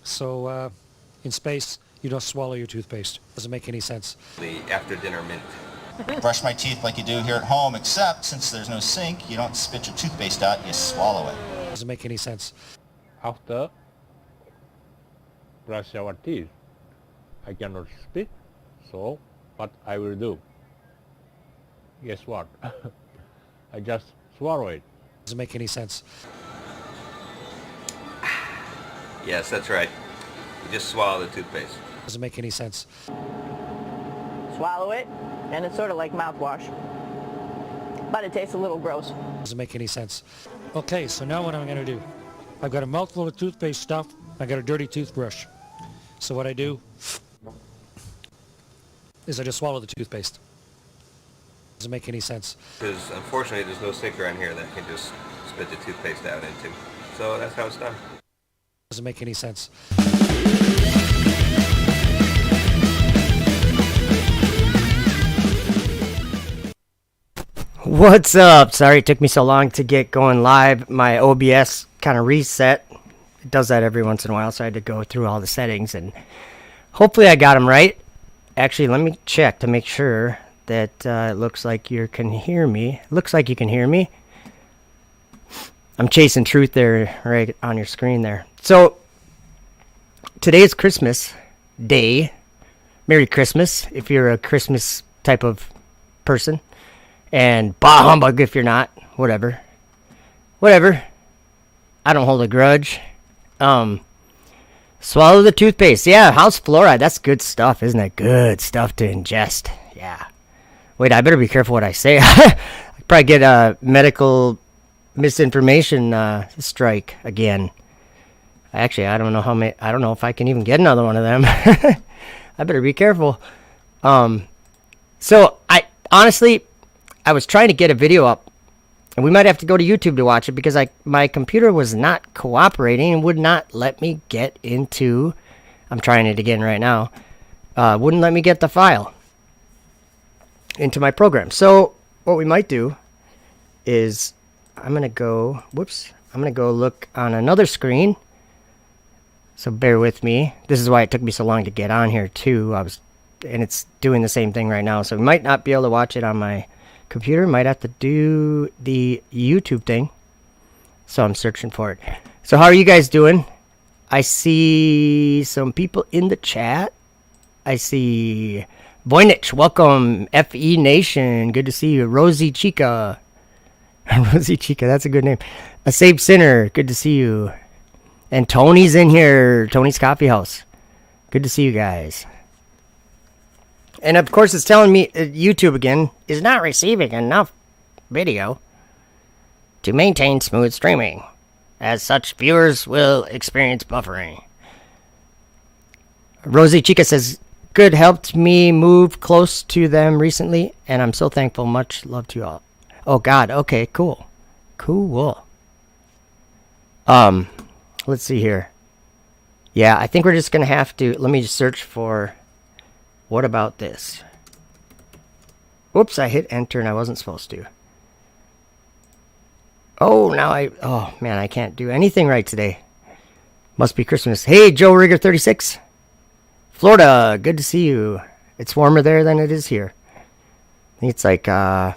So in space, you don't swallow your toothpaste. Doesn't make any sense. The after dinner mint. Brush my teeth like you do here at home, except since there's no sink, you don't spit your toothpaste out, you swallow it. Doesn't make any sense. After brush our teeth, I cannot spit, so what I will do? Guess what? I just swallow it. Doesn't make any sense. Yes, that's right. You just swallow the toothpaste. Doesn't make any sense. Swallow it, and it's sort of like mouthwash. But it tastes a little gross. Doesn't make any sense. Okay, so now what I'm going to do. I've got a mouthful of toothpaste stuff. I got a dirty toothbrush. So what I do is I just swallow the toothpaste. Doesn't make any sense. Because unfortunately there's no sink around here that I can just spit the toothpaste out into. So that's how it's done. Doesn't make any sense. What's up? Sorry it took me so long to get going live. My OBS kind of reset. It does that every once in a while, so I had to go through all the settings, and hopefully I got them right. Actually, let me check to make sure that it looks like you can hear me. Looks like you can hear me. I'm chasing truth there right on your screen there. So today is Christmas Day. Merry Christmas if you're a Christmas type of person. And bah humbug if you're not. Whatever. I don't hold a grudge. Swallow the toothpaste. Yeah, house fluoride. That's good stuff, isn't it? Good stuff to ingest. Yeah. Wait, I better be careful what I say. I probably get a medical misinformation strike again. Actually, I don't know how many. I don't know if I can even get another one of them. I better be careful. So I honestly, I was trying to get a video up, and we might have to go to YouTube to watch it because my computer was not cooperating and would not let me get into. I'm trying it again right now. Wouldn't let me get the file into my program. So what we might do is I'm gonna go look on another screen. So bear with me. This is why it took me so long to get on here too. And it's doing the same thing right now. So we might not be able to watch it on my computer. Might have to do the YouTube thing. So I'm searching for it. So how are you guys doing? I see some people in the chat. I see Voynich, welcome. FE Nation, good to see you. Rosie Chica. Rosie Chica, that's a good name. A Saved Sinner, good to see you. And Tony's in here. Tony's Coffee House. Good to see you guys. And of course it's telling me YouTube again is not receiving enough video to maintain smooth streaming. As such, viewers will experience buffering. Rosie Chica says, good, helped me move close to them recently, and I'm so thankful. Much love to you all. Oh God, okay, cool. Let's see here. Yeah, I think we're just gonna have to, let me just search for, what about this? Whoops, I hit enter and I wasn't supposed to. Oh, oh man, I can't do anything right today. Must be Christmas. Hey, Joe Rigger 36. Florida, good to see you. It's warmer there than it is here. I think it's like -8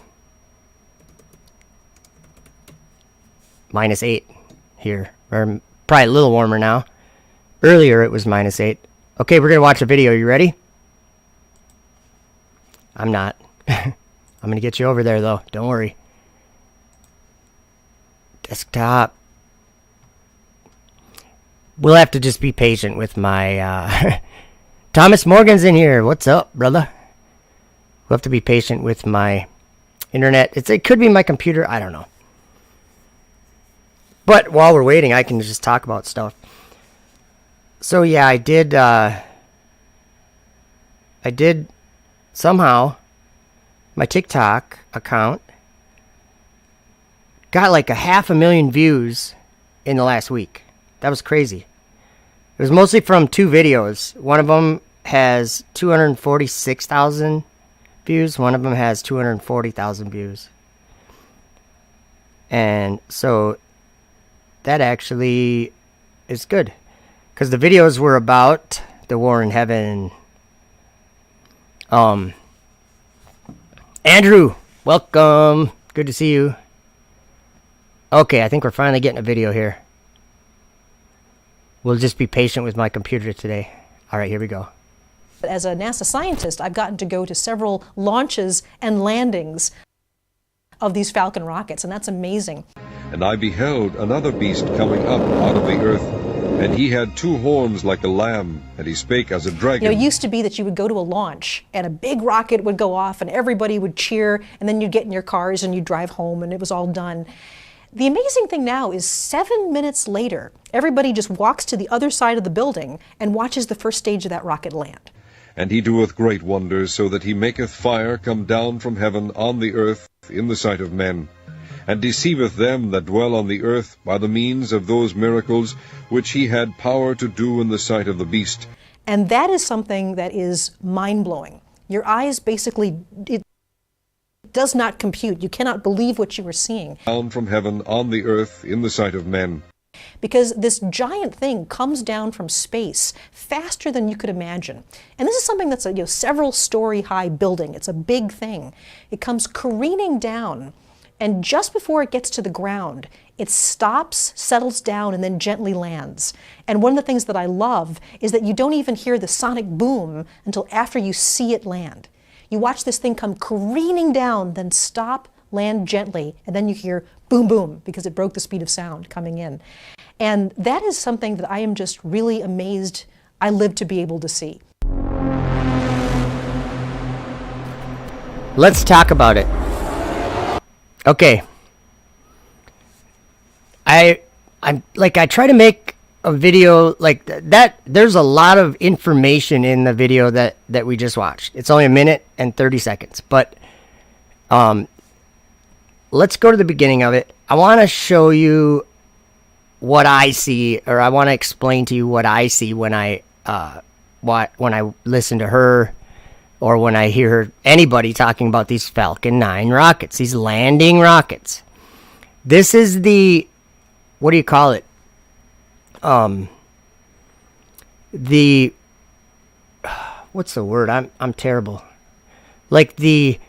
here. Or probably a little warmer now. Earlier it was -8. Okay, we're going to watch a video. You ready? I'm not. I'm going to get you over there, though. Don't worry. Desktop. We'll have to just be patient with my... Thomas Morgan's in here. What's up, brother? We'll have to be patient with my internet. It could be my computer. I don't know. But while we're waiting, I can just talk about stuff. So yeah, I did somehow, my TikTok account got like 500,000 views in the last week. That was crazy. It was mostly from 2 videos. One of them has 246,000 views. One of them has 240,000 views. And so that actually is good. because the videos were about the war in heaven. Andrew, welcome. Good to see you. Okay, I think we're finally getting a video here. We'll just be patient with my computer today. All right, here we go. As a NASA scientist, I've gotten to go to several launches and landings of these Falcon rockets, and that's amazing. And I beheld another beast coming up out of the earth, and he had 2 horns like a lamb, and he spake as a dragon. You know, it used to be that you would go to a launch, and a big rocket would go off, and everybody would cheer, and then you'd get in your cars and you'd drive home, and it was all done. The amazing thing now is 7 minutes later, everybody just walks to the other side of the building and watches the first stage of that rocket land. And he doeth great wonders, so that he maketh fire come down from heaven on the earth in the sight of men, and deceiveth them that dwell on the earth by the means of those miracles which he had power to do in the sight of the beast. And that is something that is mind-blowing. Your eyes basically, it does not compute. You cannot believe what you are seeing. Down from heaven on the earth in the sight of men. Because this giant thing comes down from space faster than you could imagine. And this is something that's a several story high building. It's a big thing. It comes careening down, and just before it gets to the ground, it stops, settles down, and then gently lands. And one of the things that I love is that you don't even hear the sonic boom until after you see it land. You watch this thing come careening down, then stop, land gently, and then you hear boom, boom, because it broke the speed of sound coming in. And that is something that I am just really amazed I live to be able to see. Let's talk about it. Okay. I'm like, I try to make a video like that. There's a lot of information in the video that we just watched. It's only 1 minute and 30 seconds, but let's go to the beginning of it. I want to show you what I see, or I want to explain to you what I see when I listen to her, or when I hear anybody talking about these Falcon 9 rockets, these landing rockets. This is the, what do you call it? What's the word? I'm terrible. Like the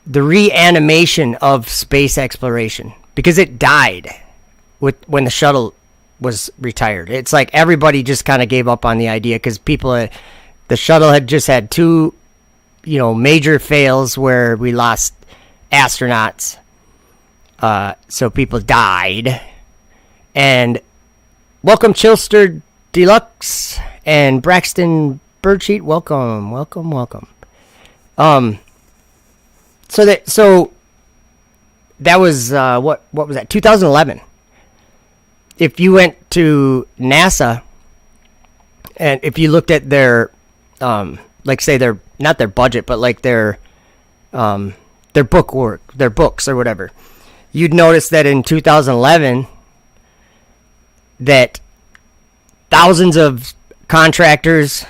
reanimation of space exploration, because it died when the shuttle was retired. It's like everybody just kind of gave up on the idea, because the shuttle had just had 2 major fails where we lost astronauts, so people died. And welcome Chilster Deluxe and Braxton Birdsheet, welcome. So that was what was that, 2011. If you went to NASA and if you looked at their like, say, their, not their budget, but like their book work, their books or whatever, you'd notice that in 2011 that thousands of contractors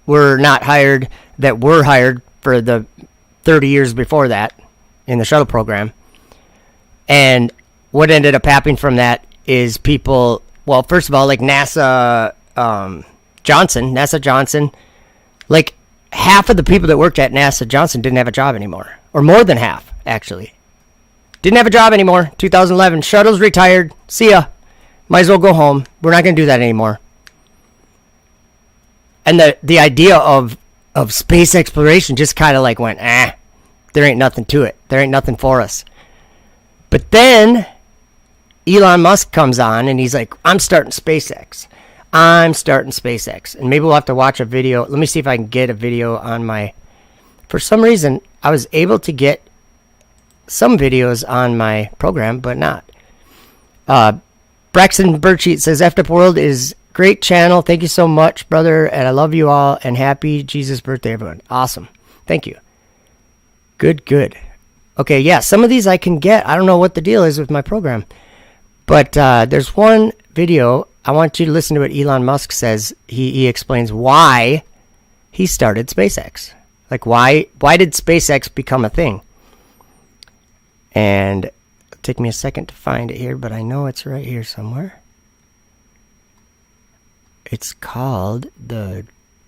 were not hired that were hired for the 30 years before that in the shuttle program. And what ended up happening from that is people, well, first of all, like NASA Johnson, like half of the people that worked at NASA Johnson didn't have a job anymore, or more than half, actually. Didn't have a job anymore. 2011, shuttle's retired. See ya. Might as well go home. We're not going to do that anymore. And the idea of space exploration just kind of like went, there ain't nothing to it. There ain't nothing for us. But then Elon Musk comes on and he's like, I'm starting SpaceX. And maybe we'll have to watch a video. Let me see if I can get a video on my... For some reason, I was able to get some videos on my program, but not. Braxton Birdsheet says, Effed Up World is great channel. Thank you so much, brother. And I love you all. And happy Jesus birthday, everyone. Awesome. Thank you. Good. Okay, yeah, some of these I can get. I don't know what the deal is with my program. But there's one video. I want you to listen to what Elon Musk says. He explains why he started SpaceX. Like, why did SpaceX become a thing? And it'll take me a second to find it here, but I know it's right here somewhere. It's called The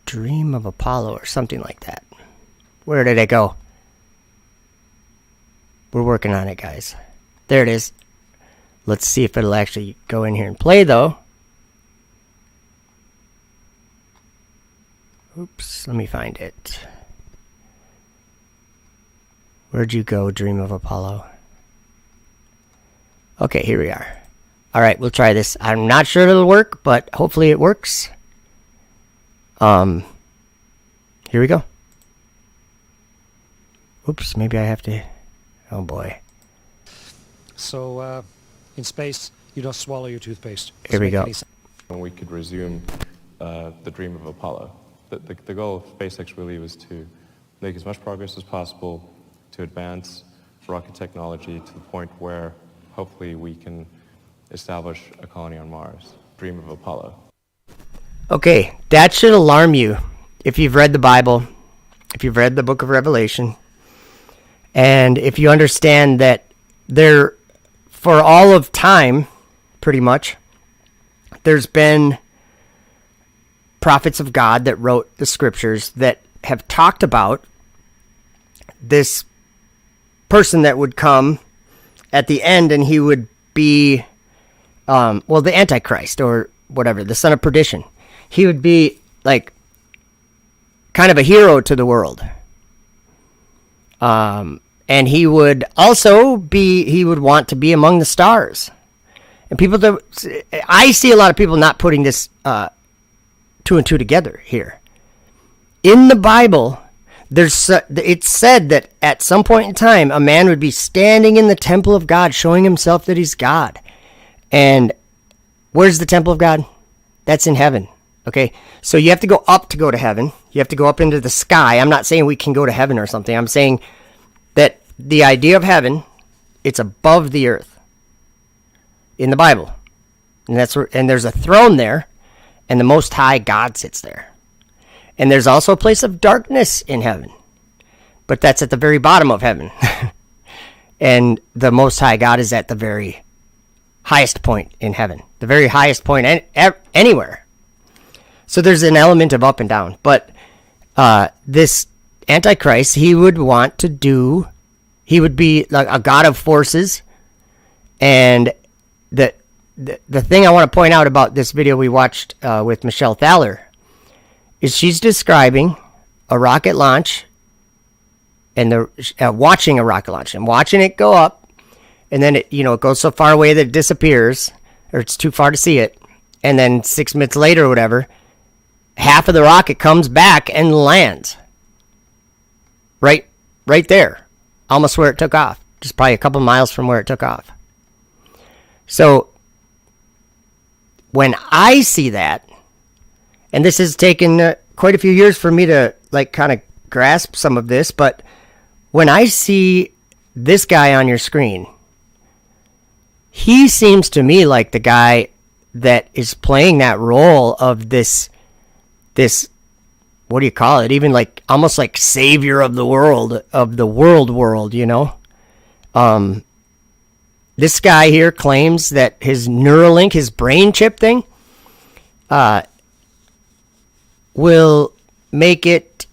Dream of Apollo or something like that. Where did it go? We're working on it, guys. There it is. Let's see if it'll actually go in here and play, though. Oops, let me find it. Where'd you go, Dream of Apollo? Okay, here we are. All right, we'll try this. I'm not sure it'll work, but hopefully it works. Here we go. Oops, maybe I have to... Oh, boy. So, in space, you don't swallow your toothpaste. Here we go. When we could resume the dream of Apollo. The goal of SpaceX really was to make as much progress as possible to advance rocket technology to the point where hopefully we can establish a colony on Mars. Dream of Apollo. Okay, that should alarm you if you've read the Bible, if you've read the book of Revelation, and if you understand that there, for all of time, pretty much, there's been prophets of God that wrote the scriptures that have talked about this person that would come at the end, and he would be, the Antichrist or whatever, the son of perdition. He would be like kind of a hero to the world. And he would also he would want to be among the stars. And I see a lot of people not putting this two and two together here. In the Bible, it's said that at some point in time, a man would be standing in the temple of God, showing himself that he's God. And where's the temple of God? That's in heaven. Okay, so you have to go up to go to heaven. You have to go up into the sky. I'm not saying we can go to heaven or something. I'm saying that the idea of heaven, it's above the earth in the Bible. And there's a throne there, and the Most High God sits there. And there's also a place of darkness in heaven. But that's at the very bottom of heaven. And the Most High God is at the very highest point in heaven. The very highest point anywhere. So there's an element of up and down. But this Antichrist, he would be like a god of forces. And the thing I want to point out about this video we watched with Michelle Thaler is she's describing a rocket launch and watching a rocket launch and watching it go up, and then it goes so far away that it disappears, or it's too far to see it, and then 6 minutes later or whatever, half of the rocket comes back and lands right there, almost where it took off, just probably a couple miles from where it took off. So when I see that, and this has taken quite a few years for me to kind of grasp some of this, but when I see this guy on your screen, he seems to me like the guy that is playing that role of this, what do you call it? Even almost like savior of the world, This guy here claims that his Neuralink, his brain chip thing, will make it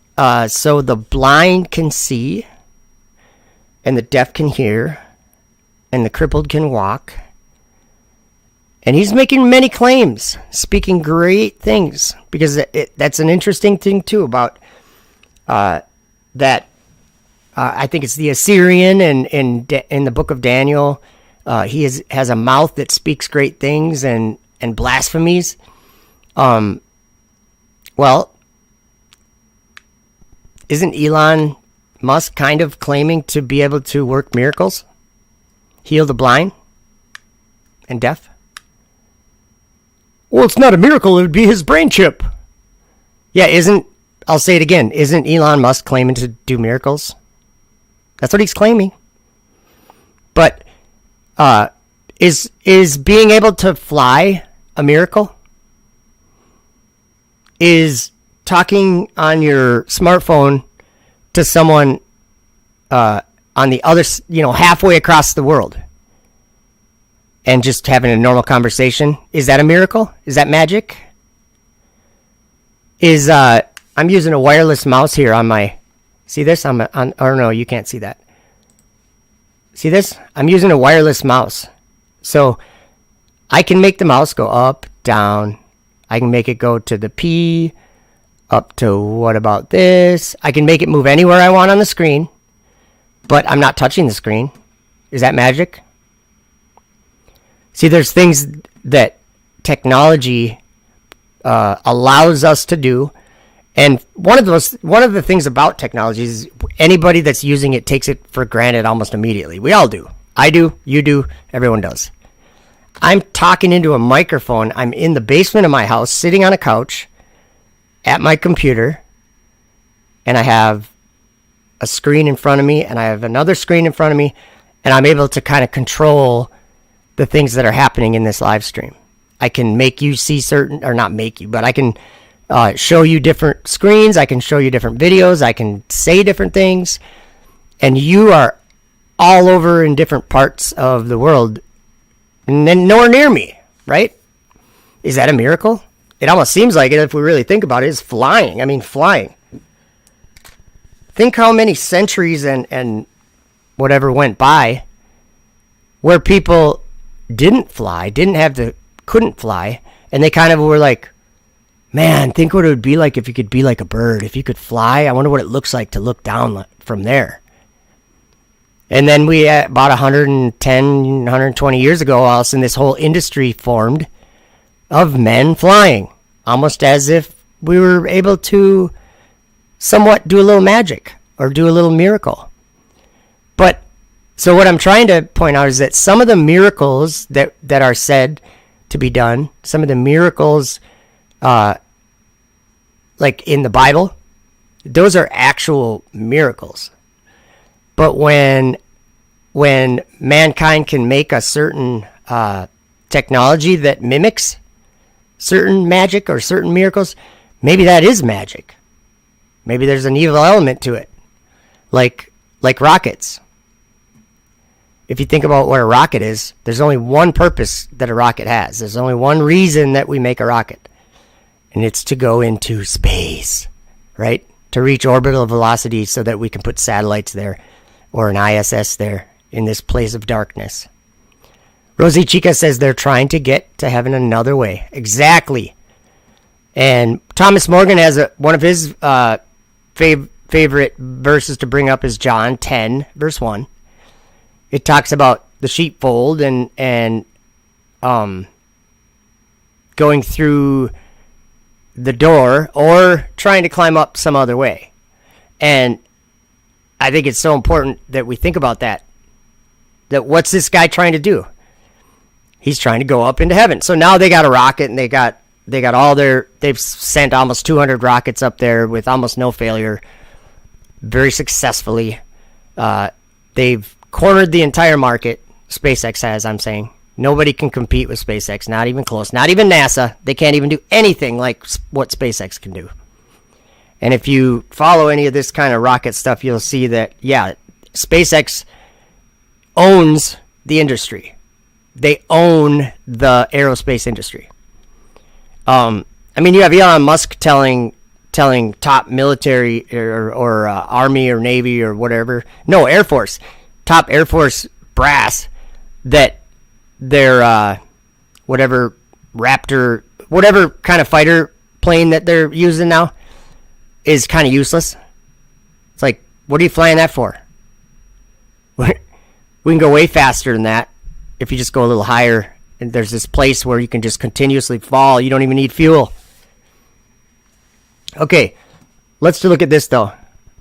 so the blind can see, and the deaf can hear, and the crippled can walk. And he's making many claims, speaking great things, because that's an interesting thing too about that. I think it's the Assyrian, and in the book of Daniel, he has a mouth that speaks great things and blasphemies. Well, isn't Elon Musk kind of claiming to be able to work miracles, heal the blind and deaf? Well, it's not a miracle. It would be his brain chip. Yeah, I'll say it again. Isn't Elon Musk claiming to do miracles? That's what he's claiming. But is being able to fly a miracle? Is talking on your smartphone to someone on the other, halfway across the world, and just having a normal conversation, is that a miracle? Is that magic? is I'm using a wireless mouse here on my, see this? Or no, you can't see that. See this? I'm using a wireless mouse. So I can make the mouse go up, down. I can make it go to the P, up to what about this? I can make it move anywhere I want on the screen, but I'm not touching the screen. Is that magic? See, there's things that technology allows us to do. And one of the things about technology is anybody that's using it takes it for granted almost immediately. We all do. I do, you do, everyone does. I'm talking into a microphone. I'm in the basement of my house, sitting on a couch at my computer, and I have a screen in front of me, and I have another screen in front of me, and I'm able to kind of control the things that are happening in this live stream. I can make you see certain, or not make you, but I can show you different screens. I can show you different videos. I can say different things. And you are all over in different parts of the world and then nowhere near me, right? Is that a miracle? It almost seems like it if we really think about it. It's flying. I mean, flying. Think how many centuries and whatever went by where people didn't fly, couldn't fly, and they kind of were like, man, think what it would be like if you could be like a bird. If you could fly, I wonder what it looks like to look down from there. And then we, about 110, 120 years ago, all of a sudden this whole industry formed of men flying, almost as if we were able to somewhat do a little magic or do a little miracle. But, so what I'm trying to point out is that some of the miracles that are said to be done, some of the miracles like in the Bible, those are actual miracles. But when mankind can make a certain technology that mimics certain magic or certain miracles, maybe that is magic. Maybe there's an evil element to it, like rockets. If you think about what a rocket is, there's only one purpose that a rocket has. There's only one reason that we make a rocket. And it's to go into space, right? To reach orbital velocity so that we can put satellites there or an ISS there in this place of darkness. Rosie Chica says they're trying to get to heaven another way. Exactly. And Thomas Morgan has one of his favorite verses to bring up is John 10, verse 1. It talks about the sheepfold and going through the door or trying to climb up some other way. And I think it's so important that we think about that. That what's this guy trying to do? He's trying to go up into heaven. So now they got a rocket and they got they've sent almost 200 rockets up there with almost no failure. Very successfully. They've cornered the entire market. SpaceX has, I'm saying. Nobody can compete with SpaceX, not even close. Not even NASA. They can't even do anything like what SpaceX can do. And if you follow any of this kind of rocket stuff, you'll see that, yeah, SpaceX owns the industry. They own the aerospace industry. I mean, you have Elon Musk telling top military or Army or Navy or whatever, no, Air Force, top Air Force brass that their whatever Raptor, whatever kind of fighter plane that they're using now is kind of useless. It's like, what are you flying that for? We can go way faster than that if you just go a little higher. And there's this place where you can just continuously fall. You don't even need fuel. Okay, let's look at this though.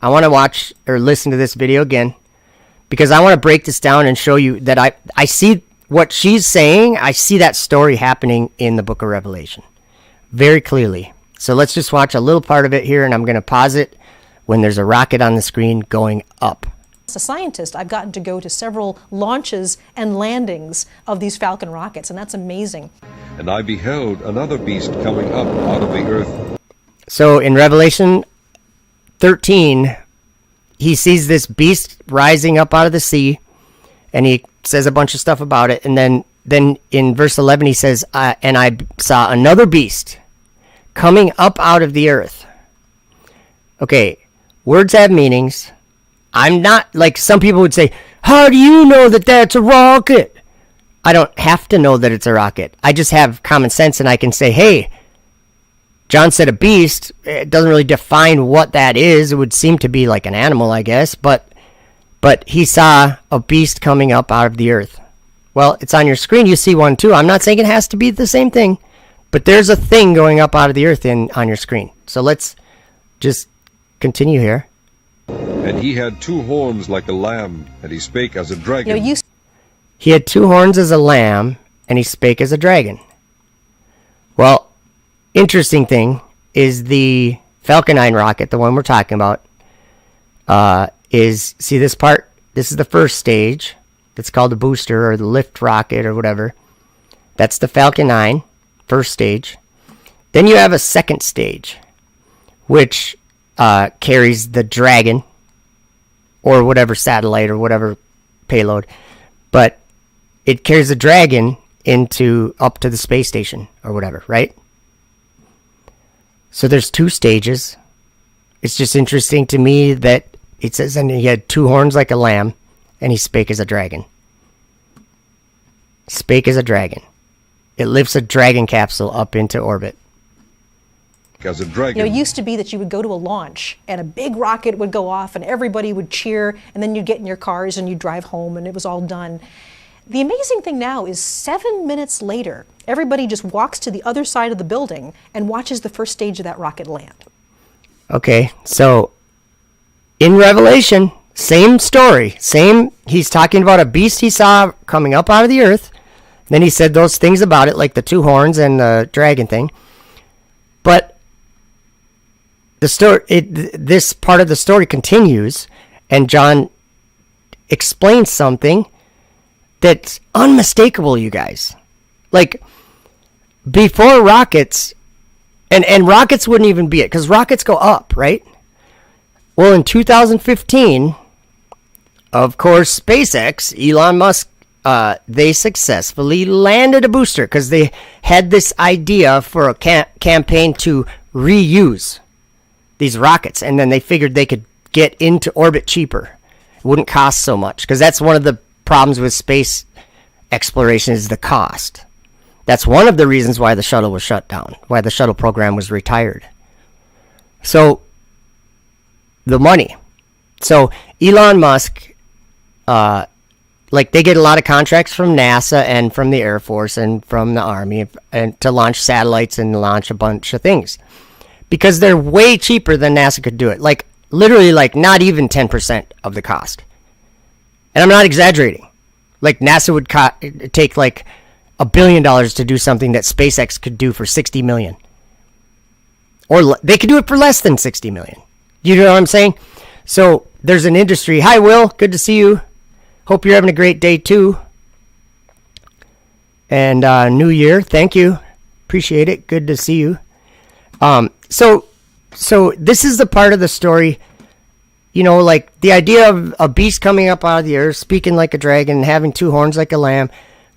I want to watch or listen to this video again because I want to break this down and show you that I see what she's saying. I see that story happening in the book of Revelation very clearly. So let's just watch a little part of it here, and I'm going to pause it when there's a rocket on the screen going up. As a scientist, I've gotten to go to several launches and landings of these Falcon rockets, and that's amazing. And I beheld another beast coming up out of the earth. So in Revelation 13, he sees this beast rising up out of the sea, and he says a bunch of stuff about it. And then in verse 11, he says, and I saw another beast coming up out of the earth. Okay, words have meanings. I'm not, like some people would say, how do you know that that's a rocket? I don't have to know that it's a rocket. I just have common sense and I can say, hey, John said a beast. It doesn't really define what that is. It would seem to be like an animal, I guess, but he saw a beast coming up out of the earth. Well, it's on your screen. You see one too. I'm not saying it has to be the same thing, but there's a thing going up out of the earth on your screen. So let's just continue here. And he had 2 horns like a lamb, and he spake as a dragon. You know, He had 2 horns as a lamb, and he spake as a dragon. Well, interesting thing is the Falcon 9 rocket, the one we're talking about, is, see this part? This is the first stage. It's called the booster or the lift rocket or whatever. That's the Falcon 9, first stage. Then you have a second stage, which carries the Dragon or whatever satellite or whatever payload. But it carries the Dragon up to the space station or whatever, right? So there's 2 stages. It's just interesting to me that it says, and he had 2 horns like a lamb, and he spake as a dragon. Spake as a dragon. It lifts a Dragon capsule up into orbit. As a dragon. You know, it used to be that you would go to a launch and a big rocket would go off and everybody would cheer, and then you'd get in your cars and you'd drive home and it was all done. The amazing thing now is 7 minutes later, everybody just walks to the other side of the building and watches the first stage of that rocket land. Okay, so in Revelation, same story. He's talking about a beast he saw coming up out of the earth. Then he said those things about it, like the 2 horns and the dragon thing. But the story, this part of the story continues, and John explains something that's unmistakable, you guys. Like, before rockets, and rockets wouldn't even be it, because rockets go up, right? Well, in 2015, of course, SpaceX, Elon Musk, they successfully landed a booster because they had this idea for a campaign to reuse these rockets, and then they figured they could get into orbit cheaper. It wouldn't cost so much, because that's one of the problems with space exploration is the cost. That's one of the reasons why the shuttle was shut down, why the shuttle program was retired. So, the money. So, Elon Musk, they get a lot of contracts from NASA and from the Air Force and from the Army and to launch satellites and launch a bunch of things. Because they're way cheaper than NASA could do it. Like, literally, not even 10% of the cost. And I'm not exaggerating. Like, NASA would take, $1 billion to do something that SpaceX could do for $60 million. Or they could do it for less than $60 million. You know what I'm saying? So, there's an industry. Hi, Will. Good to see you. Hope you're having a great day, too. And New Year. Thank you. Appreciate it. Good to see you. So this is the part of the story, the idea of a beast coming up out of the earth, speaking like a dragon, having 2 horns like a lamb,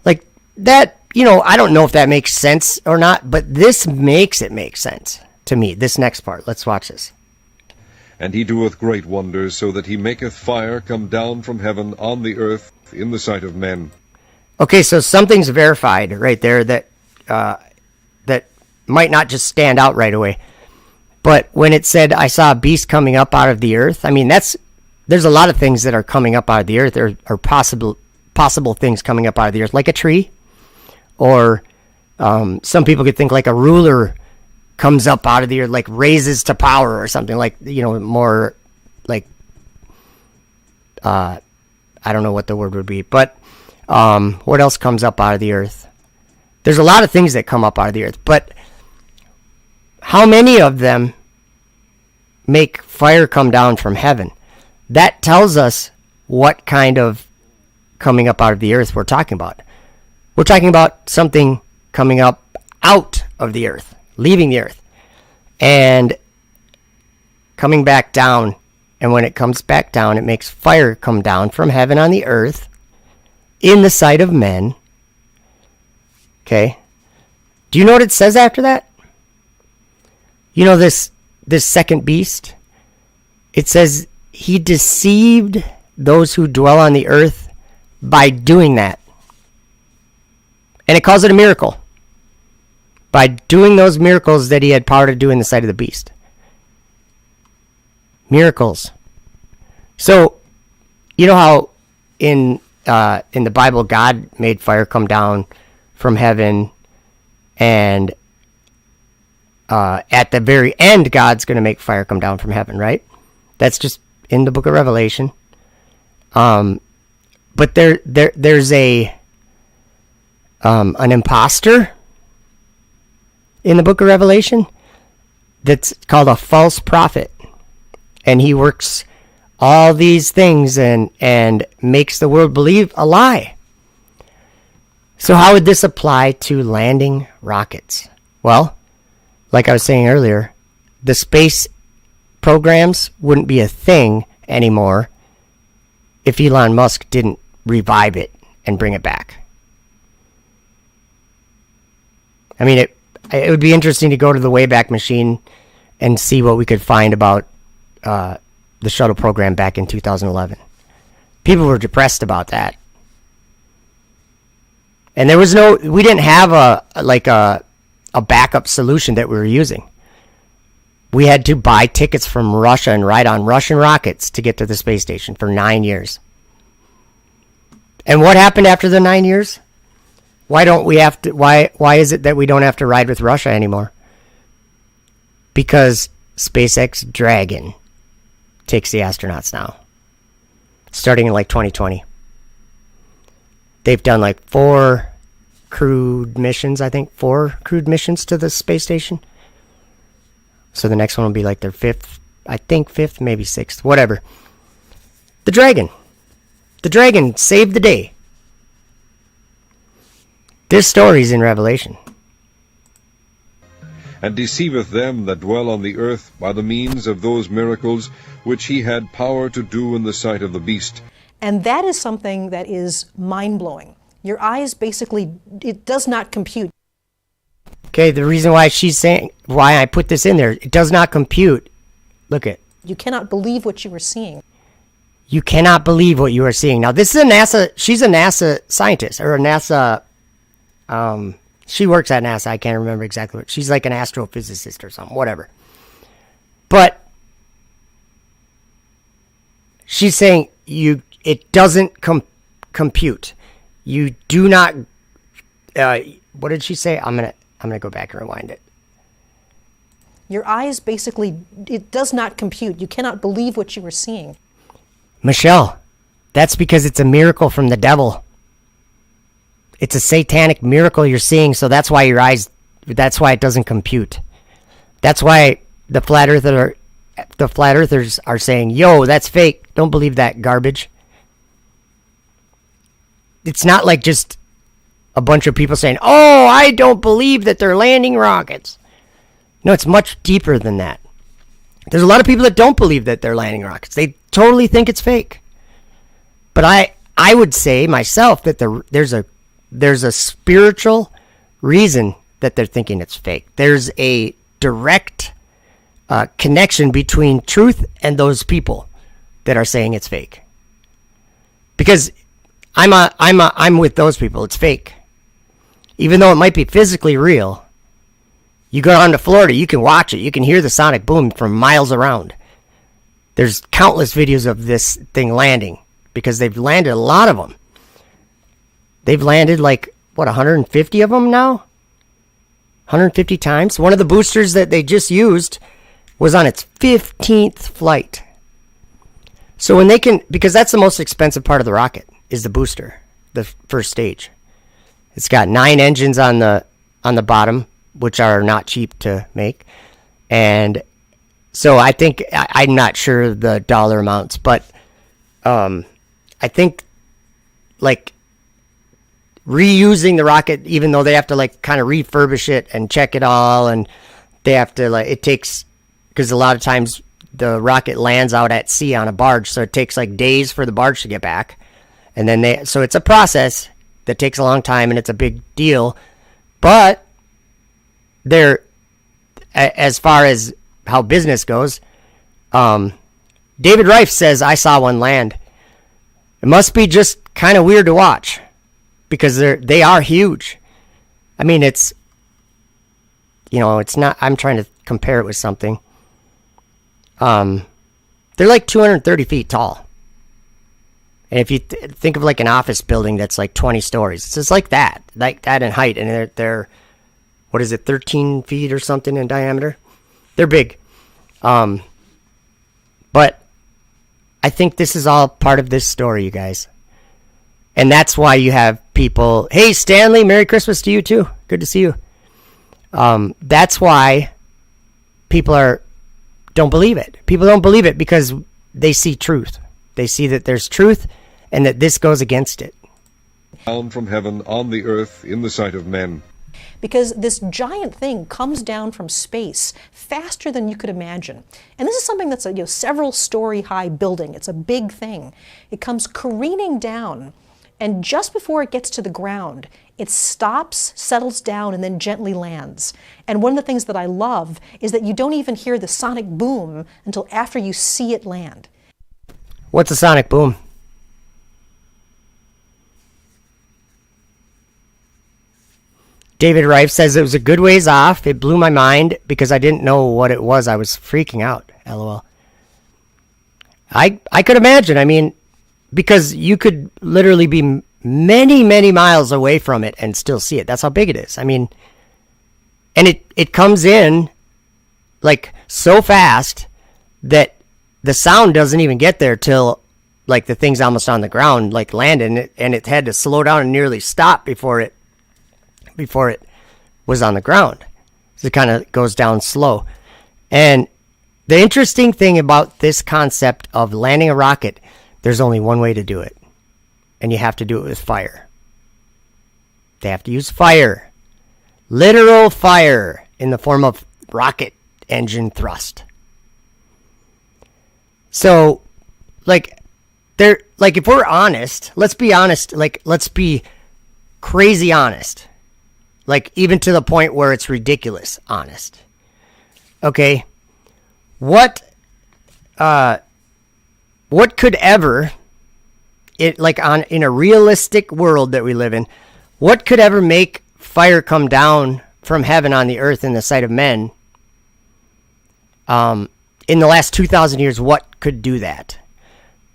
like that, I don't know if that makes sense or not, but this makes it make sense to me. This next part, let's watch this. And he doeth great wonders, so that he maketh fire come down from heaven on the earth in the sight of men. Okay, so something's verified right there that that might not just stand out right away. But when it said, I saw a beast coming up out of the earth, I mean, there's a lot of things that are coming up out of the earth, or possible things coming up out of the earth, like a tree, or some people could think like a ruler comes up out of the earth, like raises to power or something, like, more like, I don't know what the word would be, but what else comes up out of the earth? There's a lot of things that come up out of the earth, but how many of them make fire come down from heaven? That tells us what kind of coming up out of the earth we're talking about. We're talking about something coming up out of the earth, leaving the earth, and coming back down. And when it comes back down, it makes fire come down from heaven on the earth in the sight of men. Okay. Do you know what it says after that? You know this second beast? It says he deceived those who dwell on the earth by doing that. And it calls it a miracle. By doing those miracles that he had power to do in the sight of the beast. Miracles. So, you know how in the Bible God made fire come down from heaven, and at the very end God's going to make fire come down from heaven, right? That's just in the book of Revelation. But there's an imposter in the book of Revelation that's called a false prophet, and he works all these things and makes the world believe a lie. So how would this apply to landing rockets? Well, like I was saying earlier, the space programs wouldn't be a thing anymore if Elon Musk didn't revive it and bring it back. I mean, it would be interesting to go to the Wayback Machine and see what we could find about the shuttle program back in 2011. People were depressed about that. And we didn't have a backup solution that we were using. We had to buy tickets from Russia and ride on Russian rockets to get to the space station for 9 years. And what happened after the 9 years? Why is it that we don't have to ride with Russia anymore? Because SpaceX Dragon takes the astronauts now. Starting in like 2020. They've done like 4 crewed missions, I think. 4 crewed missions to the space station. So the next one will be like their 5th, I think 5th, maybe 6th, whatever. The Dragon. The Dragon saved the day. This story's in Revelation. And deceiveth them that dwell on the earth by the means of those miracles which he had power to do in the sight of the beast. And that is something that is mind-blowing. Your eyes basically, it does not compute. Okay, the reason why she's saying, why I put this in there, it does not compute. Look at. You cannot believe what you are seeing. You cannot believe what you are seeing. Now, this is a NASA, she's a NASA scientist, or a NASA, she works at NASA, I can't remember exactly what, she's like an astrophysicist or something, whatever. But she's saying it doesn't compute. You do not, what did she say? I'm gonna go back and rewind it. Your eyes basically, it does not compute. You cannot believe what you are seeing. Michelle, that's because it's a miracle from the devil. It's a satanic miracle you're seeing, so that's why that's why it doesn't compute. That's why the flat earthers are saying, yo, that's fake. Don't believe that garbage. It's not like just a bunch of people saying, oh, I don't believe that they're landing rockets. No, it's much deeper than that. There's a lot of people that don't believe that they're landing rockets. They totally think it's fake. But I would say myself that there's a spiritual reason that they're thinking it's fake. There's a direct connection between truth and those people that are saying it's fake. Because I'm with those people. It's fake. Even though it might be physically real, you go down to Florida, you can watch it. You can hear the sonic boom from miles around. There's countless videos of this thing landing because they've landed a lot of them. They've landed like, 150 of them now? 150 times. One of the boosters that they just used was on its 15th flight. So when they can, because that's the most expensive part of the rocket, is the booster, the first stage. It's got 9 engines on the bottom, which are not cheap to make. And so I think, I'm not sure the dollar amounts, but I think like reusing the rocket, even though they have to like kind of refurbish it and check it all, and they have to like, it takes, because a lot of times the rocket lands out at sea on a barge, so it takes like days for the barge to get back. And then so it's a process that takes a long time and it's a big deal, but as far as how business goes. David Reif says, I saw one land. It must be just kind of weird to watch because they are huge. I mean, it's, it's not, I'm trying to compare it with something. They're like 230 feet tall. And if you think of like an office building that's like 20 stories, it's just like that in height. And they're what is it, 13 feet or something in diameter? They're big. But I think this is all part of this story, you guys. And that's why you have people, hey, Stanley, Merry Christmas to you too. Good to see you. That's why people don't believe it. People don't believe it because they see truth. They see that there's truth and that this goes against it. Down from heaven on the earth in the sight of men. Because this giant thing comes down from space faster than you could imagine. And this is something that's a several story high building. It's a big thing. It comes careening down, and just before it gets to the ground, it stops, settles down, and then gently lands. And one of the things that I love is that you don't even hear the sonic boom until after you see it land. What's a sonic boom? David Reif says it was a good ways off. It blew my mind because I didn't know what it was. I was freaking out. LOL. I could imagine. I mean, because you could literally be many, many miles away from it and still see it. That's how big it is. I mean, and it comes in like so fast that the sound doesn't even get there till like the thing's almost on the ground, like landing, and it had to slow down and nearly stop before it was on the ground. So it kind of goes down slow. And the interesting thing about this concept of landing a rocket, there's only one way to do it. And you have to do it with fire. They have to use fire. Literal fire in the form of rocket engine thrust. So, if we're honest, let's be honest, let's be crazy honest. Even to the point where it's ridiculous honest. Okay. What could ever, in a realistic world that we live in, what could ever make fire come down from heaven on the earth in the sight of men? In the last 2,000 years, what could do that?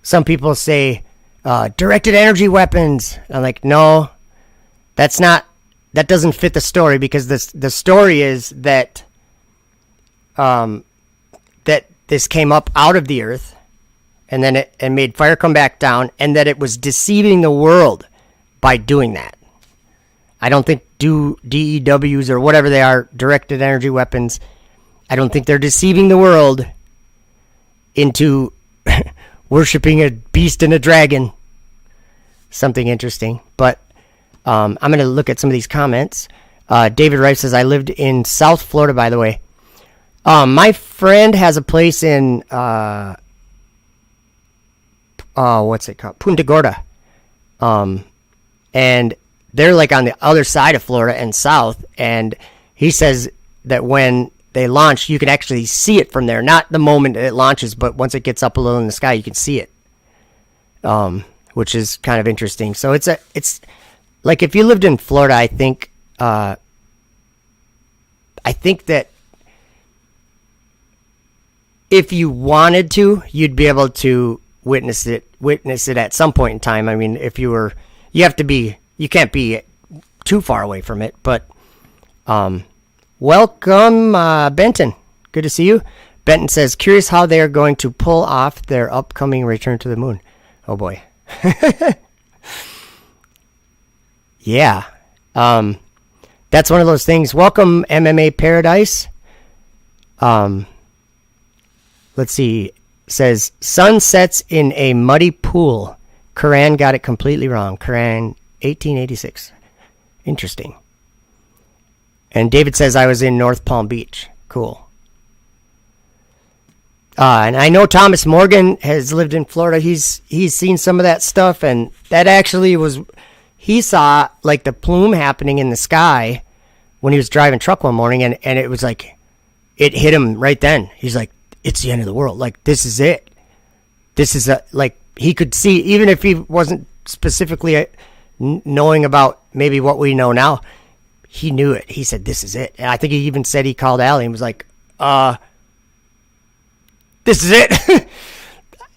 Some people say directed energy weapons. I'm like, no, that doesn't fit the story, because the story is that that this came up out of the earth, and then it made fire come back down, and that it was deceiving the world by doing that. I don't think DEWs or whatever they are, directed energy weapons, I don't think they're deceiving the world into worshiping a beast and a dragon. Something interesting. But I'm going to look at some of these comments. David Rice says, I lived in South Florida, by the way. My friend has a place in, what's it called? Punta Gorda. And they're on the other side of Florida and south. And he says that when they launch, you can actually see it from there. Not the moment it launches, but once it gets up a little in the sky, you can see it. Which is kind of interesting. So it's if you lived in Florida, I think that if you wanted to, you'd be able to witness it at some point in time. I mean, you can't be too far away from it, but welcome, Benton. Good to see you. Benton says, curious how they are going to pull off their upcoming return to the moon. Oh boy. Yeah. That's one of those things. Welcome, MMA Paradise. Let's see. Says, sun sets in a muddy pool. Quran got it completely wrong. Quran 1886. Interesting. And David says, I was in North Palm Beach. Cool. And I know Thomas Morgan has lived in Florida. He's seen some of that stuff, and that actually was, he saw the plume happening in the sky when he was driving truck one morning, and it was it hit him right then. He's like, it's the end of the world. Like, this is it. This is like, he could see, even if he wasn't specifically knowing about maybe what we know now, he knew it. He said, this is it. And I think he even said, he called Allie and was like, this is it.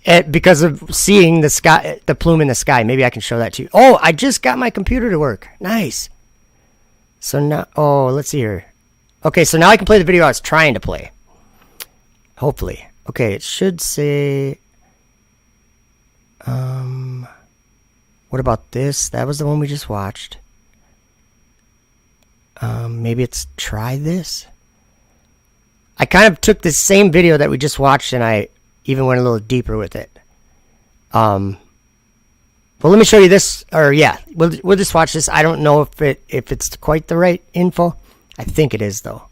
And because of seeing the sky, the plume in the sky. Maybe I can show that to you. Oh, I just got my computer to work. Nice. So now, oh, let's see here. Okay, so now I can play the video I was trying to play. Hopefully. Okay, it should say... what about this? That was the one we just watched. Maybe it's try this? I kind of took the same video that we just watched and I even went a little deeper with it. Well, let me show you this, or yeah, we'll just watch this. I don't know if it's quite the right info. I think it is, though.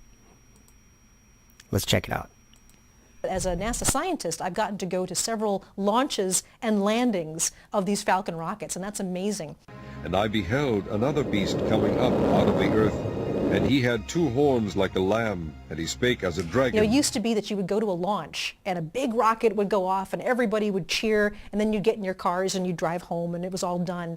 Let's check it out. As a NASA scientist, I've gotten to go to several launches and landings of these Falcon rockets, and that's amazing. And I beheld another beast coming up out of the earth, and he had 2 horns like a lamb, and he spake as a dragon. You know, it used to be that you would go to a launch, and a big rocket would go off, and everybody would cheer, and then you'd get in your cars and you'd drive home, and it was all done.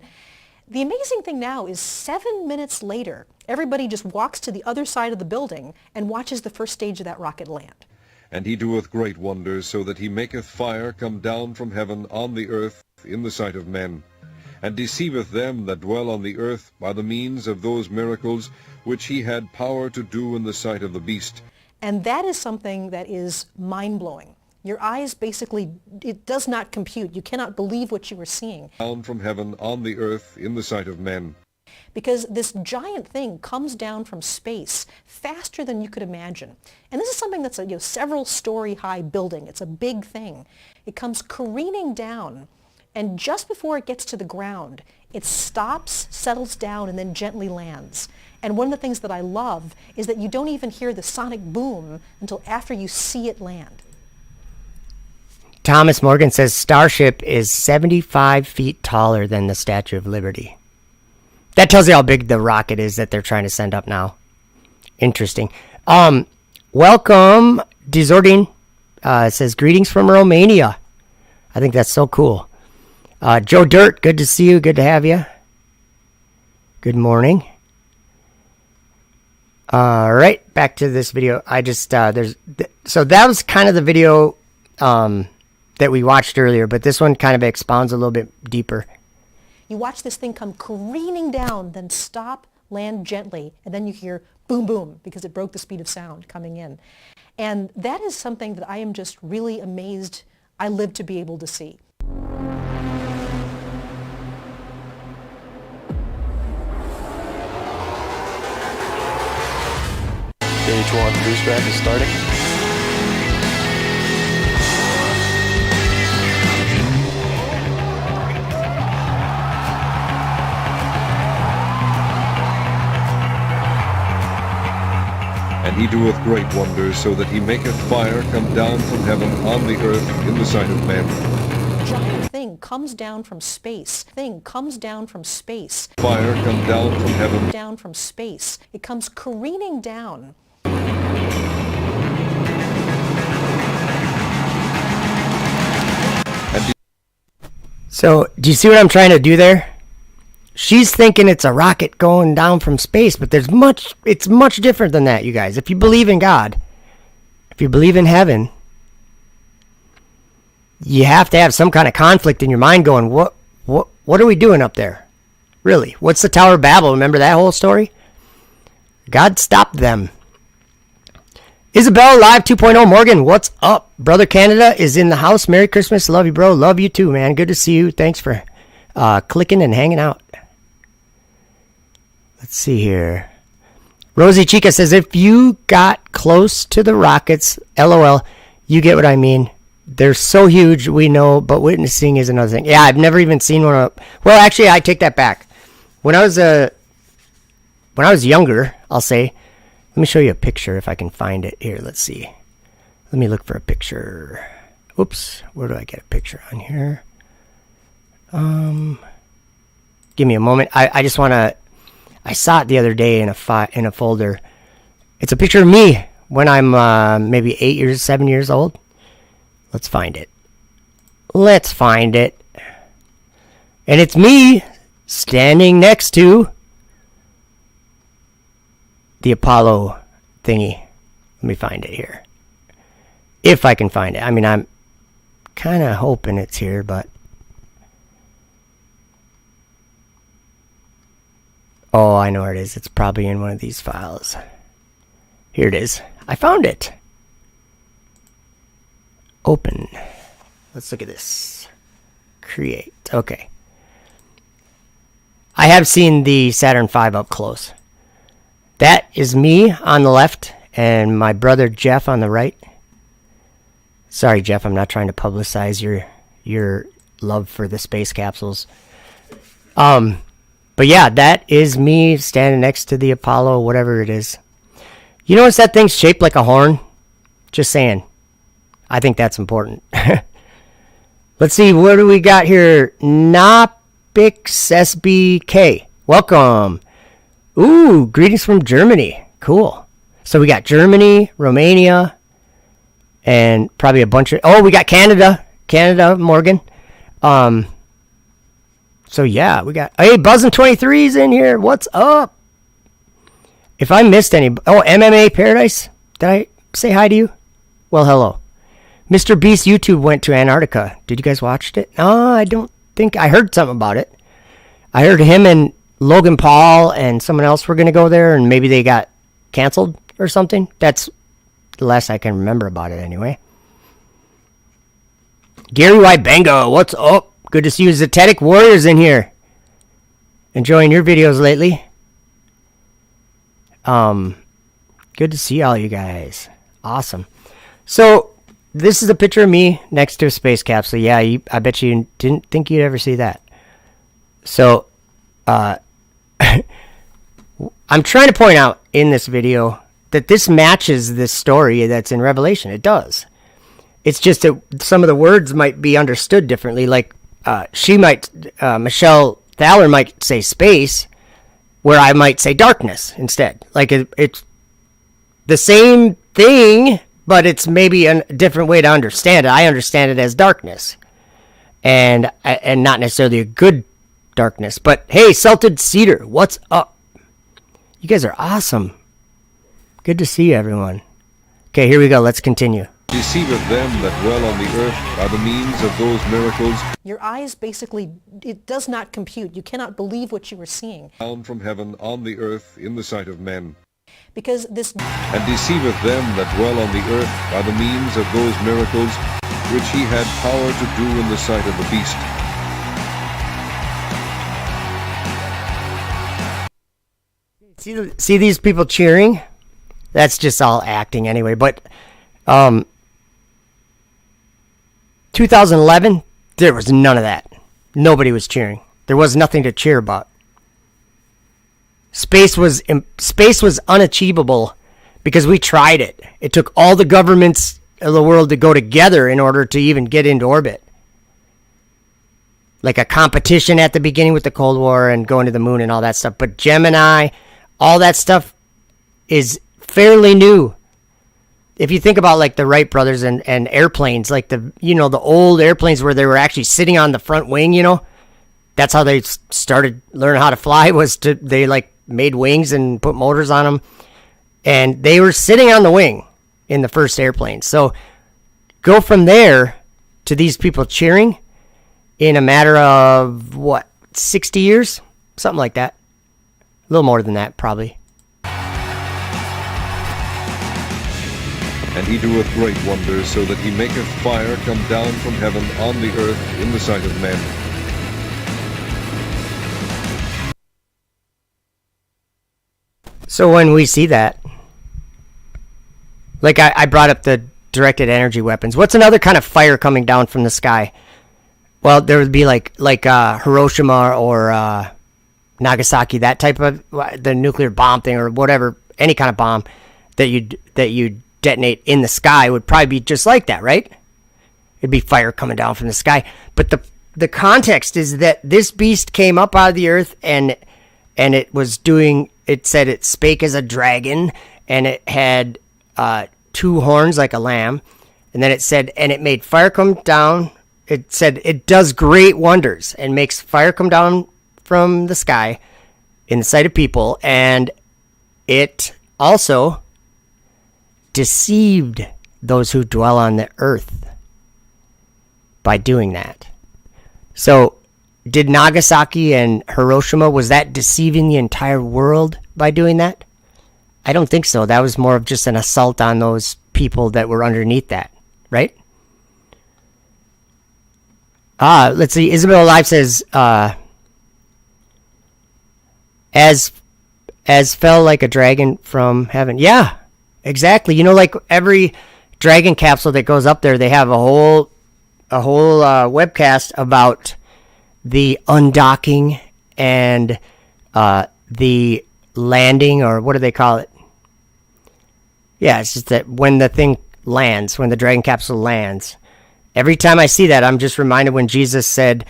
The amazing thing now is 7 minutes later, everybody just walks to the other side of the building and watches the first stage of that rocket land. And he doeth great wonders, so that he maketh fire come down from heaven on the earth in the sight of men, and deceiveth them that dwell on the earth by the means of those miracles which he had power to do in the sight of the beast. And that is something that is mind-blowing. Your eyes basically, it does not compute. You cannot believe what you are seeing. Down from heaven on the earth in the sight of men. Because this giant thing comes down from space faster than you could imagine. And this is something that's a several story high building. It's a big thing. It comes careening down, and just before it gets to the ground, it stops, settles down, and then gently lands. And one of the things that I love is that you don't even hear the sonic boom until after you see it land. Thomas Morgan says Starship is 75 feet taller than the Statue of Liberty. That tells you how big the rocket is that they're trying to send up now. Interesting. Welcome, Desording. It says, greetings from Romania. I think that's so cool. Joe Dirt, good to see you. Good to have you. Good morning. All right, back to this video. I just, so that was kind of the video that we watched earlier, but this one kind of expounds a little bit deeper. You watch this thing come careening down, then stop, land gently, and then you hear boom, boom, because it broke the speed of sound coming in. And that is something that I am just really amazed I lived to be able to see. Stage 1 boost rack is starting. And he doeth great wonders, so that he maketh fire come down from heaven on the earth in the sight of men. Giant thing comes down from space. Comes down from space. Fire come down from heaven. Down from space. It comes careening down. So, do you see what I'm trying to do there? She's thinking it's a rocket going down from space, but it's much different than that, you guys. If you believe in God, if you believe in heaven, you have to have some kind of conflict in your mind going, what are we doing up there? Really? What's the Tower of Babel? Remember that whole story? God stopped them. Isabel Live 2.0 Morgan, what's up? Brother Canada is in the house. Merry Christmas. Love you, bro. Love you too, man. Good to see you. Thanks for clicking and hanging out. Let's see here. Rosie Chica says, if you got close to the rockets, LOL, you get what I mean. They're so huge, we know, but witnessing is another thing. Yeah, I've never even seen one. Well, actually, I take that back. When I was younger, I'll say, let me show you a picture if I can find it. Here, let's see. Let me look for a picture. Oops, where do I get a picture on here? Give me a moment. I just want to... I saw it the other day in a folder. It's a picture of me when I'm maybe 7 years old. Let's find it. Let's find it. And it's me standing next to the Apollo thingy. Let me find it here. If I can find it. I mean, I'm kind of hoping it's here, but... Oh, I know where it is. It's probably in one of these files. Here it is. I found it. Open. Let's look at this. Create. Okay. I have seen the Saturn V up close. That is me on the left and my brother Jeff on the right. Sorry, Jeff, I'm not trying to publicize your love for the space capsules. But yeah, that is me standing next to the Apollo, whatever it is. You notice that thing's shaped like a horn? Just saying. I think that's important. Let's see, what do we got here? Nopix SBK. Welcome. Ooh, greetings from Germany. Cool. So we got Germany, Romania, and probably a bunch of... Oh, we got Canada. Canada, Morgan. So yeah, we got... Hey, Buzzin23's in here. What's up? If I missed any... Oh, MMA Paradise? Did I say hi to you? Well, hello. Mr. Beast YouTube went to Antarctica. Did you guys watch it? No, I don't think... I heard something about it. I heard him and Logan Paul and someone else were going to go there, and maybe they got canceled or something. That's the last I can remember about it anyway. Gary White Bango, what's up? Good to see you. Zetetic Warriors in here. Enjoying your videos lately. Good to see all you guys. Awesome. So, this is a picture of me next to a space capsule. Yeah, I bet you didn't think you'd ever see that. So, I'm trying to point out in this video that this matches this story that's in Revelation. It does. It's just that some of the words might be understood differently. Like, Michelle Thaler might say space, where I might say darkness instead. Like, it's the same thing, but it's maybe a different way to understand it. I understand it as darkness, and not necessarily a good darkness. But hey, Salted Cedar, what's up? You guys are awesome. Good to see you, everyone. Okay, here we go. Let's continue. Deceiveth them that dwell on the earth by the means of those miracles Your eyes basically, it does not compute. You cannot believe what you are seeing. down from heaven on the earth in the sight of men. Because this... And deceiveth them that dwell on the earth by the means of those miracles which he had power to do in the sight of the beast. See these people cheering? That's just all acting anyway. But 2011, there was none of that. Nobody was cheering. There was nothing to cheer about. Space was unachievable because we tried it. It took all the governments of the world to go together in order to even get into orbit. Like a competition at the beginning with the Cold War and going to the moon and all that stuff. But Gemini, all that stuff is fairly new. If you think about like the Wright brothers and airplanes, like the old airplanes where they were actually sitting on the front wing, that's how they started learning how to fly, they like made wings and put motors on them, and they were sitting on the wing in the first airplane. So go from there to these people cheering in a matter of 60 years, something like that, a little more than that probably. And he doeth great wonders, so that he maketh fire come down from heaven on the earth in the sight of men. So when we see that, like I brought up the directed energy weapons. What's another kind of fire coming down from the sky? Well, there would be like Hiroshima or Nagasaki, that type of the nuclear bomb thing or whatever, any kind of bomb that you detonate in the sky would probably be just like that, right? It'd be fire coming down from the sky. But the context is that this beast came up out of the earth and it was doing, it said it spake as a dragon, and it had two horns like a lamb. And then it said, and it made fire come down. It said it does great wonders and makes fire come down from the sky in the sight of people. And it also deceived those who dwell on the earth by doing that. So did Nagasaki and Hiroshima, was that deceiving the entire world by doing that? I don't think so. That was more of just an assault on those people that were underneath that, right? Let's see. Isabel Alive says, as fell like a dragon from heaven. Yeah, exactly. You know, like every Dragon capsule that goes up there, they have a whole webcast about the undocking and the landing, or what do they call it? Yeah, it's just that when the thing lands, when the Dragon capsule lands, every time I see that, I'm just reminded when Jesus said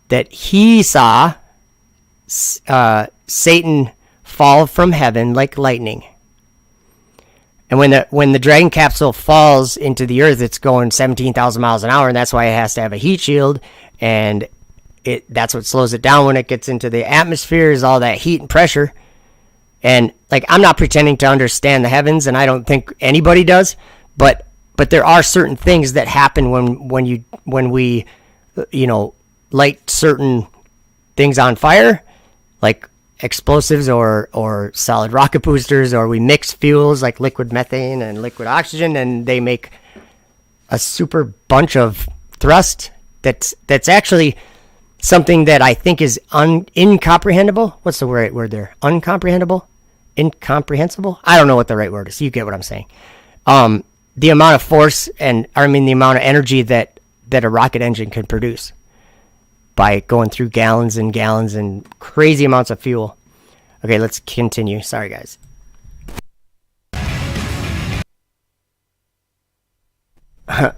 that he saw Satan fall from heaven like lightning. And when the Dragon capsule falls into the earth, it's going 17,000 miles an hour, and that's why it has to have a heat shield, and that's what slows it down when it gets into the atmosphere, is all that heat and pressure. And like, I'm not pretending to understand the heavens, and I don't think anybody does, but there are certain things that happen when we light certain things on fire, like explosives or solid rocket boosters, or we mix fuels like liquid methane and liquid oxygen, and they make a super bunch of thrust that's actually something that I think is incomprehensible. What's the right word there? Uncomprehensible? Incomprehensible? I don't know what the right word is. You get what I'm saying. The amount of force the amount of energy that a rocket engine can produce by going through gallons and gallons and crazy amounts of fuel. Okay, let's continue. Sorry, guys.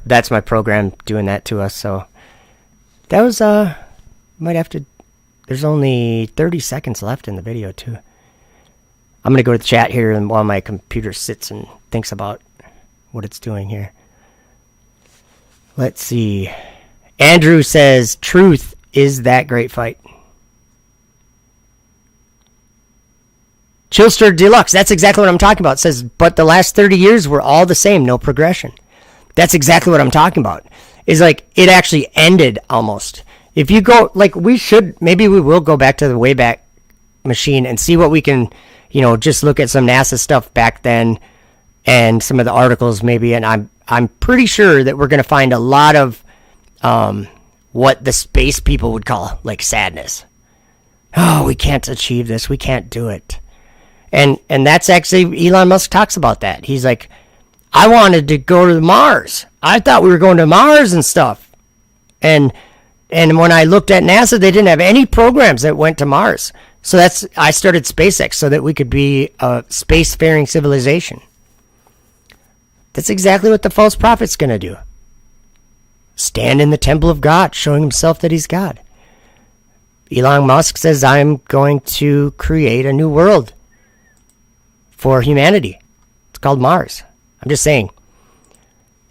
That's my program doing that to us. So that was, might have to, there's only 30 seconds left in the video too. I'm going to go to the chat here and while my computer sits and thinks about what it's doing here. Let's see. Andrew says, truth is that great fight. Chillster Deluxe, that's exactly what I'm talking about. It says, but the last 30 years were all the same, no progression. That's exactly what I'm talking about. Is like, it actually ended almost. If you go, like, maybe we will go back to the Wayback Machine and see what we can, just look at some NASA stuff back then and some of the articles maybe, and I'm pretty sure that we're going to find a lot of what the space people would call like sadness. Oh, we can't achieve this. We can't do it. And that's actually, Elon Musk talks about that. He's like, I wanted to go to Mars. I thought we were going to Mars and stuff. And when I looked at NASA, they didn't have any programs that went to Mars. So I started SpaceX so that we could be a spacefaring civilization. That's exactly what the false prophet's going to do. Stand in the temple of God, showing himself that he's God. Elon Musk says, I'm going to create a new world for humanity. It's called Mars. I'm just saying.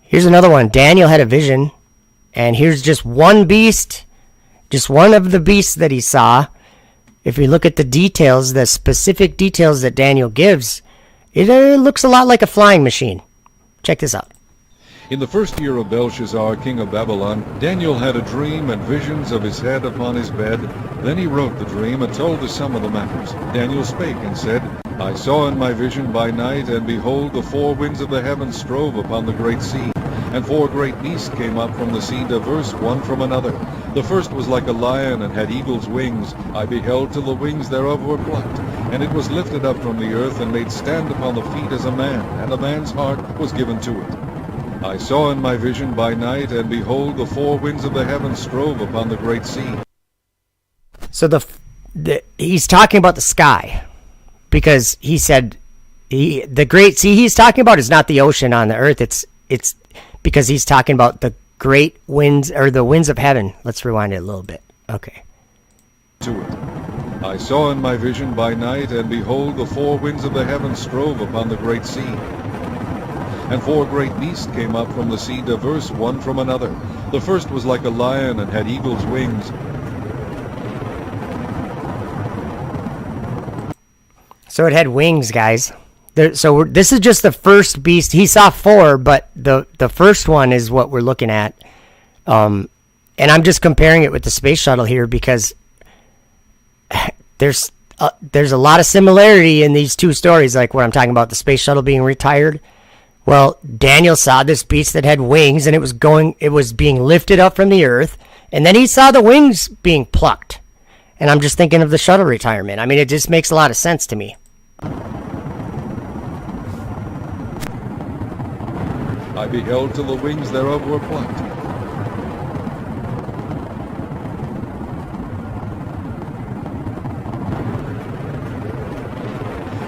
Here's another one. Daniel had a vision, and here's just one beast, just one of the beasts that he saw. If you look at the details, the specific details that Daniel gives, it looks a lot like a flying machine. Check this out. In the first year of Belshazzar, king of Babylon, Daniel had a dream and visions of his head upon his bed. Then he wrote the dream and told the sum of the matters. Daniel spake and said, I saw in my vision by night, and behold, the four winds of the heavens strove upon the great sea. And four great beasts came up from the sea, diverse one from another. The first was like a lion, and had eagle's wings. I beheld till the wings thereof were plucked. And it was lifted up from the earth, and made stand upon the feet as a man, and a man's heart was given to it. I saw in my vision by night, and behold, the four winds of the heavens strove upon the great sea. So he's talking about the sky, because he said the great sea he's talking about is not the ocean on the earth. It's because he's talking about the great winds, or the winds of heaven. Let's rewind it a little bit. Okay. To it. I saw in my vision by night, and behold, the four winds of the heavens strove upon the great sea. And 4 great beasts came up from the sea, diverse one from another. The first was like a lion, and had eagle's wings. So it had wings, guys. This is just the first beast. He saw 4, but the first one is what we're looking at. And I'm just comparing it with the space shuttle here because there's a lot of similarity in these two stories, like what I'm talking about, the space shuttle being retired. Well, Daniel saw this beast that had wings, and it was being lifted up from the earth, and then he saw the wings being plucked. And I'm just thinking of the shuttle retirement. I mean, it just makes a lot of sense to me. I beheld till the wings thereof were plucked.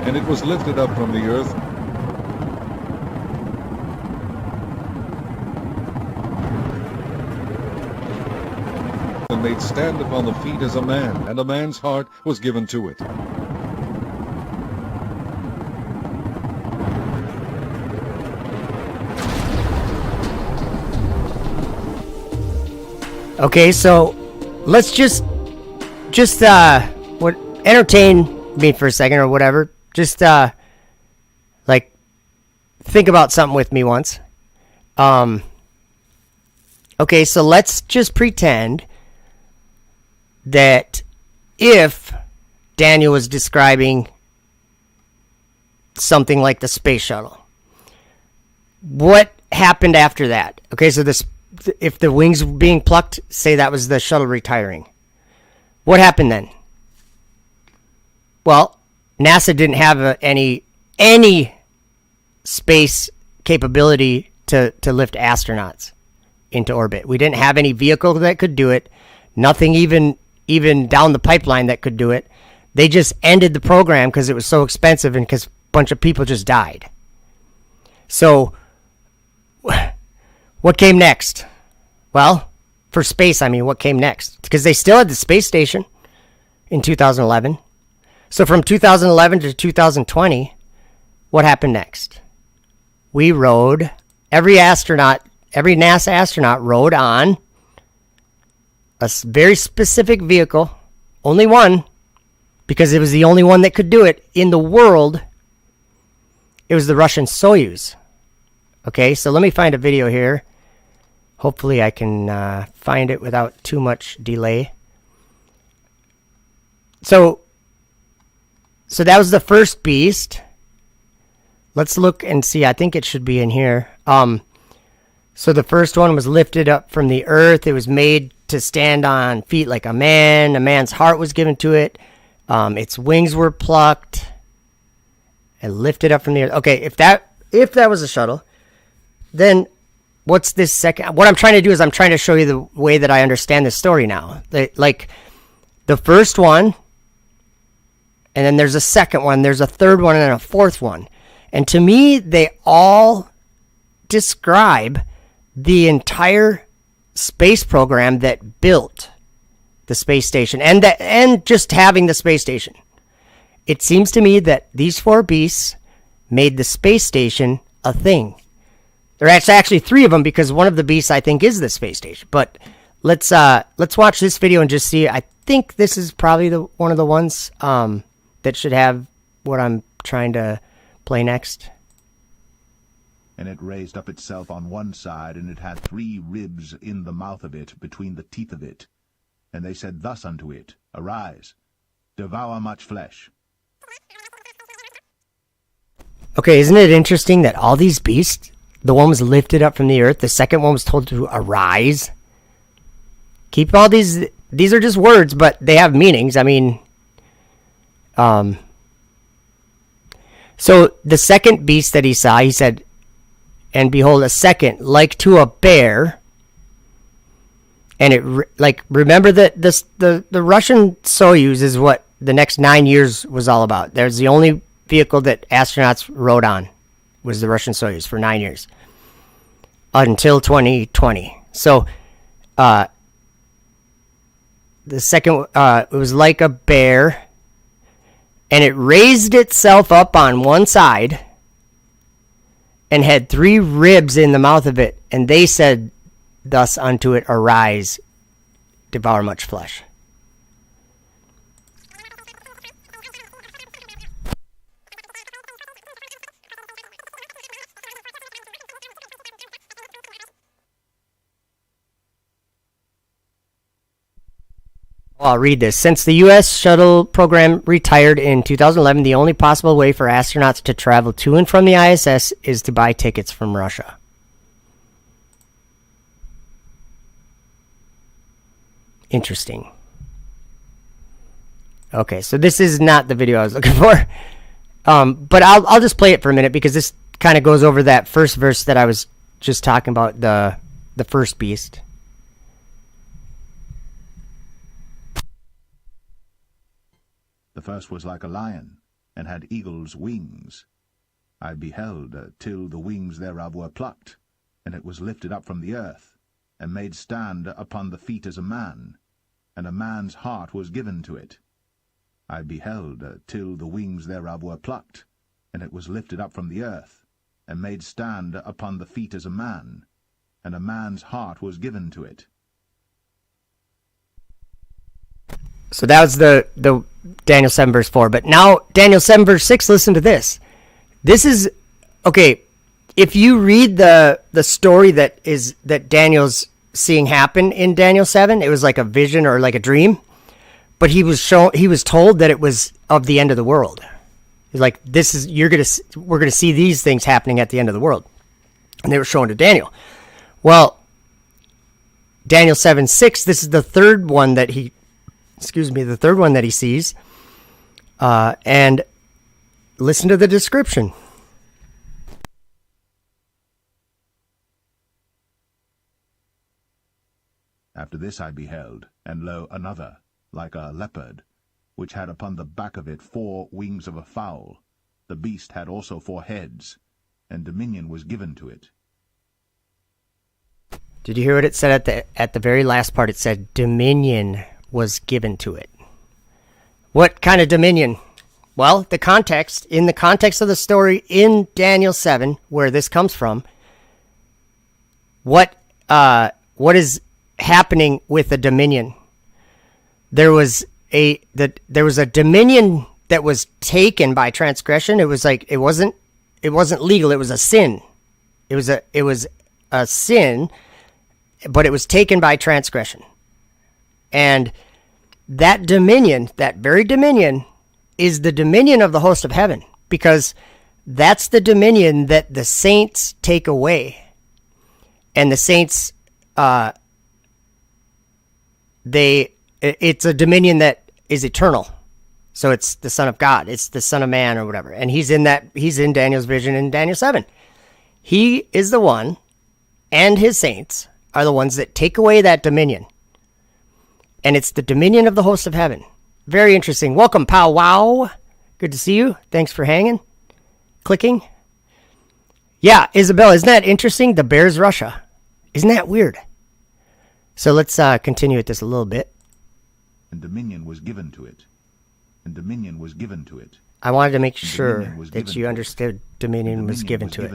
And it was lifted up from the earth, and made stand upon the feet as a man, and a man's heart was given to it. Okay, so let's just entertain me for a second or whatever. Just like think about something with me once. Okay, so let's just pretend that if Daniel was describing something like the space shuttle, what happened after that? Okay, so if the wings were being plucked, say that was the shuttle retiring. What happened then? Well, NASA didn't have any space capability to lift astronauts into orbit. We didn't have any vehicle that could do it. Nothing even down the pipeline that could do it. They just ended the program because it was so expensive and because a bunch of people just died. So what came next? Well, for space, I mean, what came next? Because they still had the space station in 2011. So from 2011 to 2020, what happened next? We rode, every NASA astronaut rode on a very specific vehicle, only one, because it was the only one that could do it in the world. It was the Russian Soyuz. Okay, so let me find a video here. Hopefully I can find it without too much delay. So that was the first beast. Let's look and see. I think it should be in here. So the first one was lifted up from the earth. It was made to stand on feet like a man. A man's heart was given to it. Its wings were plucked and lifted up from the earth. Okay, if that was a shuttle, then what's this second? What I'm trying to do is I'm trying to show you the way that I understand this story now. Like the first one, and then there's a second one, there's a third one, and then a fourth one. And to me, they all describe the entire space program that built the space station and just having the space station. It seems to me that these 4 beasts made the space station a thing. There are actually 3 of them because one of the beasts I think is the space station. But let's watch this video and just see. I think this is probably one of the ones that should have what I'm trying to play next. And it raised up itself on one side, and it had 3 ribs in the mouth of it, between the teeth of it. And they said thus unto it, Arise, devour much flesh. Okay, isn't it interesting that all these beasts, the one was lifted up from the earth, the second one was told to arise? Keep all these are just words, but they have meanings. I mean, so the second beast that he saw, he said, and behold, a second, like to a bear. And it, remember that the Russian Soyuz is what the next 9 years was all about. There's the only vehicle that astronauts rode on was the Russian Soyuz for 9 years. Until 2020. So, the second, it was like a bear. And it raised itself up on one side. and had 3 ribs in the mouth of it, and they said thus unto it, Arise, devour much flesh. I'll read this. Since the U.S. shuttle program retired in 2011, the only possible way for astronauts to travel to and from the ISS is to buy tickets from Russia. Interesting. Okay, so this is not the video I was looking for. But I'll just play it for a minute because this kind of goes over that first verse that I was just talking about, the first beast. The first was like a lion, and had eagle's wings. I beheld till the wings thereof were plucked, and it was lifted up from the earth, and made stand upon the feet as a man, and a man's heart was given to it. I beheld till the wings thereof were plucked, and it was lifted up from the earth, and made stand upon the feet as a man, and a man's heart was given to it. So that was the Daniel 7 verse 4. But now Daniel 7 verse 6, listen to this. This is, okay, if you read the story that Daniel's seeing happen in Daniel 7, it was like a vision or like a dream. But he was told that it was of the end of the world. He's like, we're gonna see these things happening at the end of the world. And they were shown to Daniel. Well, Daniel 7:6, this is the third one that he sees. And listen to the description. After this I beheld, and lo, another, like a leopard, which had upon the back of it 4 wings of a fowl. The beast had also 4 heads, and dominion was given to it. Did you hear what it said at the very last part? It said dominion was given to it. What kind of dominion? Well, in the context of the story in Daniel 7, where this comes from, what is happening with the dominion? There was a dominion that was taken by transgression. It was like it wasn't legal. It was a sin. It was a sin, but it was taken by transgression. And that dominion, that very dominion, is the dominion of the host of heaven, because that's the dominion that the saints take away. And the saints, it's a dominion that is eternal. So it's the Son of God, it's the Son of Man or whatever. And he's in Daniel's vision in Daniel 7. He is the one, and his saints are the ones that take away that dominion. And it's the dominion of the host of heaven. Very interesting. Welcome, Pow Wow. Good to see you. Thanks for hanging. Clicking. Yeah, Isabel, isn't that interesting? The Bears Russia. Isn't that weird? So let's continue with this a little bit. And dominion was given to it. And dominion was given to it. I wanted to make sure that you understood dominion was given to it.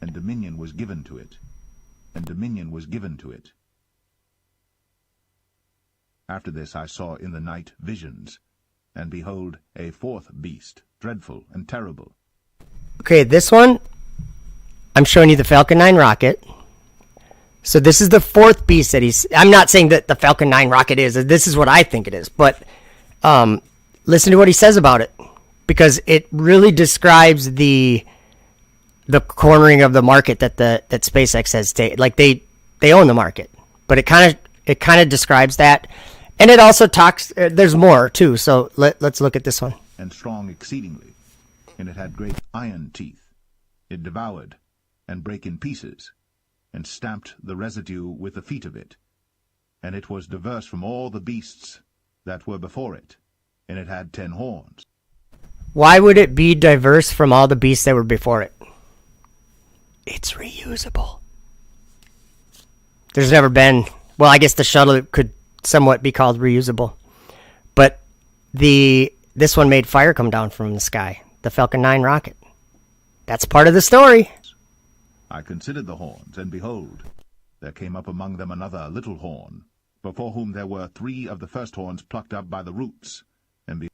And dominion was given to it. And dominion was given to it. After this I saw in the night visions, and behold, a 4th beast, dreadful and terrible. Okay, this one, I'm showing you the Falcon 9 rocket. So this is the 4th beast that I'm not saying that the Falcon 9 rocket is. This is what I think it is. But listen to what he says about it, because it really describes the cornering of the market that SpaceX has taken. Like they own the market, but it kind of describes that. And it also talks, there's more too, so let's look at this one. And strong exceedingly, and it had great iron teeth. It devoured, and brake in pieces, and stamped the residue with the feet of it. And it was diverse from all the beasts that were before it, and it had 10 horns. Why would it be diverse from all the beasts that were before it? It's reusable. There's never been, well, I guess the shuttle could somewhat be called reusable, but this one made fire come down from the sky, the Falcon 9 rocket. That's part of the story. I considered the horns, and behold, there came up among them another little horn, before whom there were 3 of the first horns plucked up by the roots. And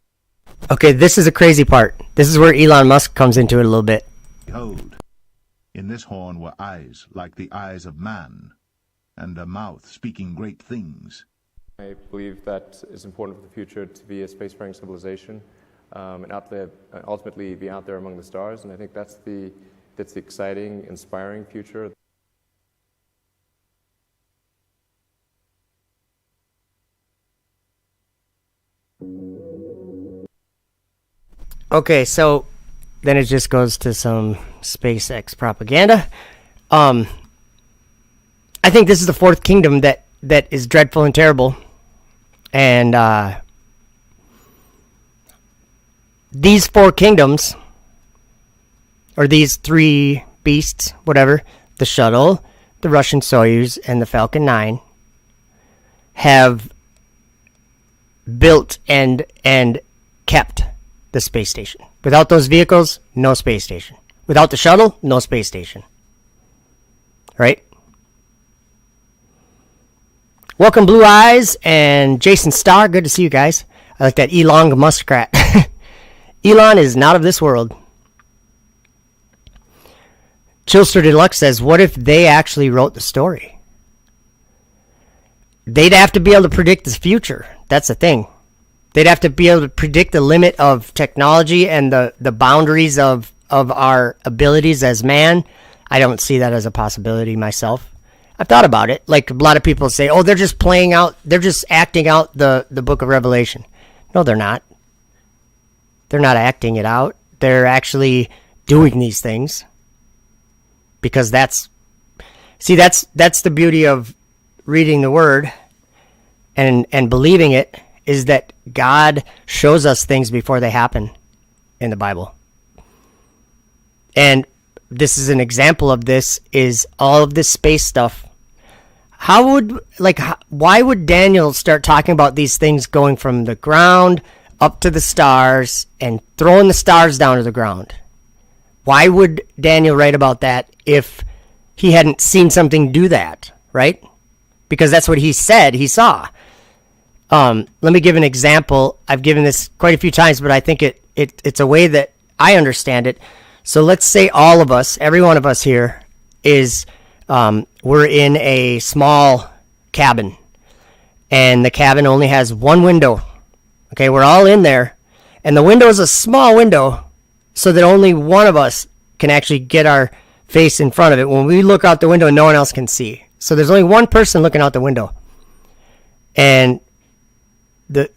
Okay, this is a crazy part. This is where Elon Musk comes into it a little bit. behold, in this horn were eyes like the eyes of man, and a mouth speaking great things. I believe that it's important for the future to be a spacefaring civilization and out there, ultimately be out there among the stars. And I think that's the exciting, inspiring future. Okay, so then it just goes to some SpaceX propaganda. I think this is the fourth kingdom that is dreadful and terrible. And these 4 kingdoms, or these 3 beasts, whatever, the shuttle, the Russian Soyuz, and the Falcon 9, have built and kept the space station. Without those vehicles, no space station. Without the shuttle, no space station. Right? Welcome, Blue Eyes and Jason Starr. Good to see you guys. I like that Elon Muskrat. Elon is not of this world. Chillster Deluxe says, what if they actually wrote the story? They'd have to be able to predict the future. That's the thing. They'd have to be able to predict the limit of technology and the boundaries of our abilities as man. I don't see that as a possibility myself. I've thought about it. Like a lot of people say, oh, they're just playing out, they're just acting out the book of Revelation. No, they're not. They're not acting it out. They're actually doing these things. Because that's the beauty of reading the Word and believing it, is that God shows us things before they happen in the Bible. And this is an example of this, is all of this space stuff. Why would Daniel start talking about these things going from the ground up to the stars and throwing the stars down to the ground? Why would Daniel write about that if he hadn't seen something do that, right? Because that's what he said he saw. Let me give an example. I've given this quite a few times, but I think it's a way that I understand it. So let's say all of us, every one of us here, is we're in a small cabin, and the cabin only has one window. Okay, we're all in there, and the window is a small window, so that only one of us can actually get our face in front of it. When we look out the window, no one else can see. So there's only one person looking out the window, and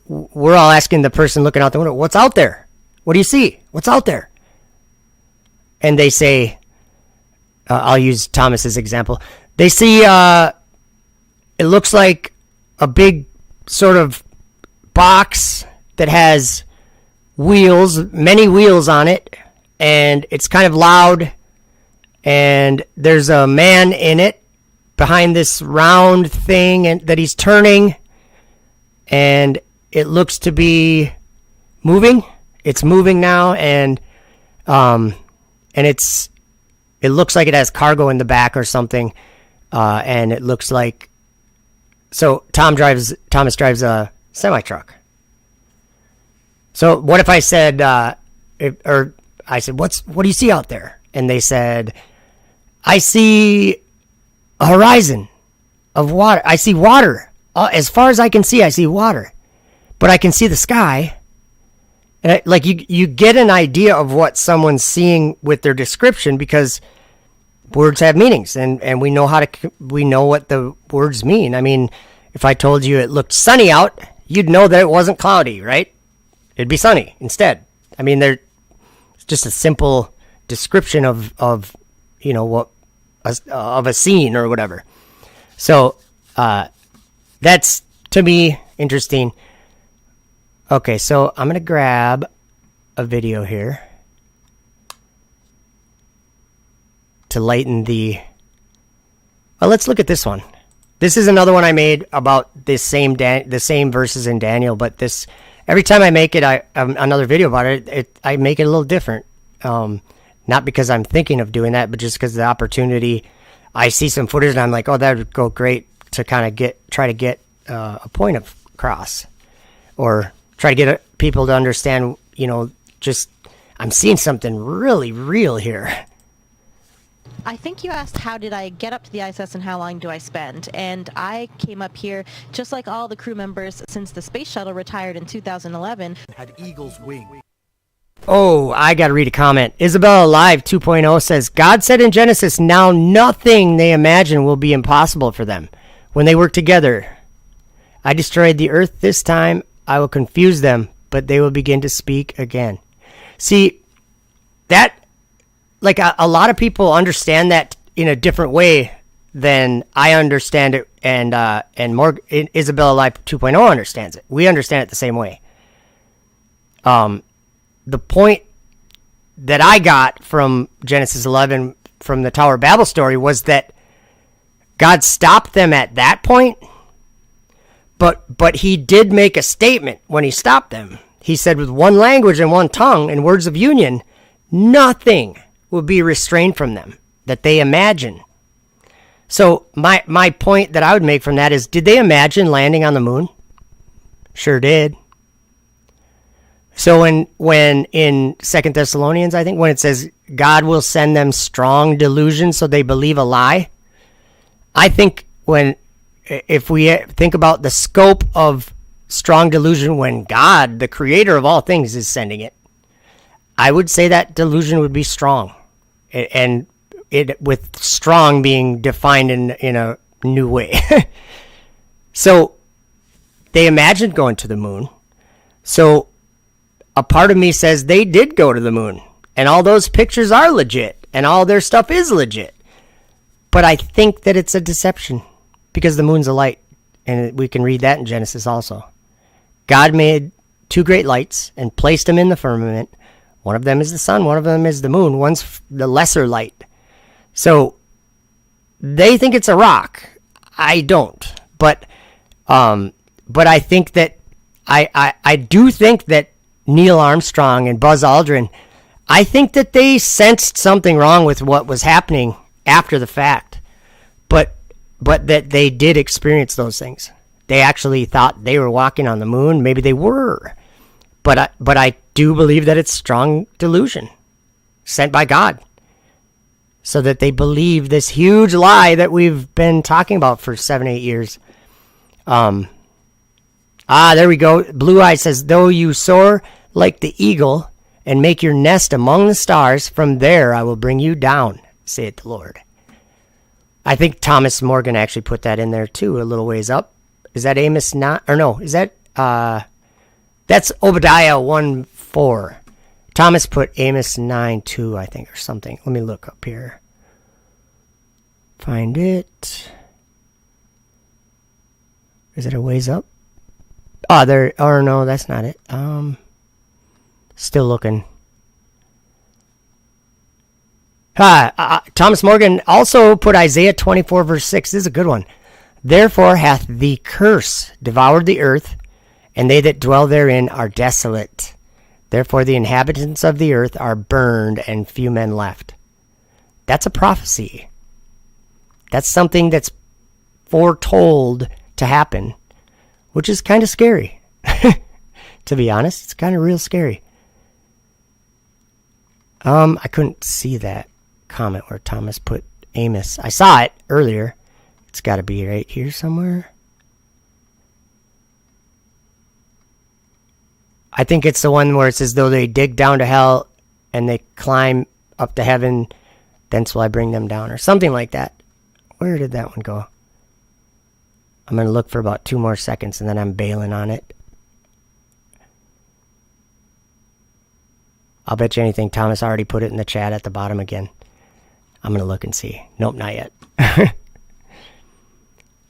we're all asking the person looking out the window, what's out there? What do you see? What's out there? And they say, I'll use Thomas's example. They see, it looks like a big sort of box that has wheels, many wheels on it, and it's kind of loud, and there's a man in it behind this round thing and that he's turning, and it looks to be moving. It's moving now, and it looks like it has cargo in the back or something, and it looks like, so Thomas drives a semi-truck. So what if I said, what do you see out there? And they said, I see a horizon of water. I see water. As far as I can see, I see water. But I can see the sky. And you get an idea of what someone's seeing with their description, because words have meanings, and we know what the words mean. I mean, if I told you it looked sunny out, you'd know that it wasn't cloudy, right? It'd be sunny instead. I mean, it's just a simple description of what of a scene or whatever. So that's, to me, interesting. Okay, so I'm gonna grab a video here to lighten the. Well, let's look at this one. This is another one I made about the same verses in Daniel, but every time I make it, another video about it, I make it a little different. Not because I'm thinking of doing that, but just because of the opportunity. I see some footage and I'm like, oh, that would go great to kind of try to get a point across, or try to get people to understand, just I'm seeing something really real here. I think you asked how did I get up to the ISS and how long do I spend, and I came up here just like all the crew members since the space shuttle retired in 2011. Had eagle's wing. Oh, I gotta read a comment. Isabella Live 2.0 says, God said in Genesis, now nothing they imagine will be impossible for them when they work together. I destroyed the earth this time. I will confuse them, but they will begin to speak again. See, that, like a lot of people understand that in a different way than I understand it, and Isabella Live 2.0 understands it. We understand it the same way. The point that I got from Genesis 11 from the Tower of Babel story was that God stopped them at that point, but he did make a statement when he stopped them. He said, with one language and one tongue and words of union, nothing will be restrained from them that they imagine. So my point that I would make from that is, did they imagine landing on the moon? Sure did. So when in 2 Thessalonians, I think, when it says God will send them strong delusion so they believe a lie, I think if we think about the scope of strong delusion when God, the creator of all things, is sending it, I would say that delusion would be strong, and it with strong being defined in a new way. So they imagined going to the moon. So a part of me says they did go to the moon, and all those pictures are legit, and all their stuff is legit. But I think that it's a deception, because the moon's a light, and we can read that in Genesis also. God made two great lights and placed them in the firmament. One of them is the sun, one of them is the moon. One's the lesser light. So they think it's a rock. I don't. But I think that I do think that Neil Armstrong and Buzz Aldrin, I think that they sensed something wrong with what was happening after the fact, but that they did experience those things. They actually thought they were walking on the moon. Maybe they were, but I do believe that it's strong delusion sent by God, so that they believe this huge lie that we've been talking about for 7-8 years. There we go. Blue Eye says, though you soar like the eagle and make your nest among the stars, from there I will bring you down, saith the Lord. I think Thomas Morgan actually put that in there too, a little ways up. Is that Amos 9? Or no, is that, that's Obadiah 1:4. Thomas put Amos 9:2, I think, or something. Let me look up here. Find it. Is it a ways up? Oh, there. Or no, that's not it. Still looking. Thomas Morgan also put Isaiah 24 verse 6. This is a good one. Therefore hath the curse devoured the earth, and they that dwell therein are desolate. Therefore the inhabitants of the earth are burned, and few men left. That's a prophecy. That's something that's foretold to happen, which is kind of scary. To be honest, it's kind of real scary. I couldn't see that comment where Thomas put Amos. I saw it earlier. It's got to be right here somewhere. I think it's the one where it says, though they dig down to hell and they climb up to heaven, thence will I bring them down, or something like that. Where did that one go? I'm going to look for about 2 more seconds, and then I'm bailing on it. I'll bet you anything Thomas already put it in the chat at the bottom again. I'm going to look and see. Nope, not yet.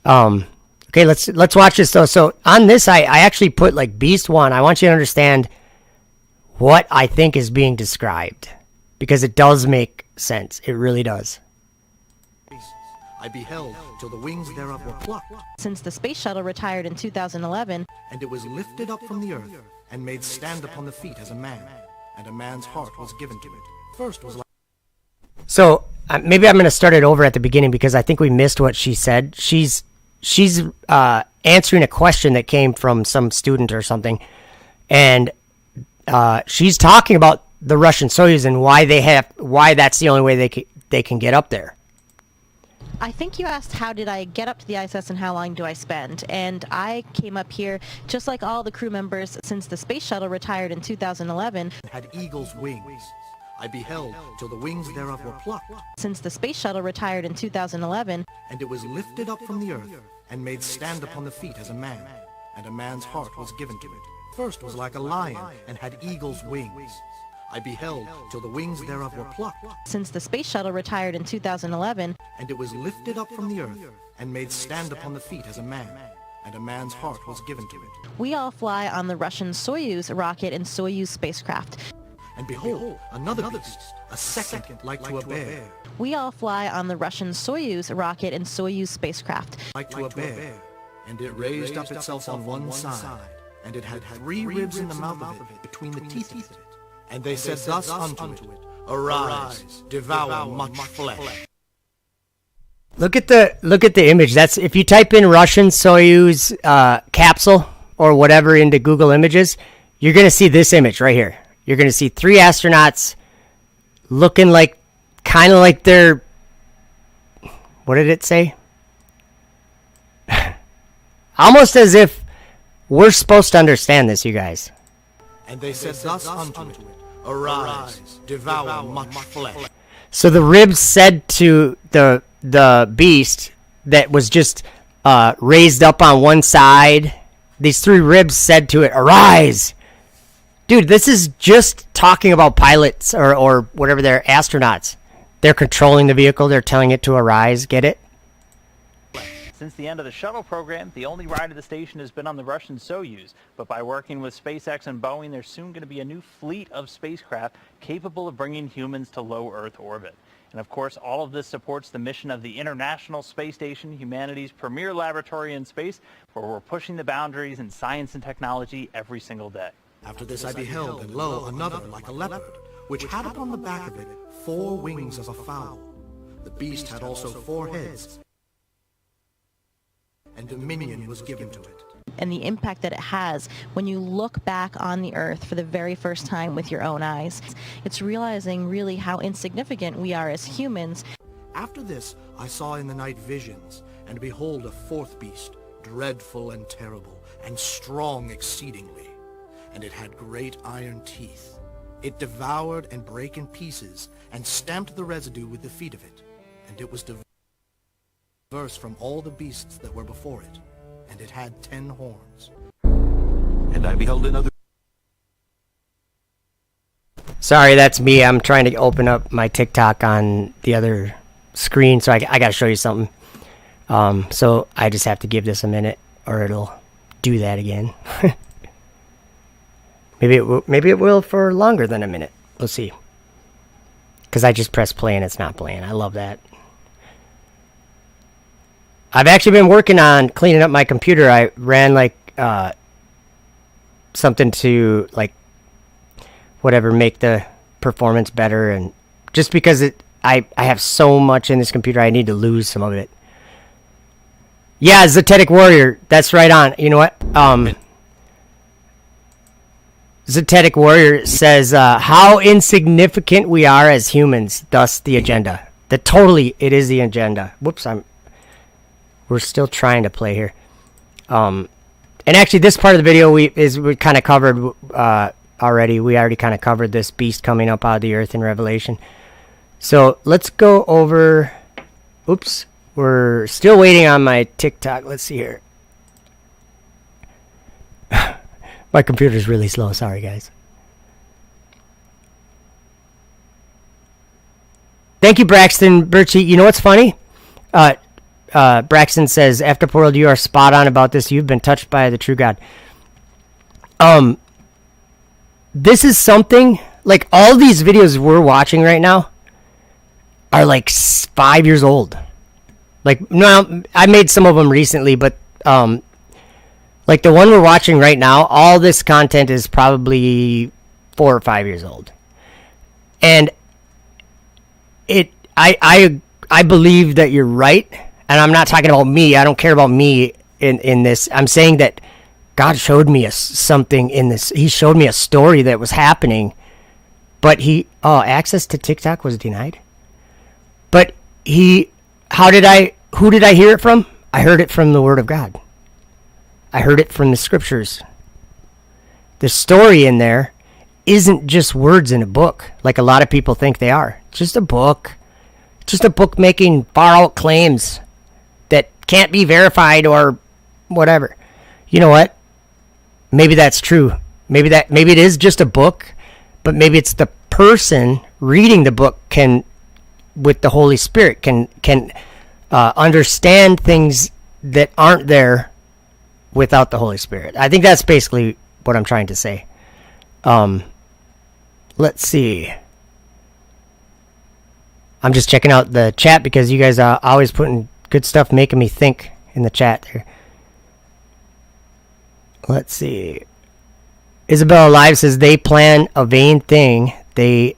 Okay, let's watch this though. So on this, I actually put like Beast 1. I want you to understand what I think is being described, because it does make sense. It really does. I beheld till the wings thereof were plucked. Since the space shuttle retired in 2011. And it was lifted up from the earth, and made stand upon the feet as a man, and a man's heart was given to it. First was like So maybe I'm going to start it over at the beginning because I think we missed what she said. She's answering a question that came from some student or something, and she's talking about the Russian Soyuz and why that's the only way they can get up there. I think you asked how did I get up to the ISS and how long do I spend, and I came up here just like all the crew members since the space shuttle retired in 2011. Had eagle's wings. I beheld till the wings thereof were plucked. Since the space shuttle retired in 2011. And it was lifted up from the earth and made stand upon the feet as a man, and a man's heart was given to it. First was like a lion and had eagle's wings. I beheld till the wings thereof were plucked. Since the space shuttle retired in 2011. And it was lifted up from the earth and made stand upon the feet as a man, and a man's heart was given to it. We all fly on the Russian Soyuz rocket and Soyuz spacecraft. And behold, another beast, a second like to a bear. We all fly on the Russian Soyuz rocket and Soyuz spacecraft. Like to a bear. And it raised up itself on one side, and it had 3 ribs in the mouth of it, between the teeth of it. And they said thus unto it, Arise, devour much flesh. Look at the image. That's if you type in Russian Soyuz capsule or whatever into Google Images, you're gonna see this image right here. You're gonna see 3 astronauts looking like, kind of like they're, what did it say? Almost as if we're supposed to understand this, you guys. And they said thus unto it, Arise, devour much flesh. So the ribs said to the beast that was just raised up on one side, these 3 ribs said to it, Arise! Dude, this is just talking about pilots or whatever they're astronauts. They're controlling the vehicle. They're telling it to arise. Get it? Since the end of the shuttle program, the only ride to the station has been on the Russian Soyuz. But by working with SpaceX and Boeing, there's soon going to be a new fleet of spacecraft capable of bringing humans to low Earth orbit. And of course, all of this supports the mission of the International Space Station, humanity's premier laboratory in space, where we're pushing the boundaries in science and technology every single day. After this I beheld, and lo, another like a leopard, which had upon the back of it 4 wings of a fowl. The beast had also 4 heads, and dominion was given to it. And the impact that it has when you look back on the Earth for the very first time with your own eyes. It's realizing really how insignificant we are as humans. After this I saw in the night visions, and behold a 4th beast, dreadful and terrible, and strong exceedingly. And it had great iron teeth. It devoured and brake in pieces, and stamped the residue with the feet of it. And it was diverse from all the beasts that were before it. And it had 10 horns. And I beheld another... Sorry, that's me. I'm trying to open up my TikTok on the other screen, so I got to show you something. So I just have to give this a minute, or it'll do that again. Maybe it will for longer than a minute. We'll see. Because I just pressed play and it's not playing. I love that. I've actually been working on cleaning up my computer. I ran like something to like whatever make the performance better, and just because I have so much in this computer, I need to lose some of it. Yeah, Zetetic Warrior, that's right on. You know what? Zetetic Warrior says how insignificant we are as humans, thus the agenda. It is the agenda. Whoops, we're still trying to play here. And actually, this part of the video we kind of covered already. We already kind of covered this beast coming up out of the earth in Revelation. So let's go over. Oops, we're still waiting on my TikTok. Let's see here. My computer's really slow. Sorry, guys. Thank you, Braxton Birchie. You know what's funny? Braxton says, Afterworld, you are spot on about this. You've been touched by the true God. This is something, like all these videos we're watching right now are like 5 years old. Like, no, I made some of them recently, but like the one we're watching right now, all this content is probably 4 or 5 years old. And I believe that you're right, and I'm not talking about me. I don't care about me in this. I'm saying that God showed me something in this. He showed me a story that was happening, but access to TikTok was denied. But who did I hear it from? I heard it from the Word of God. I heard it from the Scriptures. The story in there isn't just words in a book, like a lot of people think they are. It's just a book. Just a book making far-out claims that can't be verified or whatever. You know what? Maybe that's true. Maybe it is just a book, but maybe it's the person reading the book with the Holy Spirit, can understand things that aren't there without the Holy Spirit. I think that's basically what I'm trying to say. Let's see. I'm just checking out the chat because you guys are always putting good stuff, making me think in the chat there. Let's see. Isabella Live says they plan a vain thing that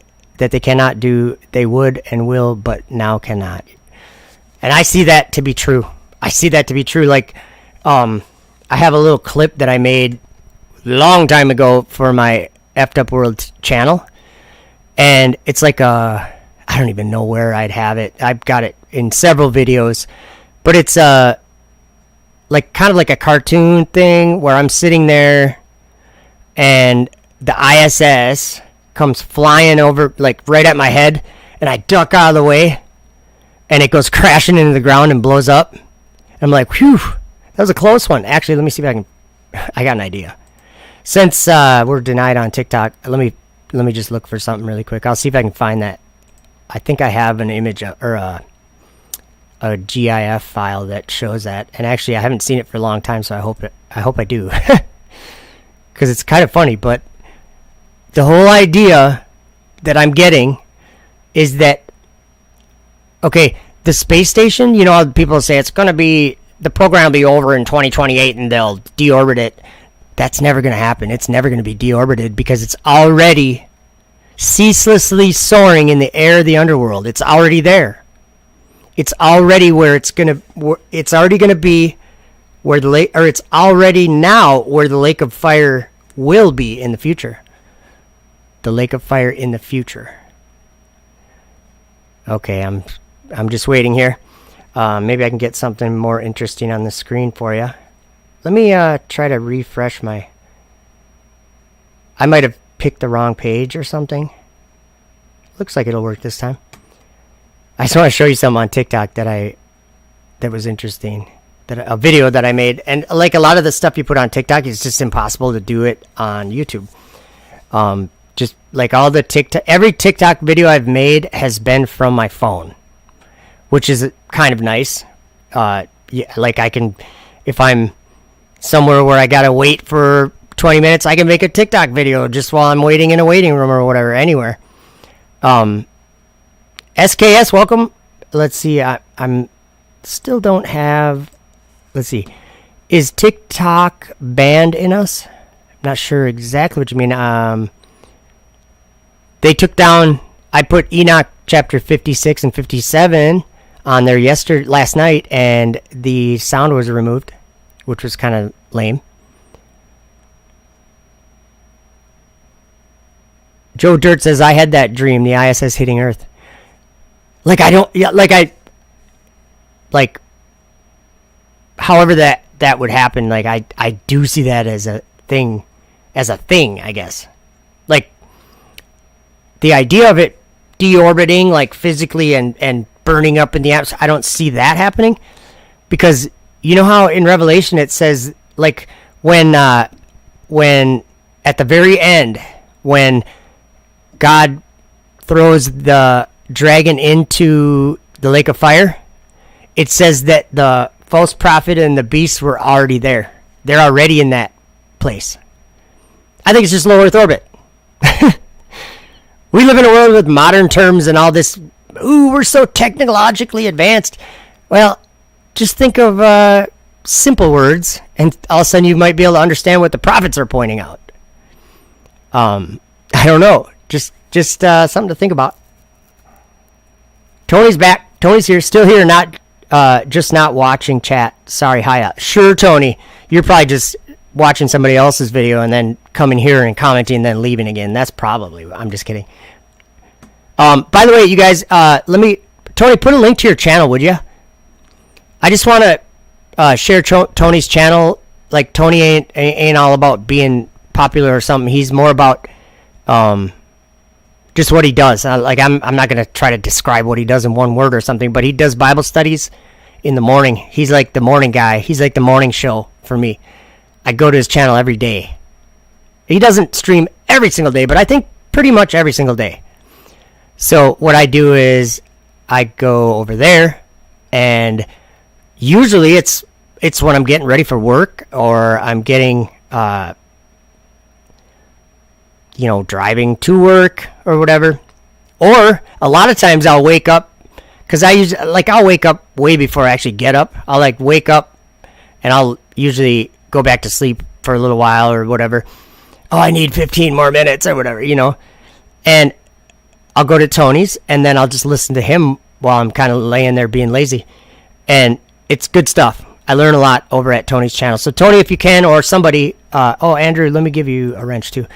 they cannot do. They would and will, but now cannot. And I see that to be true. Like, I have a little clip that I made a long time ago for my Effed Up World channel. And it's like I don't even know where I'd have it. I've got it in several videos. But it's like kind of like a cartoon thing where I'm sitting there and the ISS comes flying over like right at my head, and I duck out of the way and it goes crashing into the ground and blows up. I'm like, whew, that was a close one. Actually, let me see if I got an idea. Since we're denied on TikTok, let me just look for something really quick. I'll see if I can find that. I think I have an image or a GIF file that shows that. And actually, I haven't seen it for a long time, so I hope I do. Because it's kind of funny, but the whole idea that I'm getting is that, okay, the space station, you know how people say it's going to be, the program will be over in 2028 and they'll deorbit it. That's never going to happen. It's never going to be deorbited because it's already ceaselessly soaring in the air of the underworld. It's already there. It's already where it's already going to be where the lake, or it's already now where the lake of fire will be in the future. The lake of fire in the future. Okay, I'm just waiting here. Maybe I can get something more interesting on the screen for you. Let me try to refresh my... I might have picked the wrong page or something. Looks like it'll work this time. I just want to show you something on TikTok that was interesting. A video that I made. And like a lot of the stuff you put on TikTok, it's just impossible to do it on YouTube. Just like all the every TikTok video I've made has been from my phone, which is kind of nice. Yeah, like I can, if I'm somewhere where I gotta wait for 20 minutes, I can make a TikTok video just while I'm waiting in a waiting room or whatever, anywhere. SKS, welcome. Let's see, I'm still don't have, let's see, is TikTok banned in us? I'm not sure exactly what you mean. They took down, I put Enoch chapter 56 and 57 on there last night, and the sound was removed, which was kind of lame. Joe Dirt says, I had that dream, the ISS hitting Earth. However that would happen, like I do see that as a thing, I guess. Like, the idea of it deorbiting, like physically and burning up in the atmosphere, I don't see that happening. Because you know how in Revelation it says, like, when at the very end, when God throws the dragon into the lake of fire, it says that the false prophet and the beast were already there. They're already in that place. I think it's just low Earth orbit. We live in a world with modern terms and all this, ooh, we're so technologically advanced. Well, just think of simple words, and all of a sudden you might be able to understand what the prophets are pointing out. I don't know. Just something to think about. Tony's back. Tony's here, still here, not just not watching chat. Sorry, hiya. Sure, Tony, you're probably just watching somebody else's video and then coming here and commenting and then leaving again. That's probably. I'm just kidding. By the way, you guys, Tony, put a link to your channel, would you? I just want to share Tony's channel. Like, Tony ain't all about being popular or something. He's more about just what he does. I'm not going to try to describe what he does in one word or something, but he does Bible studies in the morning. He's like the morning guy. He's like the morning show for me. I go to his channel every day. He doesn't stream every single day, but I think pretty much every single day. So what I do is I go over there, and usually it's when I'm getting ready for work, or I'm getting driving to work or whatever. Or a lot of times I'll wake up, because I'll wake up way before I actually get up. I'll wake up and I'll usually go back to sleep for a little while or whatever. Oh, I need 15 more minutes or whatever, and I'll go to Tony's, and then I'll just listen to him while I'm kind of laying there being lazy. And it's good stuff. I learn a lot over at Tony's channel. So Tony, if you can, or somebody, Andrew, let me give you a wrench too.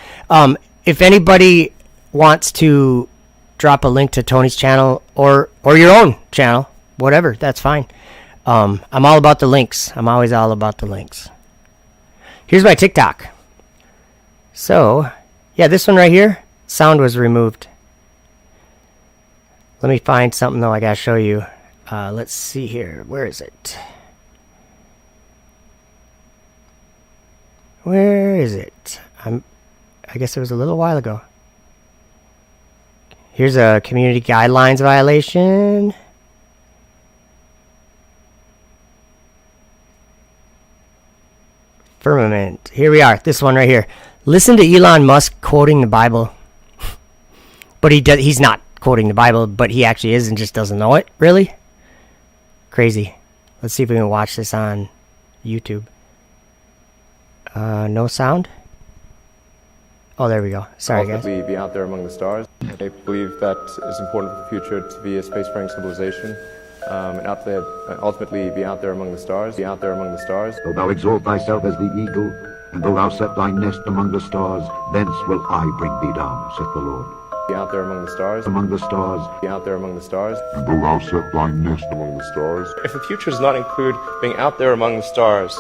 If anybody wants to drop a link to Tony's channel or your own channel, whatever, that's fine. I'm all about the links. I'm always all about the links. Here's my TikTok. So, yeah, this one right here, sound was removed. Let me find something though I gotta show you. Let's see here. Where is it? Where is it? I guess it was a little while ago. Here's a community guidelines violation. Firmament. Here we are. This one right here. Listen to Elon Musk quoting the Bible. But he's not quoting the Bible, but he actually is and just doesn't know it. Really? Crazy. Let's see if we can watch this on YouTube. No sound? Oh, there we go. Sorry, guys. Ultimately be out there among the stars. I believe that it's important for the future to be a spacefaring civilization, and ultimately be out there among the stars. Be out there among the stars. Though thou exalt thyself as the eagle, and though thou set thy nest among the stars, thence will I bring thee down, saith the Lord. Be out there among the stars. Among the stars. Be out there among the stars. And though thou set thy nest among the stars. If the future does not include being out there among the stars,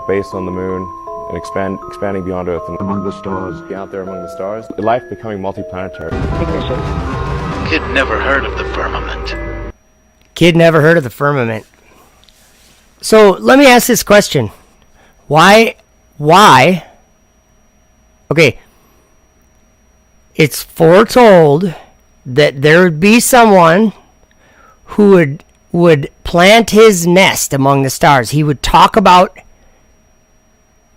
based on the moon, and expanding beyond Earth, and among the stars, be out there among the stars, life becoming multiplanetary. Kid never heard of the firmament. Kid never heard of the firmament. So let me ask this question. Why? Okay. It's foretold that there would be someone who would plant his nest among the stars. He would talk about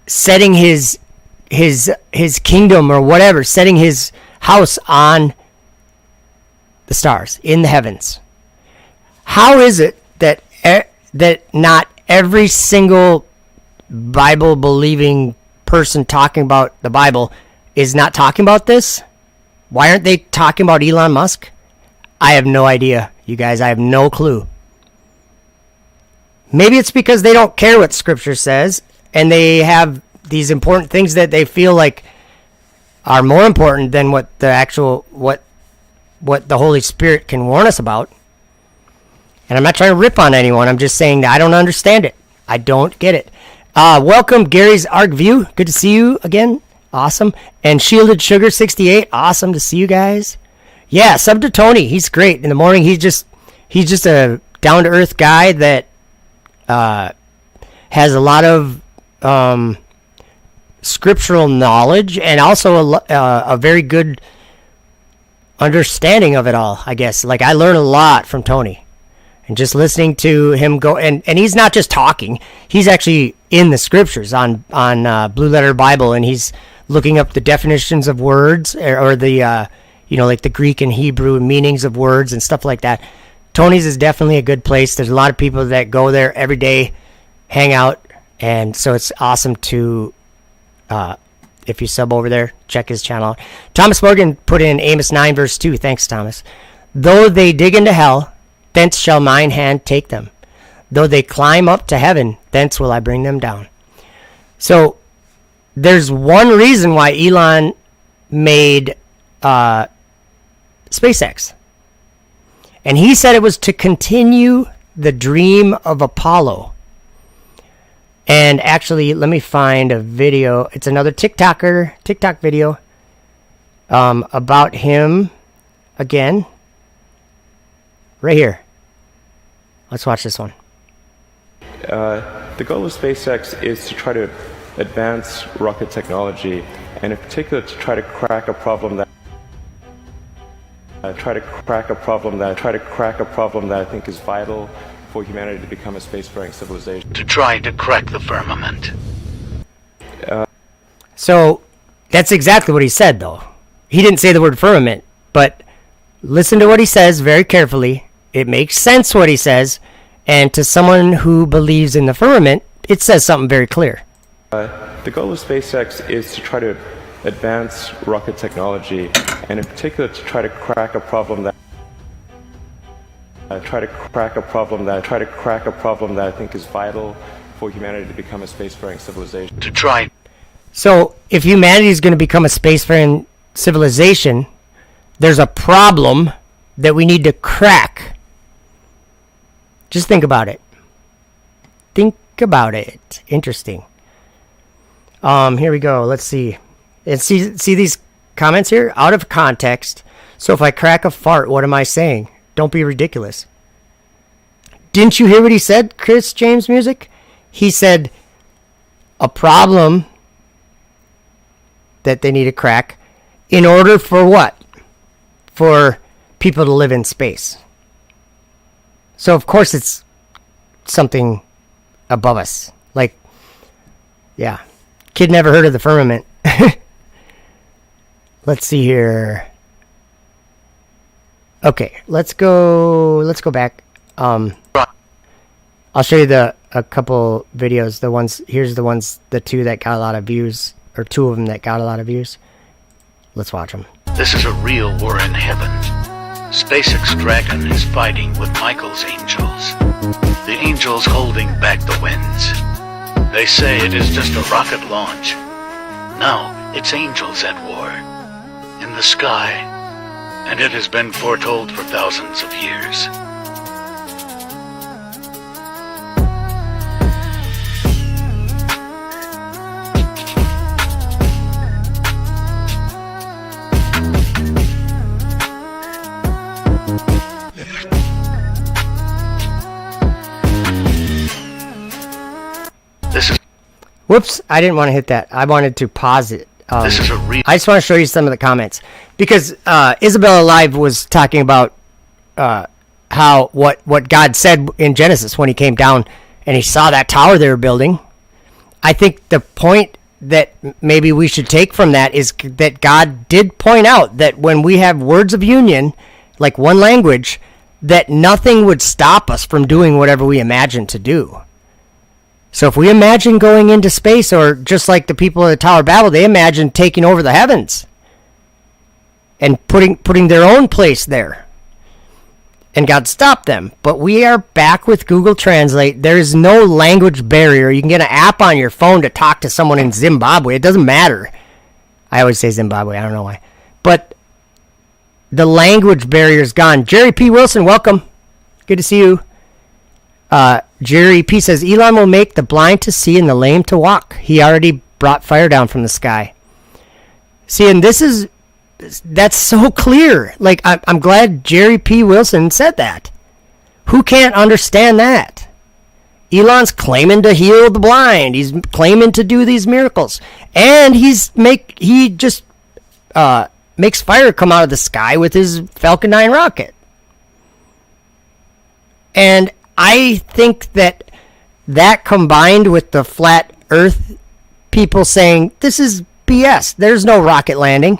setting his kingdom or whatever, setting his house on the stars in the heavens. How is it that not every single Bible believing person talking about the Bible is not talking about this? Why aren't they talking about Elon Musk? I have no idea, you guys. I have no clue. Maybe it's because they don't care what Scripture says, and they have these important things that they feel like are more important than what the Holy Spirit can warn us about. And I'm not trying to rip on anyone. I'm just saying that I don't understand it. I don't get it. Welcome, Gary's Arc View. Good to see you again. Awesome. And Shielded Sugar 68. Awesome to see you guys. Yeah, sub to Tony. He's great. In the morning, he's just a down-to-earth guy that has a lot of scriptural knowledge and also a very good understanding of it all, I guess. Like, I learn a lot from Tony. And just listening to him go, and he's not just talking, he's actually in the scriptures on Blue Letter Bible, and he's looking up the definitions of words, or the, like the Greek and Hebrew meanings of words and stuff like that. Tony's is definitely a good place. There's a lot of people that go there every day, hang out, and so it's awesome to, if you sub over there, check his channel out. Thomas Morgan put in Amos 9 verse 2. Thanks, Thomas. Though they dig into hell, thence shall mine hand take them. Though they climb up to heaven, thence will I bring them down. So there's one reason why Elon made SpaceX. And he said it was to continue the dream of Apollo. And actually, let me find a video. It's another TikTok video about him again. Right here. Let's watch this one. The goal of SpaceX is to try to advance rocket technology, and in particular to try to crack a problem that I think is vital for humanity to become a spacefaring civilization. To try to crack the firmament. So that's exactly what he said, though. He didn't say the word firmament, but listen to what he says very carefully. It makes sense what he says, and to someone who believes in the firmament, it says something very clear. The goal of SpaceX is to try to advance rocket technology, and in particular to try to crack a problem that I think is vital for humanity to become a spacefaring civilization. To try. So if humanity is going to become a spacefaring civilization, there's a problem that we need to crack. Just think about it. Think about it. Interesting. Here we go. Let's see. And see these comments here? Out of context. So if I crack a fart, what am I saying? Don't be ridiculous. Didn't you hear what he said, Chris James Music? He said a problem that they need to crack in order for what? For people to live in space. So of course it's something above us. Like, yeah. Kid never heard of the firmament. Let's see here. Okay, let's go back. I'll show you a couple videos. Here's the two that got a lot of views, or two of them that got a lot of views. Let's watch them. This is a real war in heaven. SpaceX Dragon is fighting with Michael's angels. The angels holding back the winds. They say it is just a rocket launch. No, it's angels at war. In the sky. And it has been foretold for thousands of years. Whoops, I didn't want to hit that. I wanted to pause it. I just want to show you some of the comments. Because Isabella Live was talking about what God said in Genesis when he came down and he saw that tower they were building. I think the point that maybe we should take from that is that God did point out that when we have words of union, like one language, that nothing would stop us from doing whatever we imagine to do. So if we imagine going into space, or just like the people of the Tower of Babel, they imagine taking over the heavens and putting their own place there. And God stopped them. But we are back with Google Translate. There is no language barrier. You can get an app on your phone to talk to someone in Zimbabwe. It doesn't matter. I always say Zimbabwe. I don't know why. But the language barrier is gone. Jerry P. Wilson, welcome. Good to see you. Jerry P. says, Elon will make the blind to see and the lame to walk. He already brought fire down from the sky. See, and that's so clear. Like, I'm glad Jerry P. Wilson said that. Who can't understand that? Elon's claiming to heal the blind. He's claiming to do these miracles. And he just makes fire come out of the sky with his Falcon 9 rocket. And I think that combined with the flat earth people saying, this is BS, there's no rocket landing,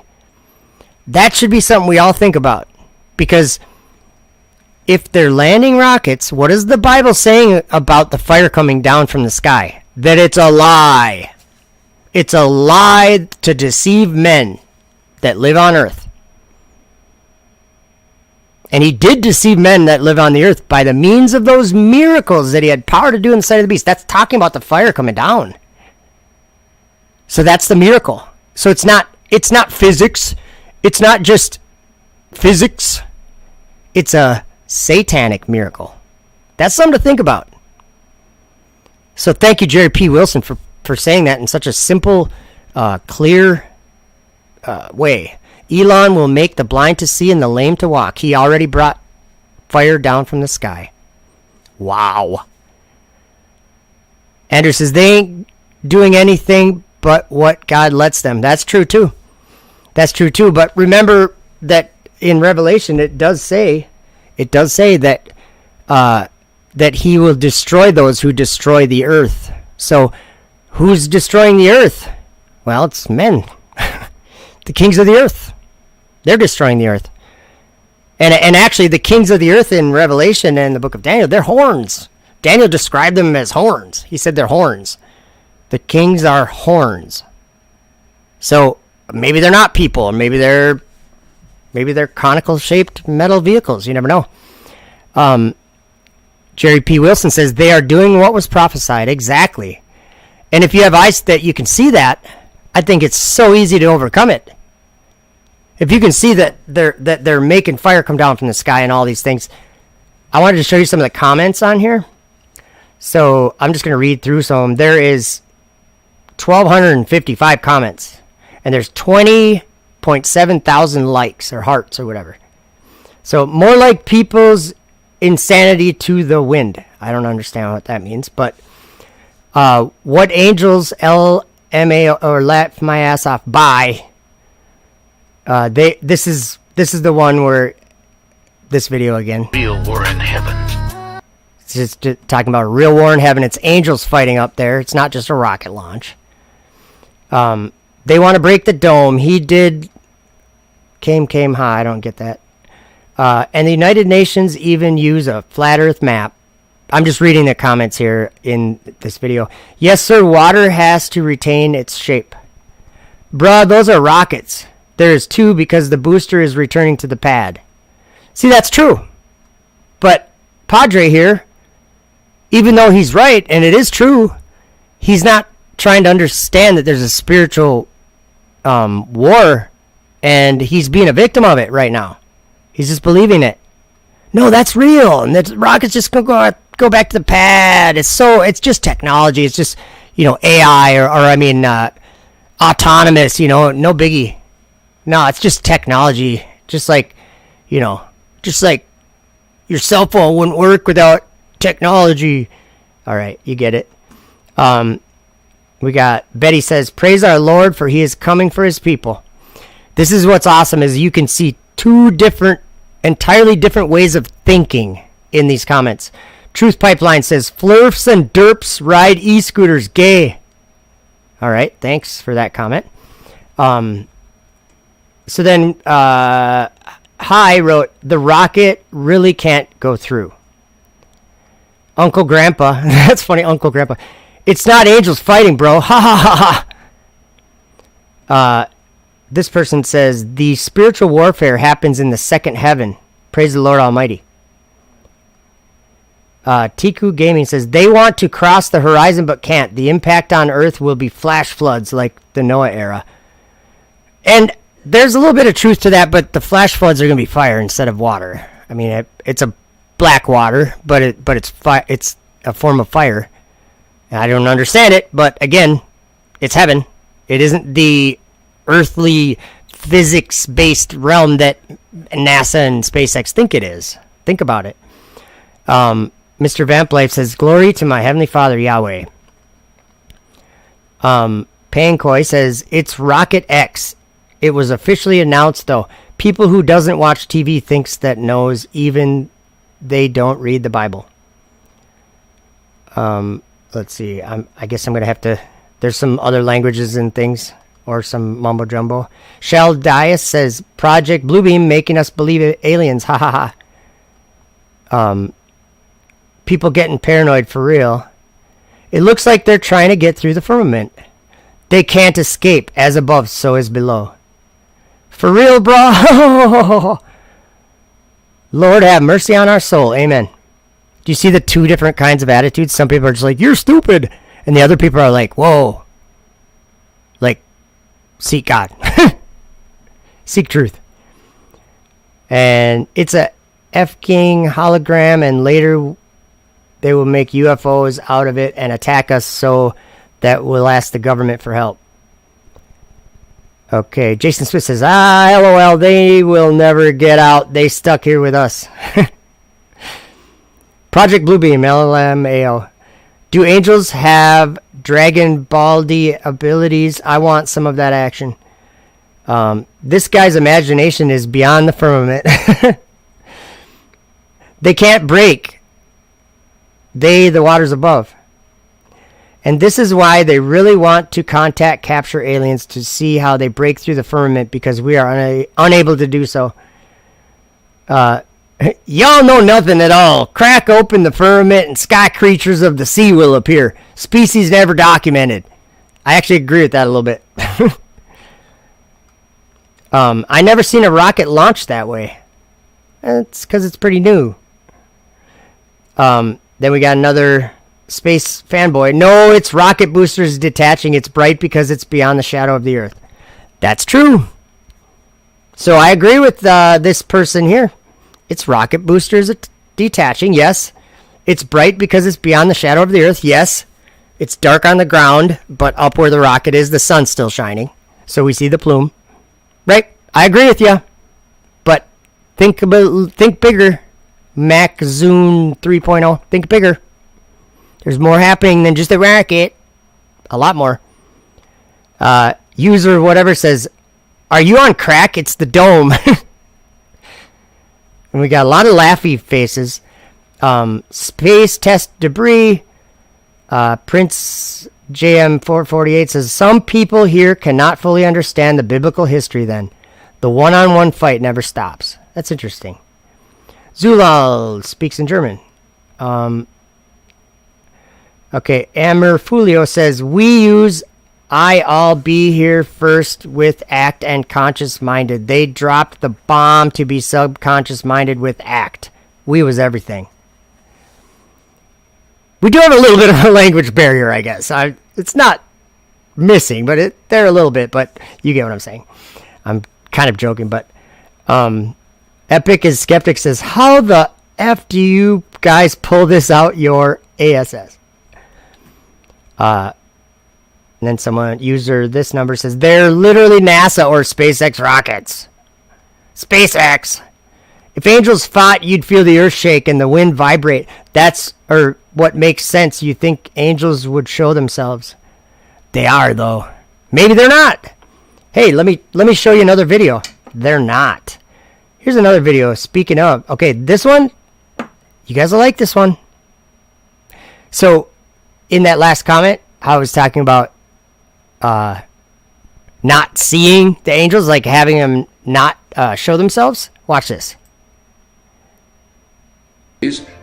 that should be something we all think about. Because if they're landing rockets, what is the Bible saying about the fire coming down from the sky? That it's a lie. It's a lie to deceive men that live on earth. And he did deceive men that live on the earth by the means of those miracles that he had power to do in the sight of the beast. That's talking about the fire coming down. So that's the miracle. So it's not physics. It's not just physics. It's a satanic miracle. That's something to think about. So thank you, Jerry P. Wilson, for saying that in such a simple, clear way. Elon will make the blind to see and the lame to walk. He already brought fire down from the sky. Wow. Andrew says they ain't doing anything but what God lets them. That's true too. That's true too. But remember that in Revelation it does say that that he will destroy those who destroy the earth. So who's destroying the earth? Well, it's men. The kings of the earth. They're destroying the earth. And actually the kings of the earth in Revelation and the book of Daniel, they're horns. Daniel described them as horns. He said they're horns. The kings are horns. So maybe they're not people, or maybe they're conical shaped metal vehicles. You never know. Jerry P. Wilson says they are doing what was prophesied. Exactly. And if you have eyes that you can see that, I think it's so easy to overcome it. If you can see that they're making fire come down from the sky and all these things. I wanted to show you some of the comments on here. So I'm just going to read through some. There is 1,255 comments. And there's 20.7 thousand likes or hearts or whatever. So more like people's insanity to the wind. I don't understand what that means. But what angels LMA or laugh my ass off by. This is the one where this video again. Real war in heaven. It's just talking about a real war in heaven. It's angels fighting up there. It's not just a rocket launch. They want to break the dome. He did. Came high. I don't get that. And the United Nations even use a flat Earth map. I'm just reading the comments here in this video. Yes, sir. Water has to retain its shape. Bruh, those are rockets. There's two because the booster is returning to the pad. See, that's true. But Padre here, even though he's right, and it is true, he's not trying to understand that there's a spiritual war, and he's being a victim of it right now. He's just believing it. No, that's real, and the rocket's just gonna go back to the pad. It's just technology. It's just, AI or autonomous. No biggie. No, it's just technology. Just like your cell phone wouldn't work without technology. All right, you get it. We got Betty says, "Praise our Lord, for He is coming for His people." This is what's awesome is you can see two entirely different ways of thinking in these comments. Truth Pipeline says, "Flurfs and derps ride e-scooters, gay." All right, thanks for that comment. So then, Hi wrote, "The rocket really can't go through." Uncle Grandpa, that's funny, Uncle Grandpa. "It's not angels fighting, bro. Ha ha ha ha." This person says, "The spiritual warfare happens in the second heaven. Praise the Lord Almighty." Tiku Gaming says, "They want to cross the horizon but can't. The impact on Earth will be flash floods like the Noah era." And there's a little bit of truth to that, but the flash floods are going to be fire instead of water. I mean, it's a black water, but it's a form of fire. And I don't understand it, but again, it's heaven. It isn't the earthly physics-based realm that NASA and SpaceX think it is. Think about it. Mr. Vamp Life says, "Glory to my Heavenly Father, Yahweh." Pankoi says, "It's Rocket X. It was officially announced, though. People who doesn't watch TV thinks that knows, even they don't read the Bible." Let's see. I guess I'm going to have to... There's some other languages and things, or some mumbo-jumbo. Shell Dias says, "Project Bluebeam making us believe aliens. Ha ha ha." People getting paranoid for real. "It looks like they're trying to get through the firmament. They can't escape. As above, so is below." For real, bro. Lord have mercy on our soul. Amen. Do you see the two different kinds of attitudes? Some people are just like, you're stupid. And the other people are like, whoa. Like, seek God. Seek truth. And it's a F-King hologram, and later they will make UFOs out of it and attack us, so that we'll ask the government for help. Okay, Jason Smith says, LOL, they will never get out. They stuck here with us. Project Bluebeam, LMAO. Do angels have Dragon Baldi abilities? I want some of that action. This guy's imagination is beyond the firmament. They can't break. The waters above. And this is why they really want to contact capture aliens to see how they break through the firmament, because we are unable to do so. Y'all know nothing at all. Crack open the firmament and sky creatures of the sea will appear. Species never documented. I actually agree with that a little bit. I never seen a rocket launch that way. It's because it's pretty new. Then we got another space fanboy. No, it's rocket boosters detaching. It's bright because it's beyond the shadow of the Earth. That's true. So I agree with this person here. It's rocket boosters detaching, yes. It's bright because it's beyond the shadow of the Earth, yes. It's dark on the ground, but up where the rocket is, the sun's still shining. So we see the plume. Right, I agree with you. But think bigger. Mac Zune 3.0. Think bigger. There's more happening than just a rocket. A lot more. User whatever says, are you on crack? It's the dome. And we got a lot of laughy faces. Space test debris. Prince JM448 says, some people here cannot fully understand the biblical history then. The one-on-one fight never stops. That's interesting. Zulal speaks in German. Okay, Amir Fulio says, we use I all be here first with act and conscious minded. They dropped the bomb to be subconscious minded with act. We was everything. We do have a little bit of a language barrier, I guess. It's not missing, but there a little bit, but you get what I'm saying. I'm kind of joking, but Epic is Skeptic says, how the F do you guys pull this out your ASS? And then someone, user this number says, they're literally NASA or SpaceX rockets. SpaceX. If angels fought, you'd feel the earth shake and the wind vibrate. That's what makes sense. You think angels would show themselves. They are, though. Maybe they're not. Hey, let me show you another video. They're not. Here's another video. Speaking of, okay, this one, you guys will like this one. So, in that last comment, I was talking about not seeing the angels, like having them not show themselves. Watch this.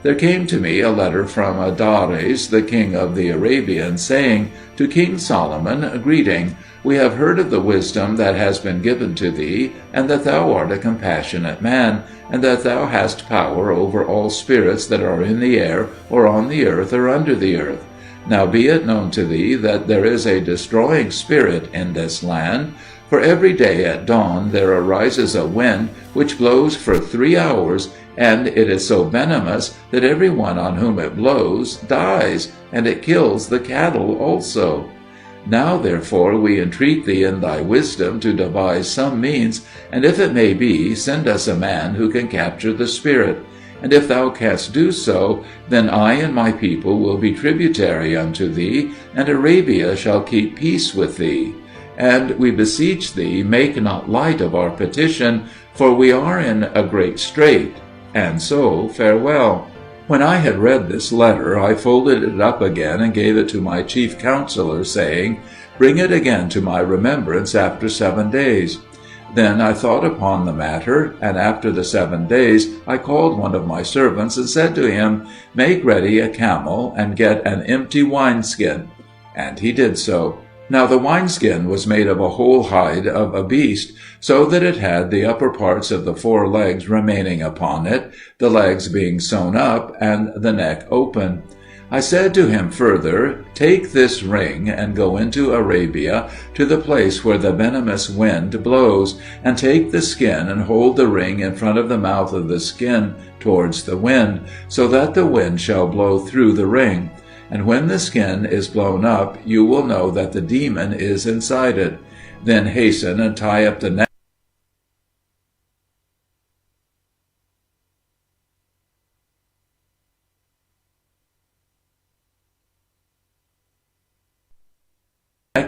There came to me a letter from Adares, the king of the Arabians, saying, to King Solomon, greeting, we have heard of the wisdom that has been given to thee, and that thou art a compassionate man, and that thou hast power over all spirits that are in the air, or on the earth, or under the earth. Now be it known to thee that there is a destroying spirit in this land, for every day at dawn there arises a wind which blows for 3 hours, and it is so venomous that every one on whom it blows dies, and it kills the cattle also. Now therefore we entreat thee in thy wisdom to devise some means, and if it may be, send us a man who can capture the spirit. And if thou canst do so, then I and my people will be tributary unto thee, and Arabia shall keep peace with thee. And we beseech thee, make not light of our petition, for we are in a great strait. And so, farewell. When I had read this letter, I folded it up again and gave it to my chief counselor, saying, bring it again to my remembrance after 7 days. Then I thought upon the matter, and after the 7 days I called one of my servants and said to him, make ready a camel and get an empty wineskin. And he did so. Now the wineskin was made of a whole hide of a beast, so that it had the upper parts of the 4 legs remaining upon it, the legs being sewn up, and the neck open. I said to him further, Take this ring, and go into Arabia, to the place where the venomous wind blows, and take the skin, and hold the ring in front of the mouth of the skin towards the wind, so that the wind shall blow through the ring. And when the skin is blown up, you will know that the demon is inside it. Then hasten and tie up the neck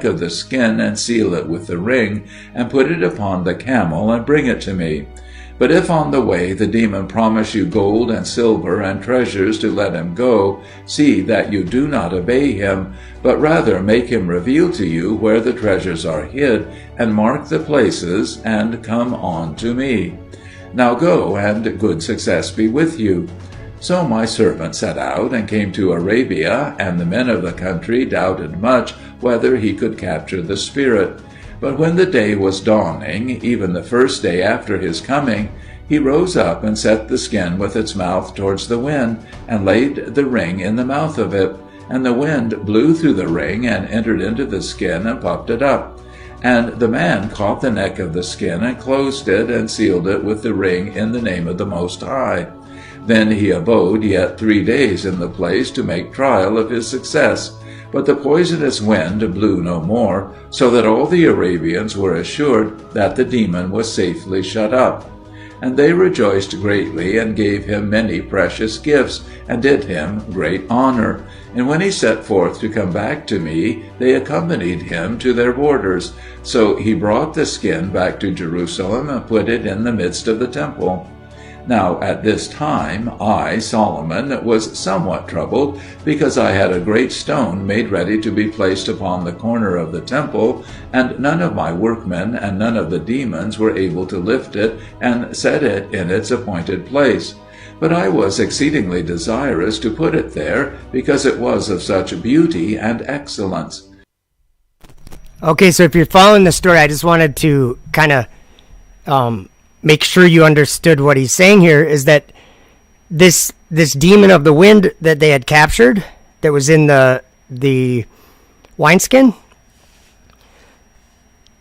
of the skin, and seal it with the ring, and put it upon the camel, and bring it to me. But if on the way the demon promise you gold and silver and treasures to let him go, see that you do not obey him, but rather make him reveal to you where the treasures are hid, and mark the places, and come on to me. Now go, and good success be with you. So my servant set out and came to Arabia, and the men of the country doubted much whether he could capture the spirit. But when the day was dawning, even the first day after his coming, he rose up and set the skin with its mouth towards the wind, and laid the ring in the mouth of it. And the wind blew through the ring, and entered into the skin, and puffed it up. And the man caught the neck of the skin, and closed it, and sealed it with the ring in the name of the Most High. Then he abode yet 3 days in the place to make trial of his success. But the poisonous wind blew no more, so that all the Arabians were assured that the demon was safely shut up. And they rejoiced greatly, and gave him many precious gifts, and did him great honor. And when he set forth to come back to me, they accompanied him to their borders. So he brought the skin back to Jerusalem, and put it in the midst of the temple. Now at this time I, Solomon, was somewhat troubled, because I had a great stone made ready to be placed upon the corner of the temple, and none of my workmen and none of the demons were able to lift it and set it in its appointed place. But I was exceedingly desirous to put it there, because it was of such beauty and excellence. Okay, so if you're following the story, I just wanted to kind of make sure you understood what he's saying here, is that this demon of the wind that they had captured, that was in the wineskin,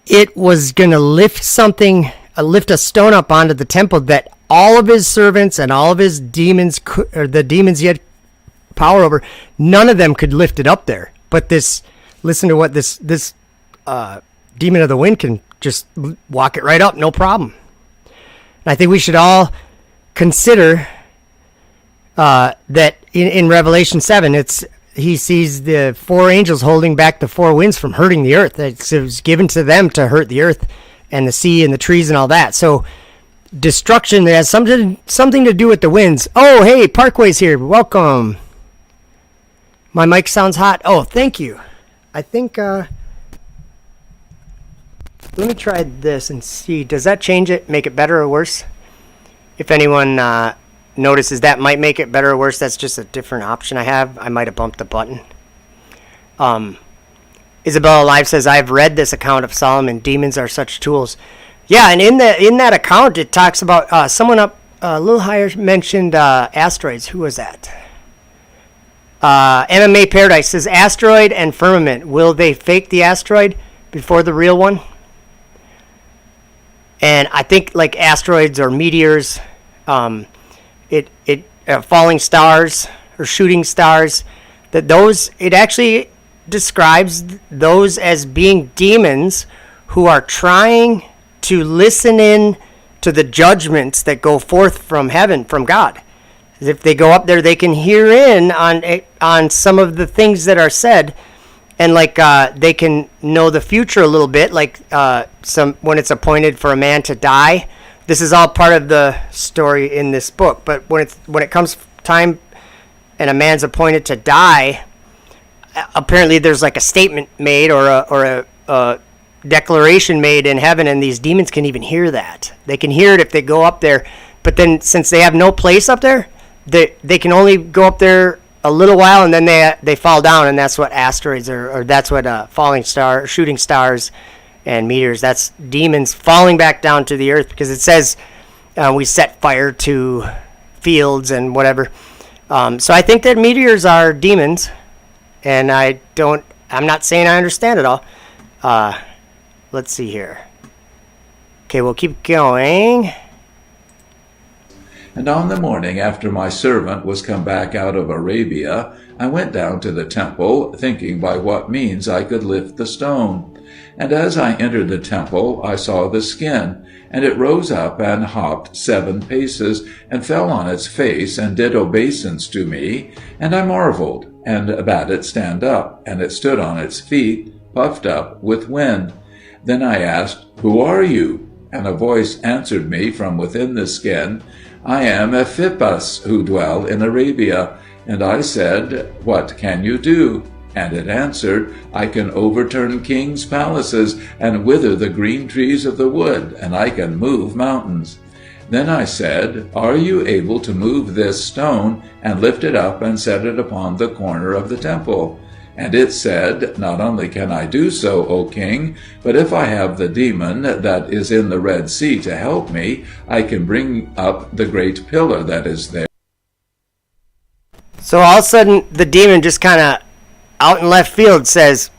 it was going to lift a stone up onto the temple that all of his servants and all of his demons, or the demons he had power over, none of them could lift it up there. But listen to what this demon of the wind can just walk it right up, no problem. I think we should all consider that in Revelation 7, he sees the 4 angels holding back the 4 winds from hurting the earth. It was given to them to hurt the earth and the sea and the trees and all that. So destruction has something to do with the winds. Oh, hey, Parkway's here. Welcome. My mic sounds hot. Oh, thank you. I think... let me try this and see. Does that change it, make it better or worse? If anyone notices that might make it better or worse, that's just a different option I have. I might have bumped the button. Isabella Live says, I've read this account of Solomon. Demons are such tools. Yeah, and in that account, it talks about someone up a little higher mentioned asteroids. Who was that? MMA Paradise says, asteroid and firmament. Will they fake the asteroid before the real one? And I think like asteroids or meteors, falling stars or shooting stars, it actually describes those as being demons who are trying to listen in to the judgments that go forth from heaven, from God. As if they go up there, they can hear in on some of the things that are said. And they can know the future a little bit, when it's appointed for a man to die. This is all part of the story in this book. But when it comes time and a man's appointed to die, apparently there's like a statement made or a declaration made in heaven, and these demons can even hear that. They can hear it if they go up there. But then since they have no place up there, they can only go up there a little while, and then they fall down, and that's what asteroids are, or that's what shooting stars and meteors. That's demons falling back down to the earth, because it says we set fire to fields and whatever. So I think that meteors are demons, and I'm not saying I understand it all. Let's see here. Okay, we'll keep going. And on the morning after my servant was come back out of Arabia, I went down to the temple, thinking by what means I could lift the stone. And as I entered the temple, I saw the skin, and it rose up and hopped 7 paces, and fell on its face, and did obeisance to me. And I marveled, and bade it stand up, and it stood on its feet, puffed up with wind. Then I asked, Who are you? And a voice answered me from within the skin, I am Ephippas, who dwell in Arabia. And I said, What can you do? And it answered, I can overturn kings' palaces, and wither the green trees of the wood, and I can move mountains. Then I said, Are you able to move this stone, and lift it up, and set it upon the corner of the temple? And it said, Not only can I do so, O king, but if I have the demon that is in the Red Sea to help me, I can bring up the great pillar that is there. So all of a sudden, the demon just kind of out in left field says,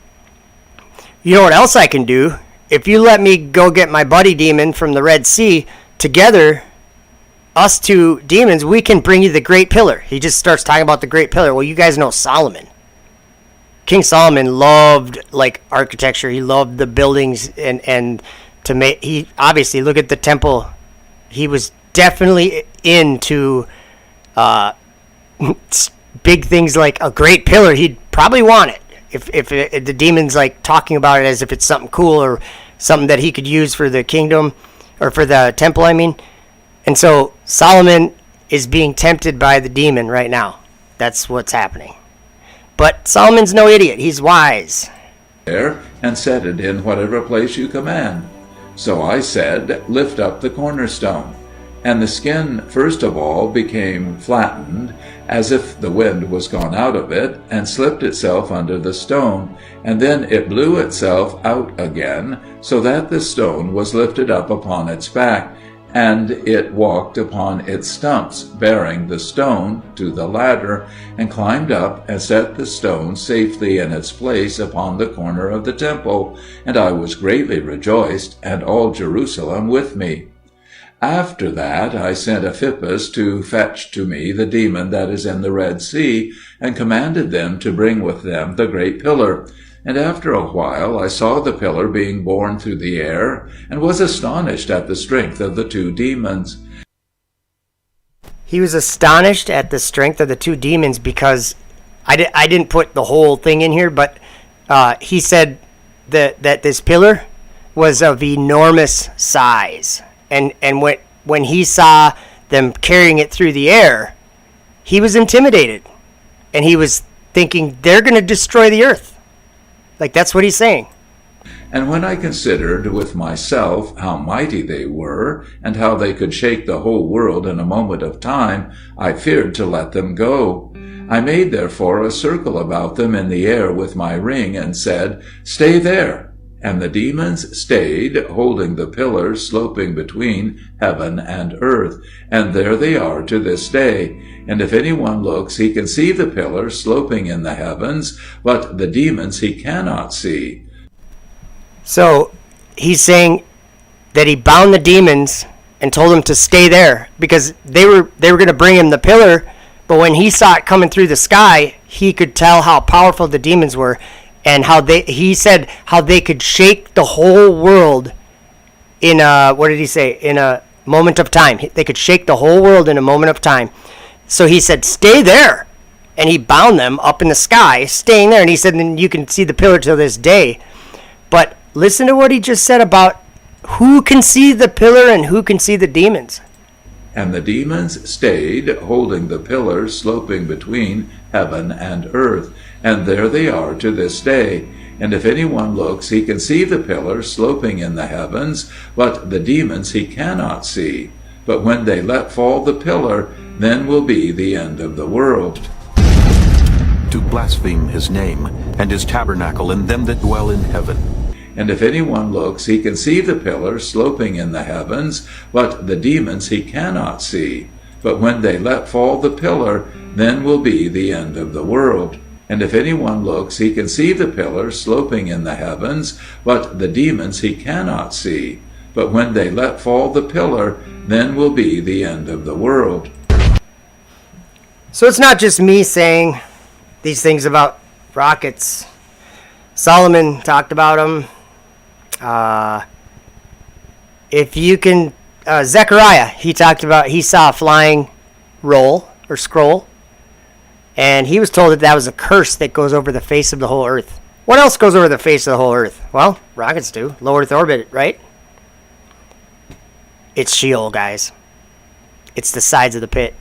you know what else I can do? If you let me go get my buddy demon from the Red Sea, together, us 2 demons, we can bring you the great pillar. He just starts talking about the great pillar. Well, you guys know Solomon. King Solomon loved like architecture. He loved the buildings, and to make, he obviously, look at the temple. He was definitely into big things like a great pillar. He'd probably want it if the demon's like talking about it as if it's something cool or something that he could use for the kingdom or for the temple, I mean. And so Solomon is being tempted by the demon right now. That's what's happening. But Solomon's no idiot. He's wise. There, and set it in whatever place you command. So I said, Lift up the cornerstone. And the skin first of all became flattened, as if the wind was gone out of it, and slipped itself under the stone, and then it blew itself out again, so that the stone was lifted up upon its back, and it walked upon its stumps, bearing the stone to the ladder, and climbed up and set the stone safely in its place upon the corner of the temple, and I was greatly rejoiced, and all Jerusalem with me. After that I sent Ephippas to fetch to me the demon that is in the Red Sea, and commanded them to bring with them the great pillar. And after a while I saw the pillar being borne through the air, and was astonished at the strength of the 2 demons. He was astonished at the strength of the 2 demons because I didn't put the whole thing in here, but he said that this pillar was of enormous size. And when he saw them carrying it through the air, he was intimidated. And he was thinking, they're going to destroy the earth. Like, that's what he's saying. And when I considered with myself how mighty they were, and how they could shake the whole world in a moment of time, I feared to let them go. I made therefore a circle about them in the air with my ring, and said, Stay there. And the demons stayed, holding the pillar sloping between heaven and earth. And there they are to this day. And if anyone looks, he can see the pillar sloping in the heavens, but the demons he cannot see. So he's saying that he bound the demons and told them to stay there because they were going to bring him the pillar, but when he saw it coming through the sky, he could tell how powerful the demons were. And he said how they could shake the whole world in a moment of time. They could shake the whole world in a moment of time. So he said, stay there. And he bound them up in the sky, staying there. And he said, then you can see the pillar till this day. But listen to what he just said about who can see the pillar and who can see the demons. And the demons stayed, holding the pillar sloping between heaven and earth. And there they are to this day. And if anyone looks, he can see the pillar sloping in the heavens, but the demons he cannot see. But when they let fall the pillar, then will be the end of the world. to blaspheme his name, and his tabernacle, and them that dwell in heaven. And if anyone looks, he can see the pillar sloping in the heavens, but the demons he cannot see. But when they let fall the pillar, then will be the end of the world. And if anyone looks, he can see the pillar sloping in the heavens, but the demons he cannot see. But when they let fall the pillar, then will be the end of the world. So it's not just me saying these things about rockets. Solomon talked about them. If you can, Zechariah, he saw a flying roll or scroll, and he was told that was a curse that goes over the face of the whole earth. What else goes over the face of the whole earth? Well, rockets do. Low Earth orbit, right? It's Sheol, guys. It's the sides of the pit.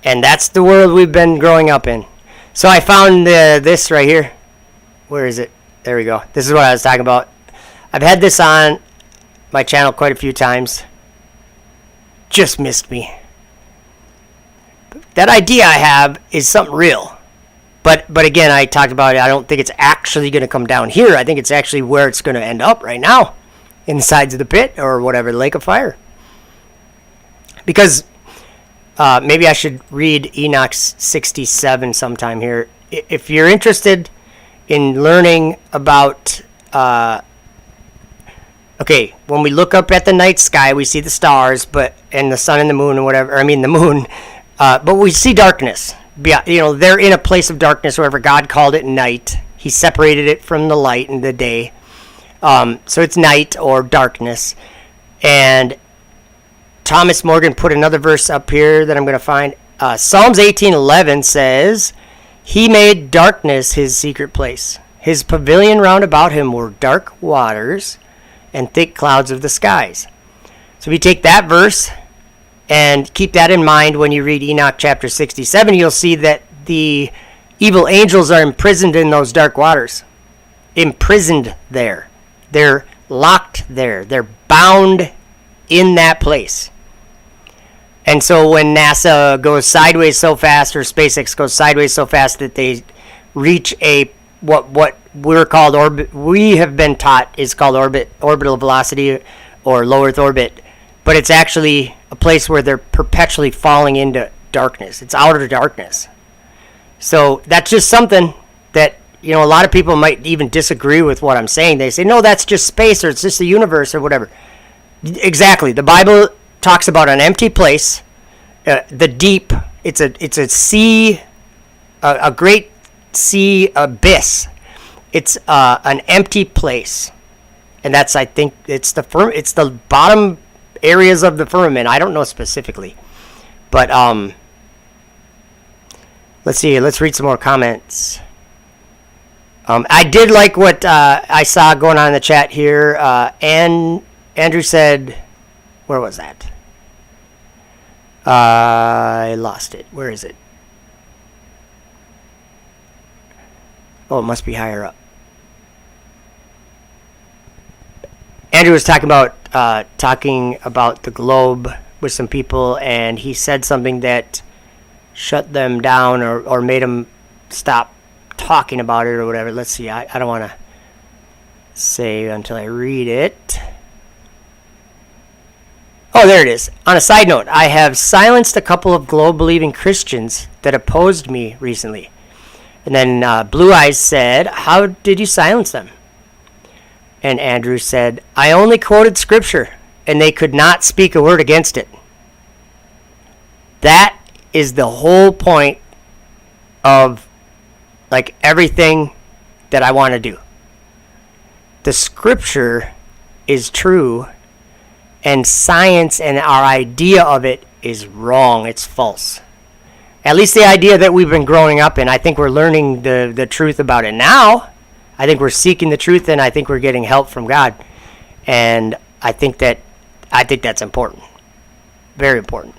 And that's the world we've been growing up in. So I found this right here. Where is it? There we go. This is what I was talking about. I've had this on my channel quite a few times. Just missed me. That idea I have is something real. But again, I talked about it. I don't think it's actually going to come down here. I think it's actually where it's going to end up right now. In the sides of the pit or whatever, the lake of fire. Because maybe I should read Enoch 67 sometime here. If you're interested in learning about... okay, when we look up at the night sky, we see the stars, and the sun and the moon and whatever. I mean, the moon. But we see darkness. They're in a place of darkness, wherever God called it night. He separated it from the light and the day. So it's night or darkness. And Thomas Morgan put another verse up here that I'm going to find. Psalms 18:11 says, "He made darkness his secret place. His pavilion round about him were dark waters and thick clouds of the skies." So if you take that verse and keep that in mind when you read Enoch chapter 67, you'll see that the evil angels are imprisoned in those dark waters. Imprisoned there. They're locked there. They're bound in that place. And so when NASA goes sideways so fast, or SpaceX goes sideways so fast that they reach what we're called orbit, we have been taught is called orbital velocity or low Earth orbit, but it's actually a place where they're perpetually falling into darkness. It's outer darkness. So that's just something that, a lot of people might even disagree with what I'm saying. They say, no, that's just space, or it's just the universe, or whatever. Exactly. The Bible talks about an empty place, the deep. It's a sea, a great sea abyss. It's an empty place, and that's, I think, it's the bottom areas of the firmament. I don't know specifically, but let's see. Let's read some more comments. I did like what I saw going on in the chat here. And Andrew said, where was that? I lost it. Where is it? Oh, it must be higher up. Andrew was talking about the globe with some people, and he said something that shut them down or made them stop talking about it or whatever. Let's see. I don't want to say until I read it. Oh, there it is. On a side note, I have silenced a couple of globe-believing Christians that opposed me recently. And then Blue Eyes said, "How did you silence them?" And Andrew said, "I only quoted scripture, and they could not speak a word against it." That is the whole point of everything that I want to do. The scripture is true, and science and our idea of it is wrong. It's false. At least the idea that we've been growing up in. I think we're learning the truth about it now. I think we're seeking the truth, and I think we're getting help from God. And I think that's important. Very important.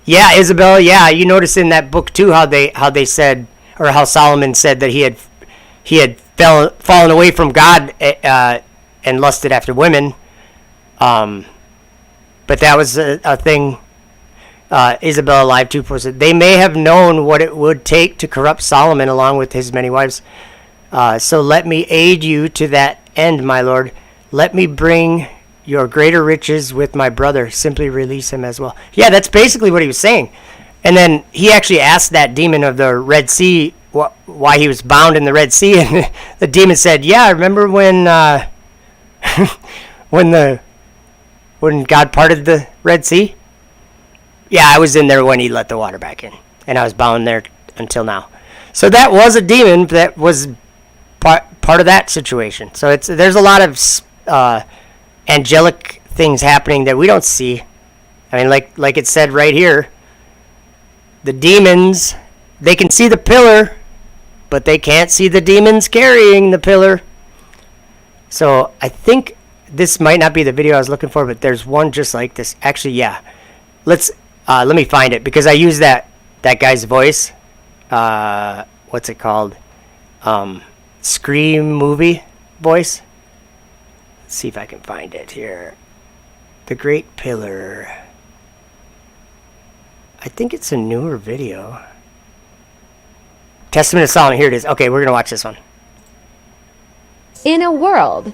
Yeah, Isabel. Yeah, you notice in that book too how they said, or how Solomon said that he had fallen away from God and lusted after women. But that was a thing. Isabella Live 2 posted, they may have known what it would take to corrupt Solomon along with his many wives. So let me aid you to that end, my lord. Let me bring your greater riches with my brother. Simply release him as well. Yeah, that's basically what he was saying. And then he actually asked that demon of the Red Sea why he was bound in the Red Sea. And the demon said, yeah, remember when when God parted the Red Sea? Yeah, I was in there when he let the water back in. And I was bound there until now. So that was a demon that was part of that situation. So there's a lot of angelic things happening that we don't see. I mean, like it said right here, the demons, they can see the pillar, but they can't see the demons carrying the pillar. So I think this might not be the video I was looking for, but there's one just like this. Actually, yeah. Let me find it because I use that guy's voice. What's it called? Scream movie voice. Let's see if I can find it here. The Great Pillar. I think it's a newer video. Testament of Solomon. Here it is. Okay, we're going to watch this one. In a world.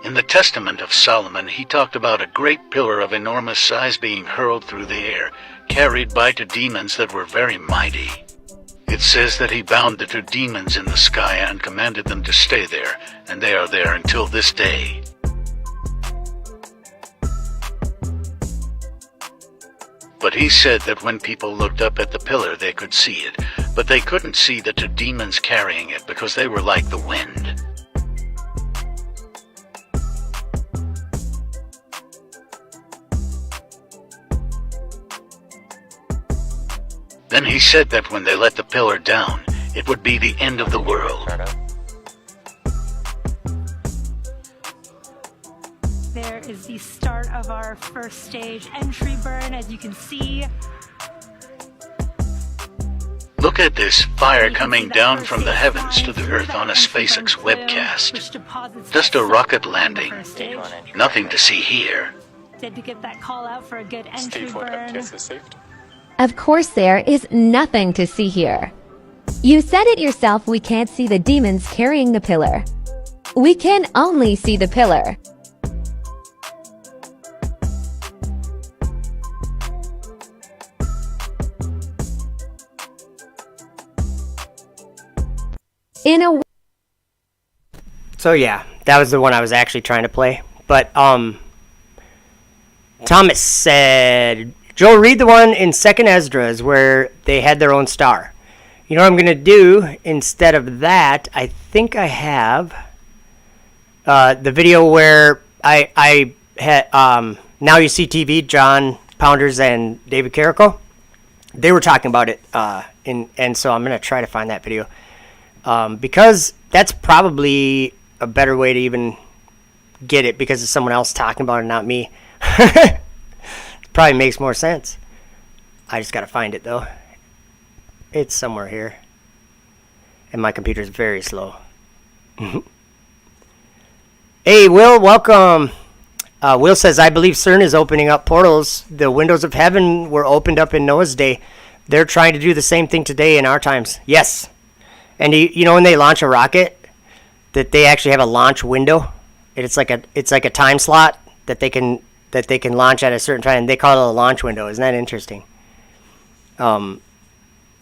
In the Testament of Solomon, he talked about a great pillar of enormous size being hurled through the air, carried by two demons that were very mighty. It says that he bound the two demons in the sky and commanded them to stay there, and they are there until this day. But he said that when people looked up at the pillar, they could see it, but they couldn't see the two demons carrying it because they were like the wind. Then he said that when they let the pillar down, it would be the end of the world. There is the start of our first stage entry burn, as you can see. Look at this fire coming down from the heavens to the earth on a SpaceX webcast. Just a rocket landing. Nothing to see here. Did we get that call out for a good entry burn? Of course there is nothing to see here. You said it yourself, we can't see the demons carrying the pillar. We can only see the pillar. So yeah, that was the one I was actually trying to play. But Thomas said, Joel, read the one in 2nd Esdras where they had their own star. You know what I'm going to do instead of that? I think I have the video where I had Now You See TV, John Pounders and David Carrico. They were talking about it, and so I'm going to try to find that video. Because that's probably a better way to even get it because it's someone else talking about it, not me. Probably makes more sense. I just got to find it, though. It's somewhere here. And my computer's very slow. Hey, Will, welcome. Will says, I believe CERN is opening up portals. The windows of heaven were opened up in Noah's day. They're trying to do the same thing today in our times. Yes. And you know when they launch a rocket, that they actually have a launch window? It's like a time slot that they can launch at a certain time. They call it a launch window. Isn't that interesting?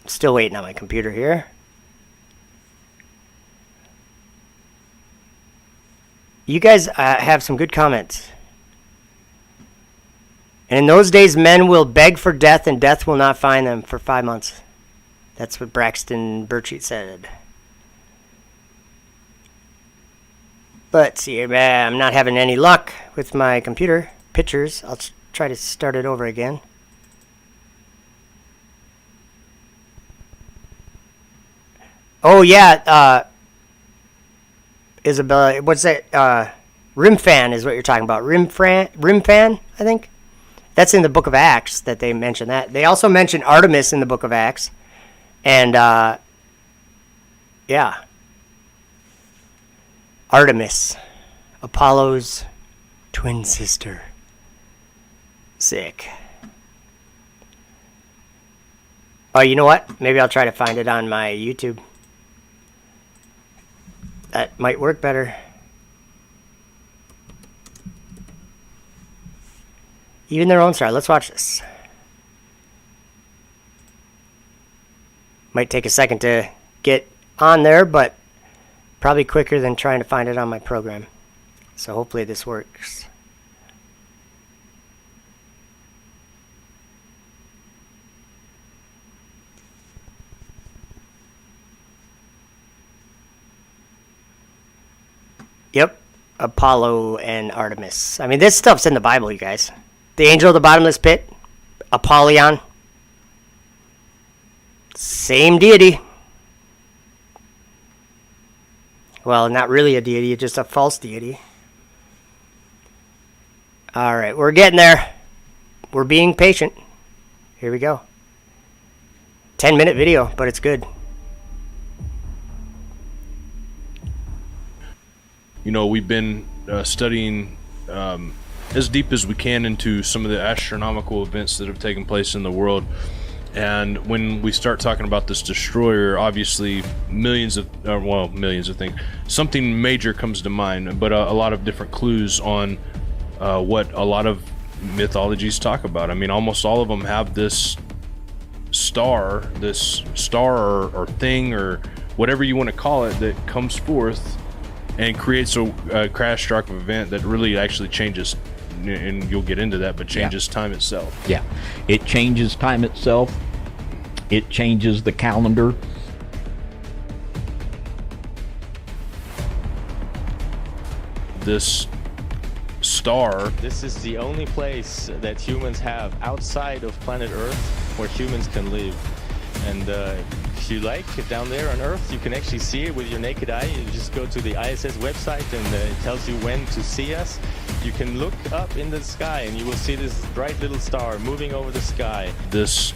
Still waiting on my computer here. You guys have some good comments. And in those days, men will beg for death, and death will not find them for 5 months. That's what Braxton Burchett said. Let's see. I'm not having any luck with my computer. Pictures. I'll try to start it over again. Oh, yeah. Isabella, what's that? Rim fan is what you're talking about. Rim fan, I think. That's in the Book of Acts that they mention that. They also mention Artemis in the Book of Acts. And, yeah. Artemis. Apollo's twin sister. Sick. Oh, you know what? Maybe I'll try to find it on my YouTube. That might work better. Even their own star. Let's watch this. Might take a second to get on there, but probably quicker than trying to find it on my program. So hopefully this works. Yep, Apollo and Artemis. I mean, this stuff's in the Bible, you guys. The angel of the bottomless pit, Apollyon. Same deity. Well, not really a deity, just a false deity. Alright, we're getting there. We're being patient. Here we go. 10-minute video, but it's good. You know, we've been studying as deep as we can into some of the astronomical events that have taken place in the world. And when we start talking about this destroyer, obviously millions of things, something major comes to mind, but a lot of different clues on what a lot of mythologies talk about. I mean, almost all of them have this star or thing or whatever you want to call it that comes forth and creates a catastrophic event that really actually changes, and you'll get into that, but changes time itself. Yeah, it changes time itself. It changes the calendar. This star. This is the only place that humans have outside of planet Earth where humans can live. And if you like, down there on Earth, you can actually see it with your naked eye. You just go to the ISS website and it tells you when to see us. You can look up in the sky and you will see this bright little star moving over the sky. This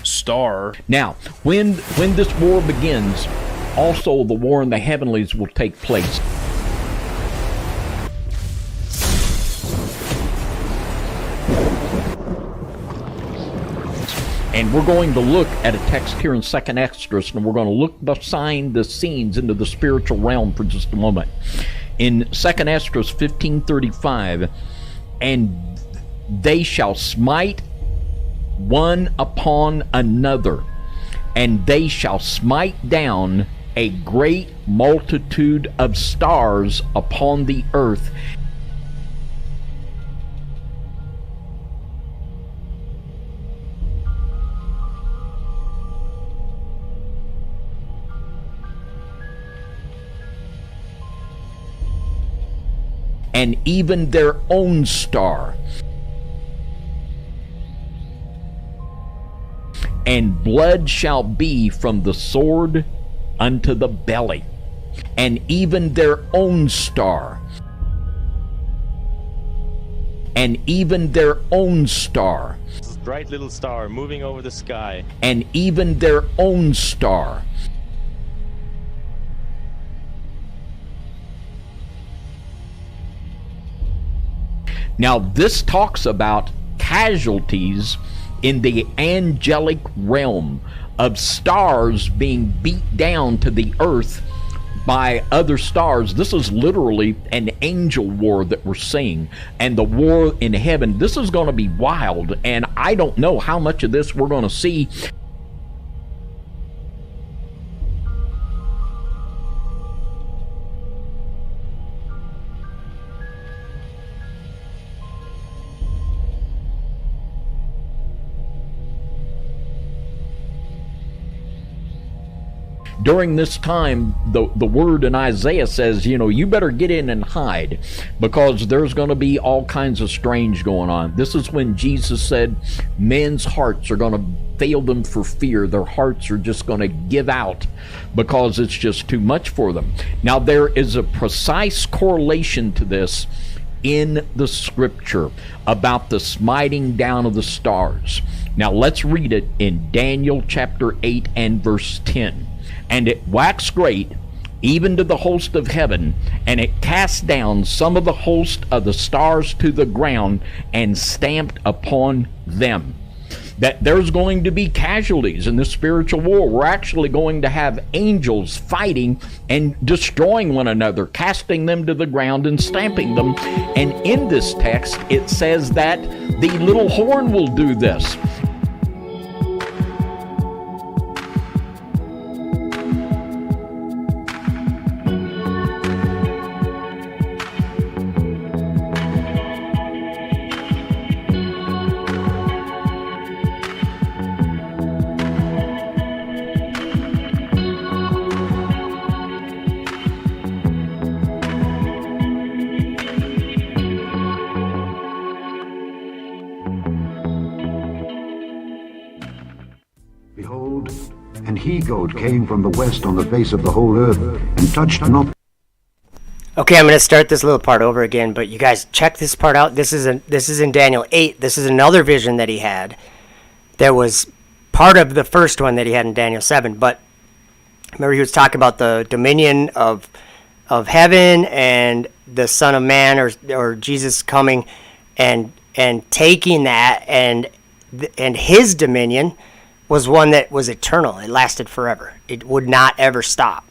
star. Now, when this war begins, also the war in the heavenlies will take place. And we're going to look at a text here in 2nd Esdras, and we're going to look behind the scenes into the spiritual realm for just a moment. In 2nd Esdras 15:35, and they shall smite one upon another, and they shall smite down a great multitude of stars upon the earth. And even their own star. And blood shall be from the sword unto the belly, and even their own star. And even their own star. This bright little star moving over the sky. And even their own star. Now, this talks about casualties in the angelic realm of stars being beat down to the earth by other stars. This is literally an angel war that we're seeing, and the war in heaven. This is going to be wild, and I don't know how much of this we're going to see. During this time, the word in Isaiah says, you know, you better get in and hide, because there's going to be all kinds of strange going on. This is when Jesus said men's hearts are going to fail them for fear. Their hearts are just going to give out because it's just too much for them. Now, there is a precise correlation to this in the scripture about the smiting down of the stars. Now, let's read it in Daniel chapter 8 and verse 10. And it waxed great even to the host of heaven, and it cast down some of the host of the stars to the ground and stamped upon them. That there's going to be casualties in this spiritual war. We're actually going to have angels fighting and destroying one another, casting them to the ground and stamping them. And in this text, it says that the little horn will do this. Behold, an he-goat came from the west on the face of the whole earth, and touched not. Okay, I'm going to start this little part over again, but you guys check this part out. This is in Daniel 8. This is another vision that he had. That was part of the first one that he had in Daniel 7. But remember, he was talking about the dominion of heaven and the Son of Man, or Jesus coming and taking that, and his dominion was one that was eternal. It lasted forever. It would not ever stop.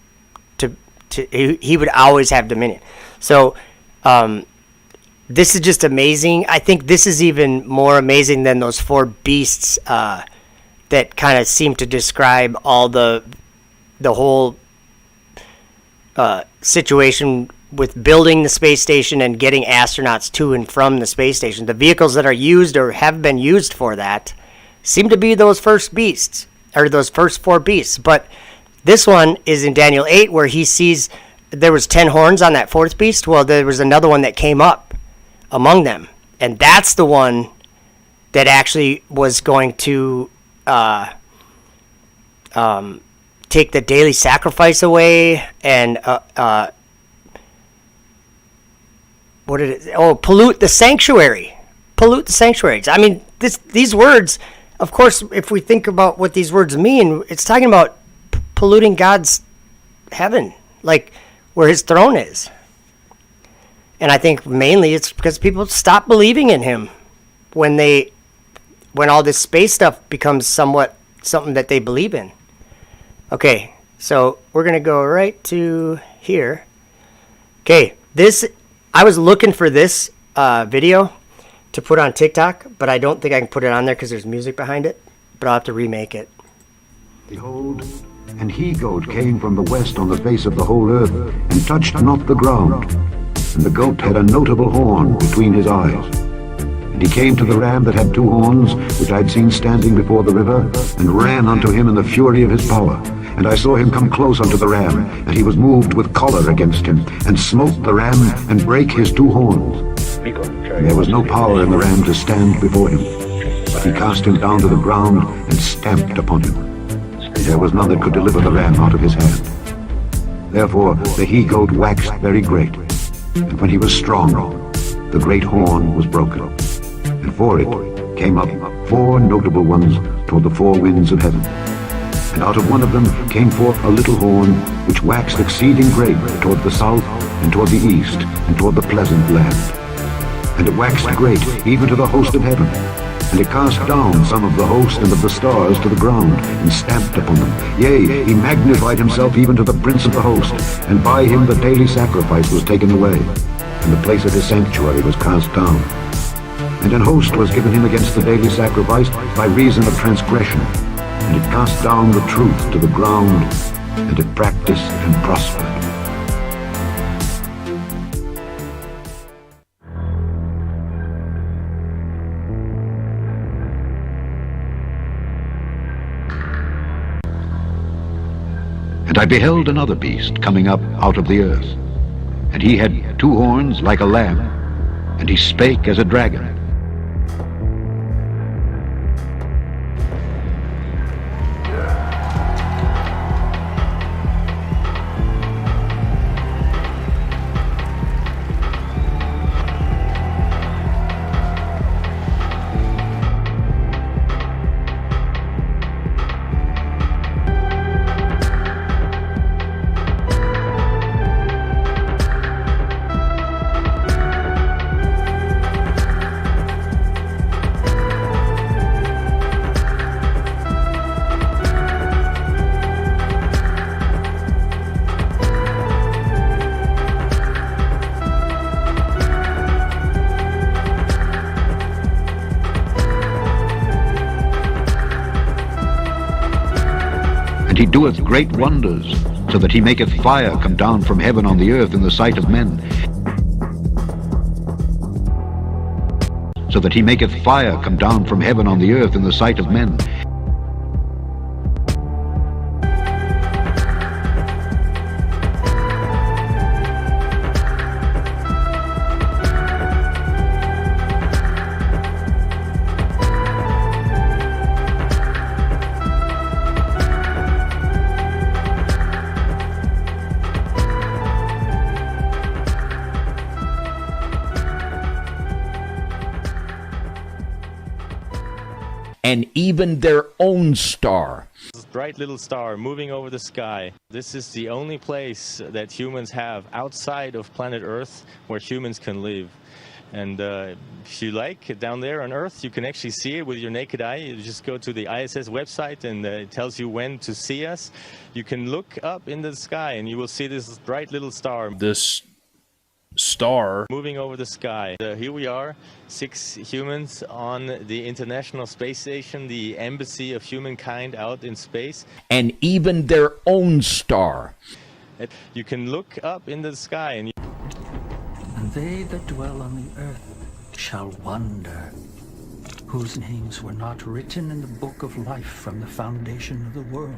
He would always have dominion. So this is just amazing. I think this is even more amazing than those four beasts that kind of seem to describe all the whole situation with building the space station and getting astronauts to and from the space station. The vehicles that are used or have been used for that seem to be those first beasts, or those first four beasts. But this one is in Daniel 8, where he sees there was 10 horns on that fourth beast. Well, there was another one that came up among them, and that's the one that actually was going to take the daily sacrifice away and pollute the sanctuary. Pollute the sanctuaries. I mean, these words, of course, if we think about what these words mean, it's talking about polluting God's heaven, like where his throne is. And I think mainly it's because people stop believing in him when all this space stuff becomes somewhat something that they believe in. Okay, so we're going to go right to here. Okay, I was looking for this video to put on TikTok, but I don't think I can put it on there because there's music behind it, but I'll have to remake it. Behold, an he-goat came from the west on the face of the whole earth, and touched not the ground. And the goat had a notable horn between his eyes. And he came to the ram that had two horns, which I had seen standing before the river, and ran unto him in the fury of his power. And I saw him come close unto the ram, and he was moved with choler against him, and smote the ram, and brake his two horns. And there was no power in the ram to stand before him, but he cast him down to the ground, and stamped upon him. And there was none that could deliver the ram out of his hand. Therefore the he-goat waxed very great, and when he was strong, the great horn was broken. And for it came up four notable ones toward the four winds of heaven. And out of one of them came forth a little horn, which waxed exceeding great toward the south, and toward the east, and toward the pleasant land. And it waxed great even to the host of heaven. And it cast down some of the host and of the stars to the ground, and stamped upon them. Yea, he magnified himself even to the prince of the host, and by him the daily sacrifice was taken away, and the place of his sanctuary was cast down. And an host was given him against the daily sacrifice by reason of transgression, and it cast down the truth to the ground, and it practiced and prospered. And I beheld another beast coming up out of the earth. And he had two horns like a lamb, and he spake as a dragon. And he doeth great wonders, so that he maketh fire come down from heaven on the earth in the sight of men. So that he maketh fire come down from heaven on the earth in the sight of men. And even their own star. This bright little star moving over the sky. This is the only place that humans have outside of planet Earth where humans can live. And if you like, down there on Earth, you can actually see it with your naked eye. You just go to the ISS website and it tells you when to see us. You can look up in the sky and you will see this bright little star. This star moving over the sky. Here we are, 6 humans on the International Space Station, the embassy of humankind out in space. And even their own star. You can look up in the sky and And they that dwell on the earth shall wonder, whose names were not written in the book of life from the foundation of the world.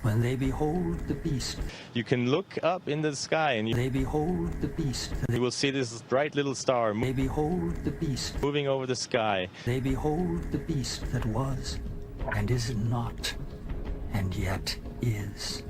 When they behold the beast. You can look up in the sky and they behold the beast. You will see this bright little star. They behold the beast. Moving over the sky. They behold the beast that was, and is not, and yet is.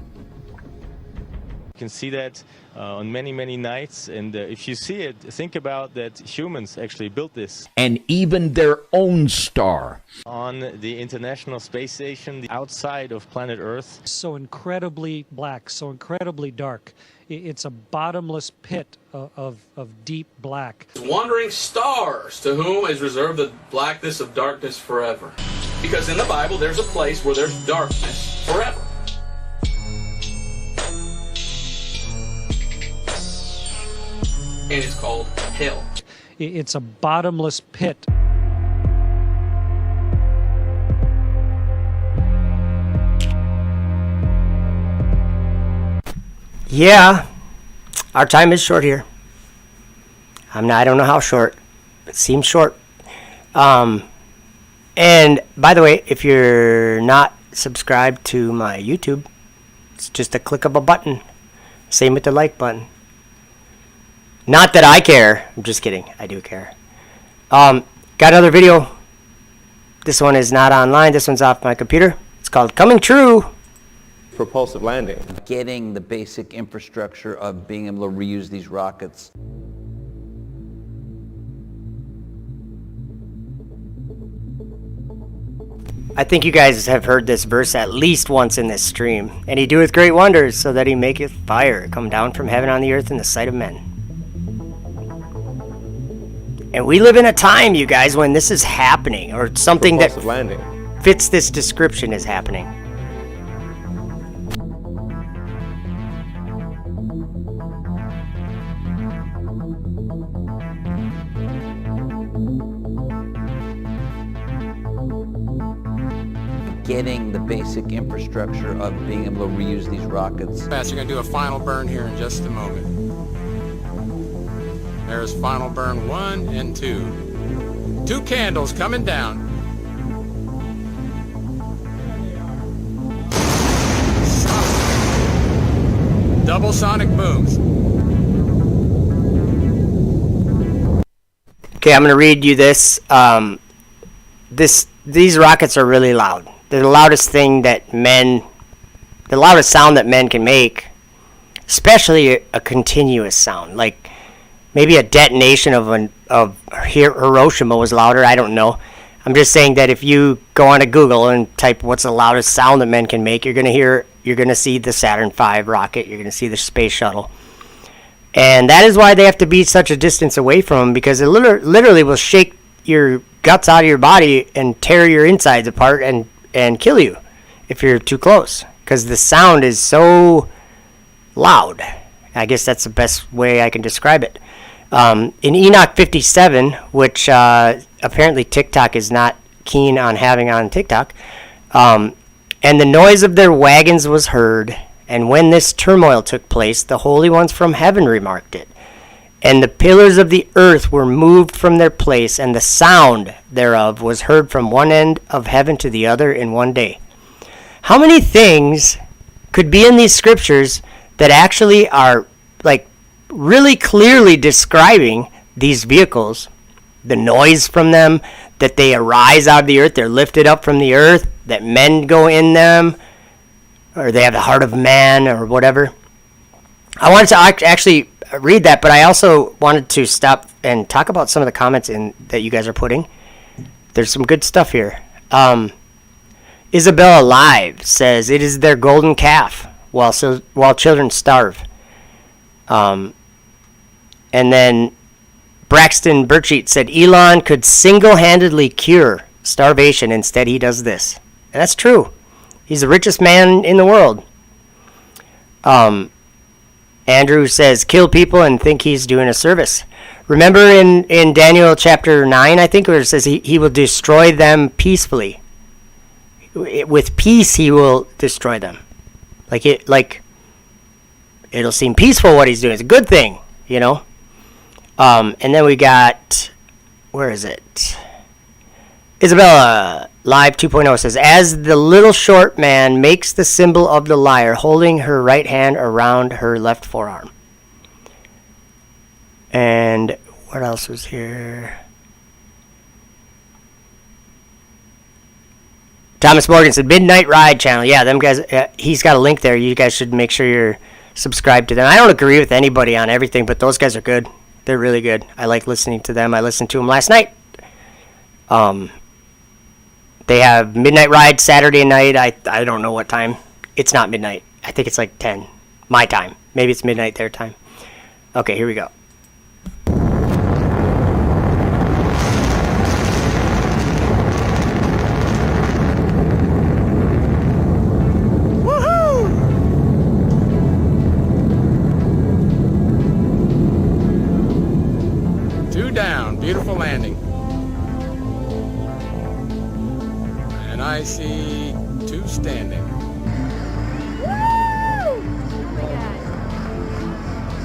You can see that on many, many nights. And if you see it, think about that humans actually built this. And even their own star. On the International Space Station, outside of planet Earth. So incredibly black, so incredibly dark. It's a bottomless pit of deep black. Wandering stars, to whom is reserved the blackness of darkness forever. Because in the Bible, there's a place where there's darkness forever. And it's called hell. It's a bottomless pit. Yeah, our time is short here. I don't know how short. It seems short. And by the way, if you're not subscribed to my YouTube, it's just a click of a button. Same with the like button. Not that I care. I'm just kidding. I do care. Got another video. This one is not online. This one's off my computer. It's called Coming True. Propulsive landing. Getting the basic infrastructure of being able to reuse these rockets. I think you guys have heard this verse at least once in this stream. And he doeth great wonders, so that he maketh fire come down from heaven on the earth in the sight of men. And we live in a time, you guys, when this is happening, or something that fits this description is happening. Getting the basic infrastructure of being able to reuse these rockets. You're going to do a final burn here in just a moment. There's final burn 1 and 2. 2 candles coming down. Double sonic booms. Okay, I'm going to read you this. These rockets are really loud. They're the loudest thing that the loudest sound that men can make, especially a continuous sound. Like maybe a detonation of Hiroshima was louder. I don't know. I'm just saying that if you go onto Google and type what's the loudest sound that men can make, you're gonna see the Saturn V rocket. You're gonna see the space shuttle, and that is why they have to be such a distance away from them, because it literally will shake your guts out of your body and tear your insides apart and kill you if you're too close, because the sound is so loud. I guess that's the best way I can describe it. In Enoch 57, which apparently TikTok is not keen on having on TikTok, and And the noise of their wagons was heard, and when this turmoil took place, the holy ones from heaven remarked it. And the pillars of the earth were moved from their place, and the sound thereof was heard from one end of heaven to the other in one day. How many things could be in these scriptures that actually are like really clearly describing these vehicles, the noise from them, that they arise out of the earth, they're lifted up from the earth, that men go in them, or they have the heart of man, or whatever. I wanted to actually read that, but I also wanted to stop and talk about some of the comments that you guys are putting. There's some good stuff here. Isabella Live says, it is their golden calf while children starve. And then Braxton Burcheat said, Elon could single-handedly cure starvation. Instead, he does this. And that's true. He's the richest man in the world. Andrew says, kill people and think he's doing a service. Remember in Daniel chapter 9, I think, where it says he will destroy them peacefully. With peace, he will destroy them. It'll seem peaceful what he's doing. It's a good thing, you know. And then we got, where is it? Isabella Live 2.0 says, as the little short man makes the symbol of the lyre, holding her right hand around her left forearm. And what else was here? Thomas Morgan said, Midnight Ride channel. Yeah, them guys, he's got a link there. You guys should make sure you're subscribed to them. I don't agree with anybody on everything, but those guys are good. They're really good. I like listening to them. I listened to them last night. They have Midnight Ride Saturday night. I don't know what time. It's not midnight. I think it's like 10. My time. Maybe it's midnight their time. Okay, here we go. Beautiful landing. And I see two standing.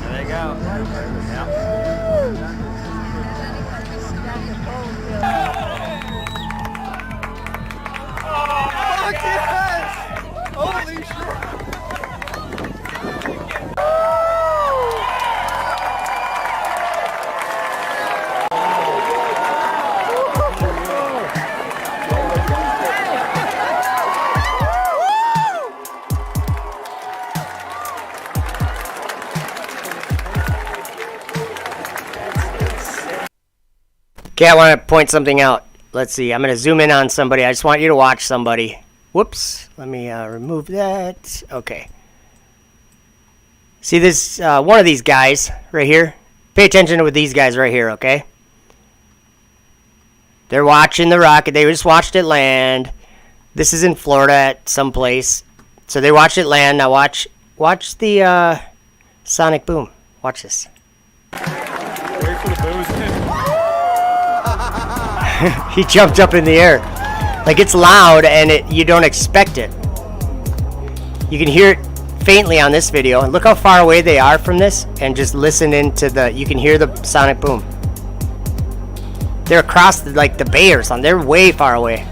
There they go. Fuck yes! Holy shit! Okay, I want to point something out. Let's see. I'm going to zoom in on somebody. I just want you to watch somebody. Whoops. Let me remove that. Okay. See this? One of these guys right here. Pay attention to these guys right here, okay? They're watching the rocket. They just watched it land. This is in Florida at some place. So they watched it land. Now watch the sonic boom. Watch this. Wait for the booze. He jumped up in the air. Like, it's loud and you don't expect it. You can hear it faintly on this video. And look how far away they are from this. And just listen into you can hear the sonic boom. They're across the bay or something. They're way far away.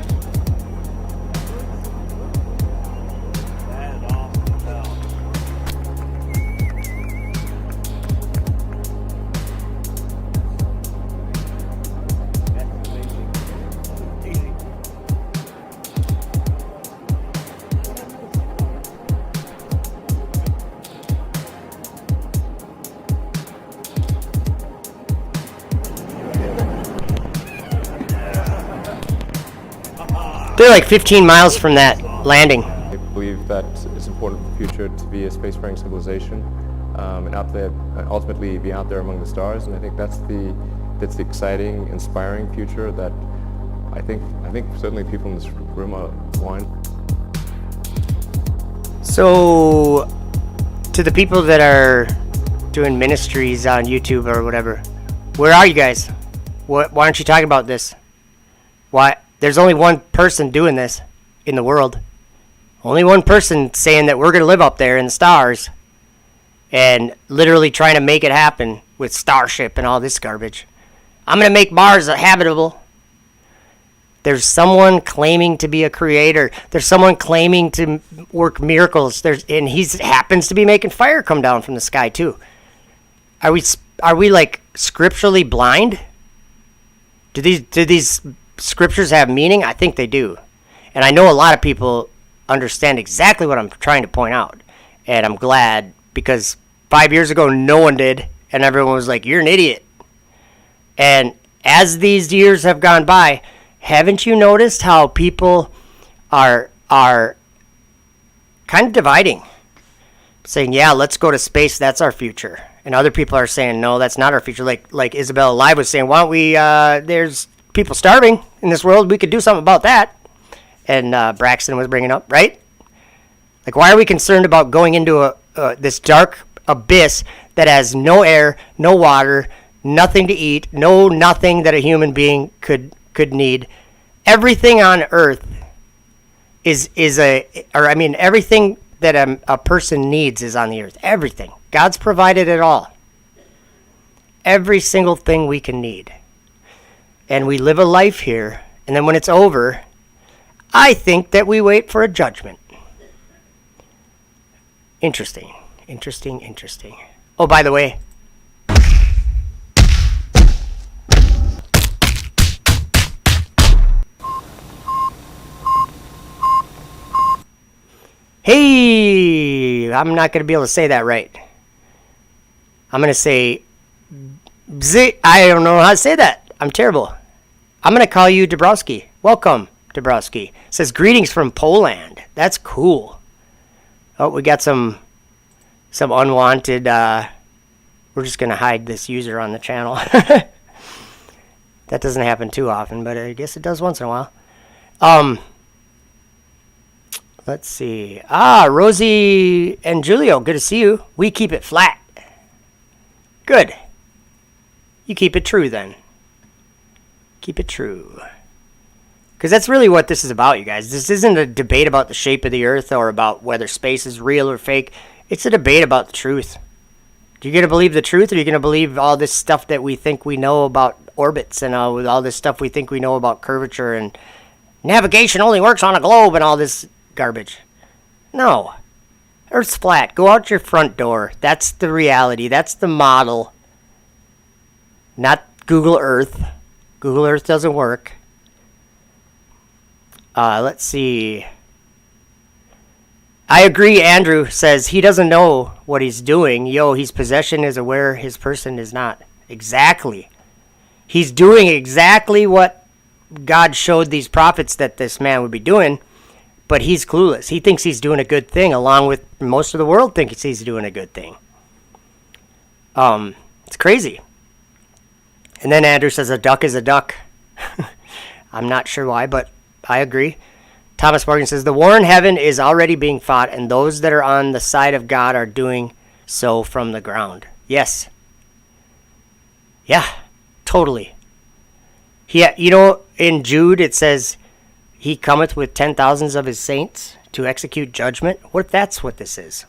They're like 15 miles from that landing. I believe that it's important for the future to be a spacefaring civilization and out there, ultimately be out there among the stars. And I think that's the exciting, inspiring future that I think certainly people in this room want. So, to the people that are doing ministries on YouTube or whatever, where are you guys? Why aren't you talking about this? Why? There's only one person doing this in the world. Only one person saying that we're going to live up there in the stars and literally trying to make it happen with Starship and all this garbage. I'm going to make Mars habitable. There's someone claiming to be a creator. There's someone claiming to work miracles. And he happens to be making fire come down from the sky too. Are we like scripturally blind? Do these scriptures have meaning? I think they do. And I know a lot of people understand exactly what I'm trying to point out. And I'm glad, because 5 years ago no one did, and everyone was like, you're an idiot. And as these years have gone by, haven't you noticed how people are kind of dividing? Saying, yeah, let's go to space, that's our future. And other people are saying, no, that's not our future. Like Isabella Live was saying, why don't we, there's people starving in this world, we could do something about that. And Braxton was bringing up, right? Like, why are we concerned about going into this dark abyss that has no air, no water, nothing to eat, nothing that a human being could need? Everything on Earth everything that a person needs is on the Earth. Everything. God's provided it all. Every single thing we can need. And we live a life here, and then when it's over, I think that we wait for a judgment. Interesting. Oh, by the way, hey, I'm not going to be able to say that right. I'm going to say, I don't know how to say that. I'm terrible. I'm going to call you Dabrowski. Welcome, Dabrowski. It says, greetings from Poland. That's cool. Oh, we got some unwanted, we're just going to hide this user on the channel. That doesn't happen too often, but I guess it does once in a while. Let's see. Rosie and Julio, good to see you. We keep it flat. Good. You keep it true then. Keep it true. Because that's really what this is about, you guys. This isn't a debate about the shape of the Earth or about whether space is real or fake. It's a debate about the truth. Are you going to believe the truth, or are you going to believe all this stuff that we think we know about orbits and all this stuff we think we know about curvature and navigation only works on a globe and all this garbage? No. Earth's flat. Go out your front door. That's the reality. That's the model. Not Google Earth. Google Earth doesn't work. Let's see. I agree, Andrew says he doesn't know what he's doing. His possession is aware, his person is not. Exactly. He's doing exactly what God showed these prophets that this man would be doing, but he's clueless. He thinks he's doing a good thing, along with most of the world thinks he's doing a good thing. It's crazy. And then Andrew says a duck is a duck. I'm not sure why, but I agree. Thomas Morgan says the war in heaven is already being fought, and those that are on the side of God are doing so from the ground. Yes. Yeah, totally. In Jude it says, he cometh with 10,000s of his saints to execute judgment. What if that's what this is?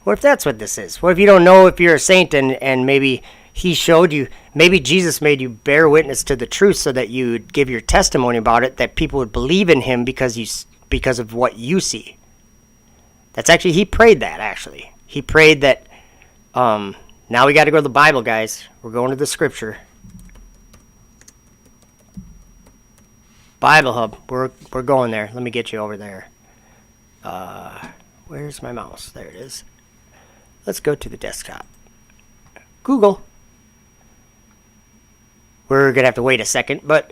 What if you don't know if you're a saint and maybe he showed you, maybe Jesus made you bear witness to the truth so that you would give your testimony about it, that people would believe in him because of what you see. That's actually, he prayed that, actually. He prayed that, now we got to go to the Bible, guys. We're going to the scripture. Bible Hub. We're going there. Let me get you over there. Where's my mouse? There it is. Let's go to the desktop. Google. We're going to have to wait a second, but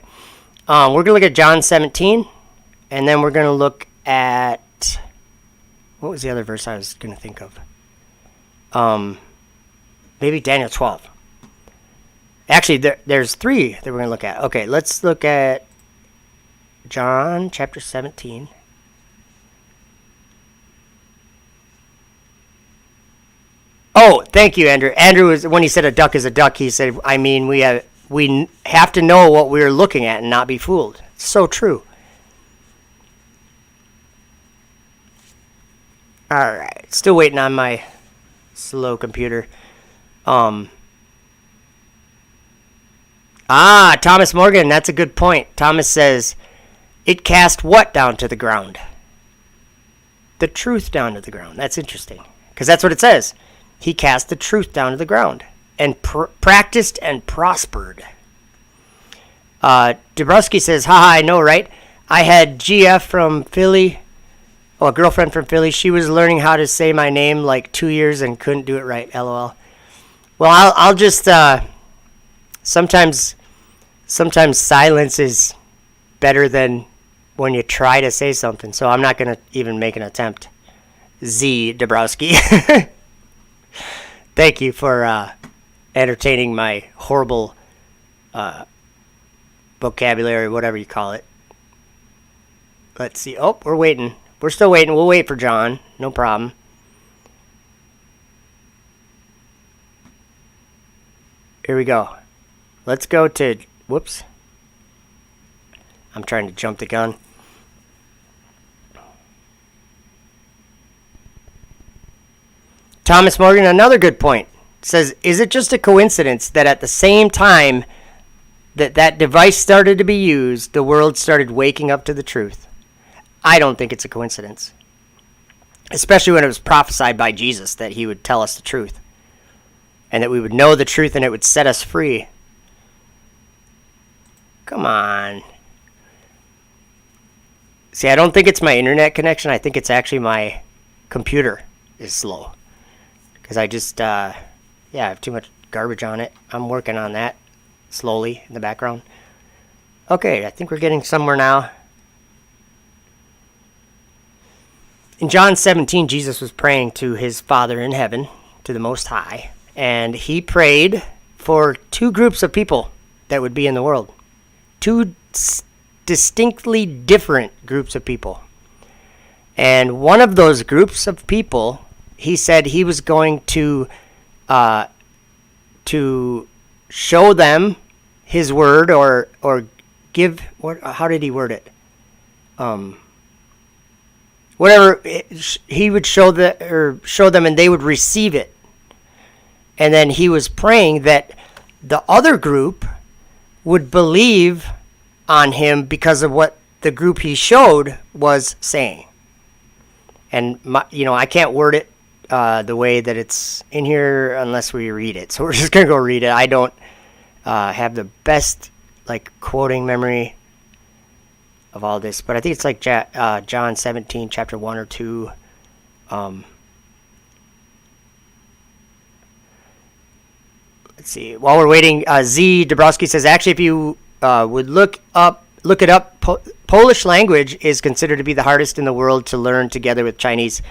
we're going to look at John 17, and then we're going to look at, what was the other verse I was going to think of? Maybe Daniel 12. Actually, there's three that we're going to look at. Okay, let's look at John chapter 17. Oh, thank you, Andrew. Andrew, when he said a duck is a duck, he said, I mean, we have to know what we're looking at and not be fooled. It's so true. Alright, still waiting on my slow computer. Thomas Morgan, that's a good point. Thomas says, it cast what down to the ground? The truth down to the ground. That's interesting. Because that's what it says. He cast the truth down to the ground. And practiced and prospered. Dabrowski says, haha, I know, right? I had GF from Philly. Oh, a girlfriend from Philly. She was learning how to say my name like 2 years and couldn't do it right. LOL. Well, I'll just, sometimes silence is better than when you try to say something. So I'm not going to even make an attempt. Z. Dabrowski. Thank you for entertaining my horrible vocabulary, whatever you call it. Let's see. Oh, we're waiting. We're still waiting. We'll wait for John. No problem. Here we go. Let's go to... Whoops. I'm trying to jump the gun. Thomas Morgan, another good point. Says, is it just a coincidence that at the same time that device started to be used, the world started waking up to the truth? I don't think it's a coincidence. Especially when it was prophesied by Jesus that he would tell us the truth. And that we would know the truth and it would set us free. Come on. See, I don't think it's my internet connection. I think it's actually my computer is slow. Because I just, I have too much garbage on it. I'm working on that slowly in the background. Okay, I think we're getting somewhere now. In John 17, Jesus was praying to his Father in heaven, to the Most High. And he prayed for two groups of people that would be in the world. Two distinctly different groups of people. And one of those groups of people, he said he was going to show them his word or give, how did he word it? Whatever, he would show them and they would receive it. And then he was praying that the other group would believe on him because of what the group he showed was saying. And, I can't word it the way that it's in here unless we read it. So we're just going to go read it. I don't have the best, quoting memory of all this. But I think it's like John 17, chapter 1 or 2. Let's see. While we're waiting, Z. Dabrowski says, actually, if you would look it up, Polish language is considered to be the hardest in the world to learn together with Chinese.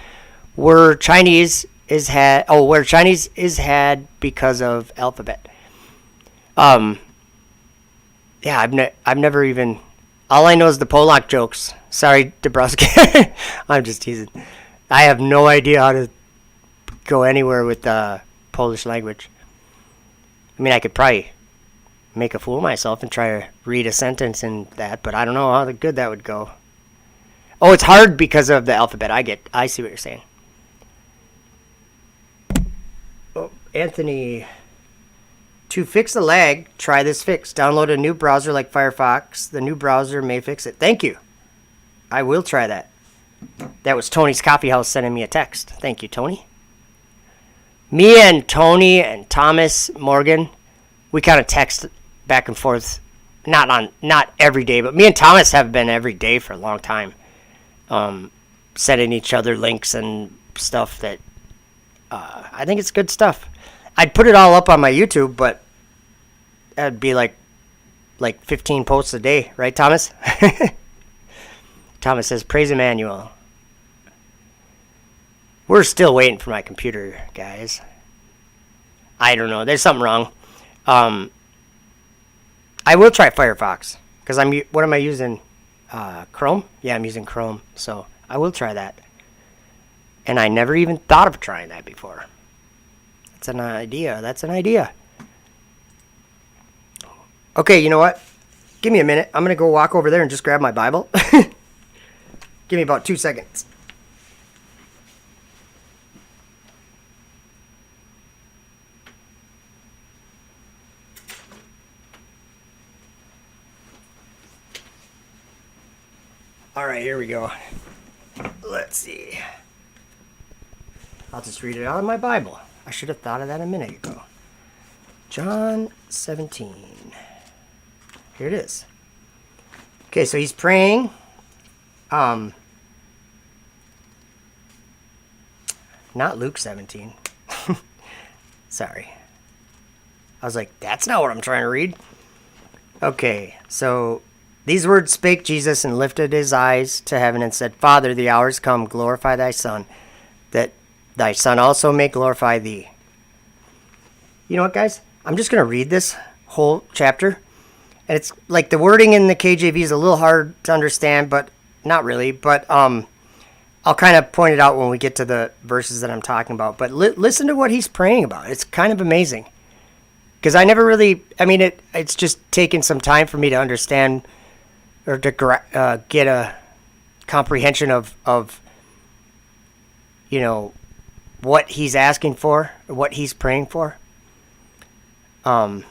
Where Chinese is had because of alphabet. I've never even. All I know is the Polak jokes. Sorry, Dabrowski. I'm just teasing. I have no idea how to go anywhere with the Polish language. I mean, I could probably make a fool of myself and try to read a sentence in that, but I don't know how good that would go. Oh, it's hard because of the alphabet. I see what you're saying. Oh, Anthony, to fix the lag, try this fix. Download a new browser like Firefox. The new browser may fix it. Thank you. I will try that. That was Tony's Coffee House sending me a text. Thank you, Tony. Me and Tony and Thomas Morgan, we kind of text back and forth. Not every day, but me and Thomas have been every day for a long time. Sending each other links and stuff that I think it's good stuff. I'd put it all up on my YouTube, but that'd be like 15 posts a day, right, Thomas? Thomas says, praise Emmanuel. We're still waiting for my computer, guys. I don't know. There's something wrong. I will try Firefox because what am I using? Chrome? Yeah, I'm using Chrome, so I will try that. And I never even thought of trying that before. That's an idea. Okay, you know what? Give me a minute. I'm going to go walk over there and just grab my Bible. Give me about 2 seconds. All right, here we go. Let's see. I'll just read it out of my Bible. I should have thought of that a minute ago. John 17. Here it is. Okay, so he's praying. Not Luke 17. Sorry. I was like, that's not what I'm trying to read. Okay, so these words spake Jesus and lifted his eyes to heaven and said, Father, the hour is come, glorify thy Son, that thy Son also may glorify thee. You know what, guys? I'm just going to read this whole chapter. And it's like the wording in the KJV is a little hard to understand, but not really. But I'll kind of point it out when we get to the verses that I'm talking about. But listen to what he's praying about. It's kind of amazing. Because I never really, I mean, it's just taken some time for me to understand or to get a comprehension of, you know, what he's asking for, or what he's praying for. MMA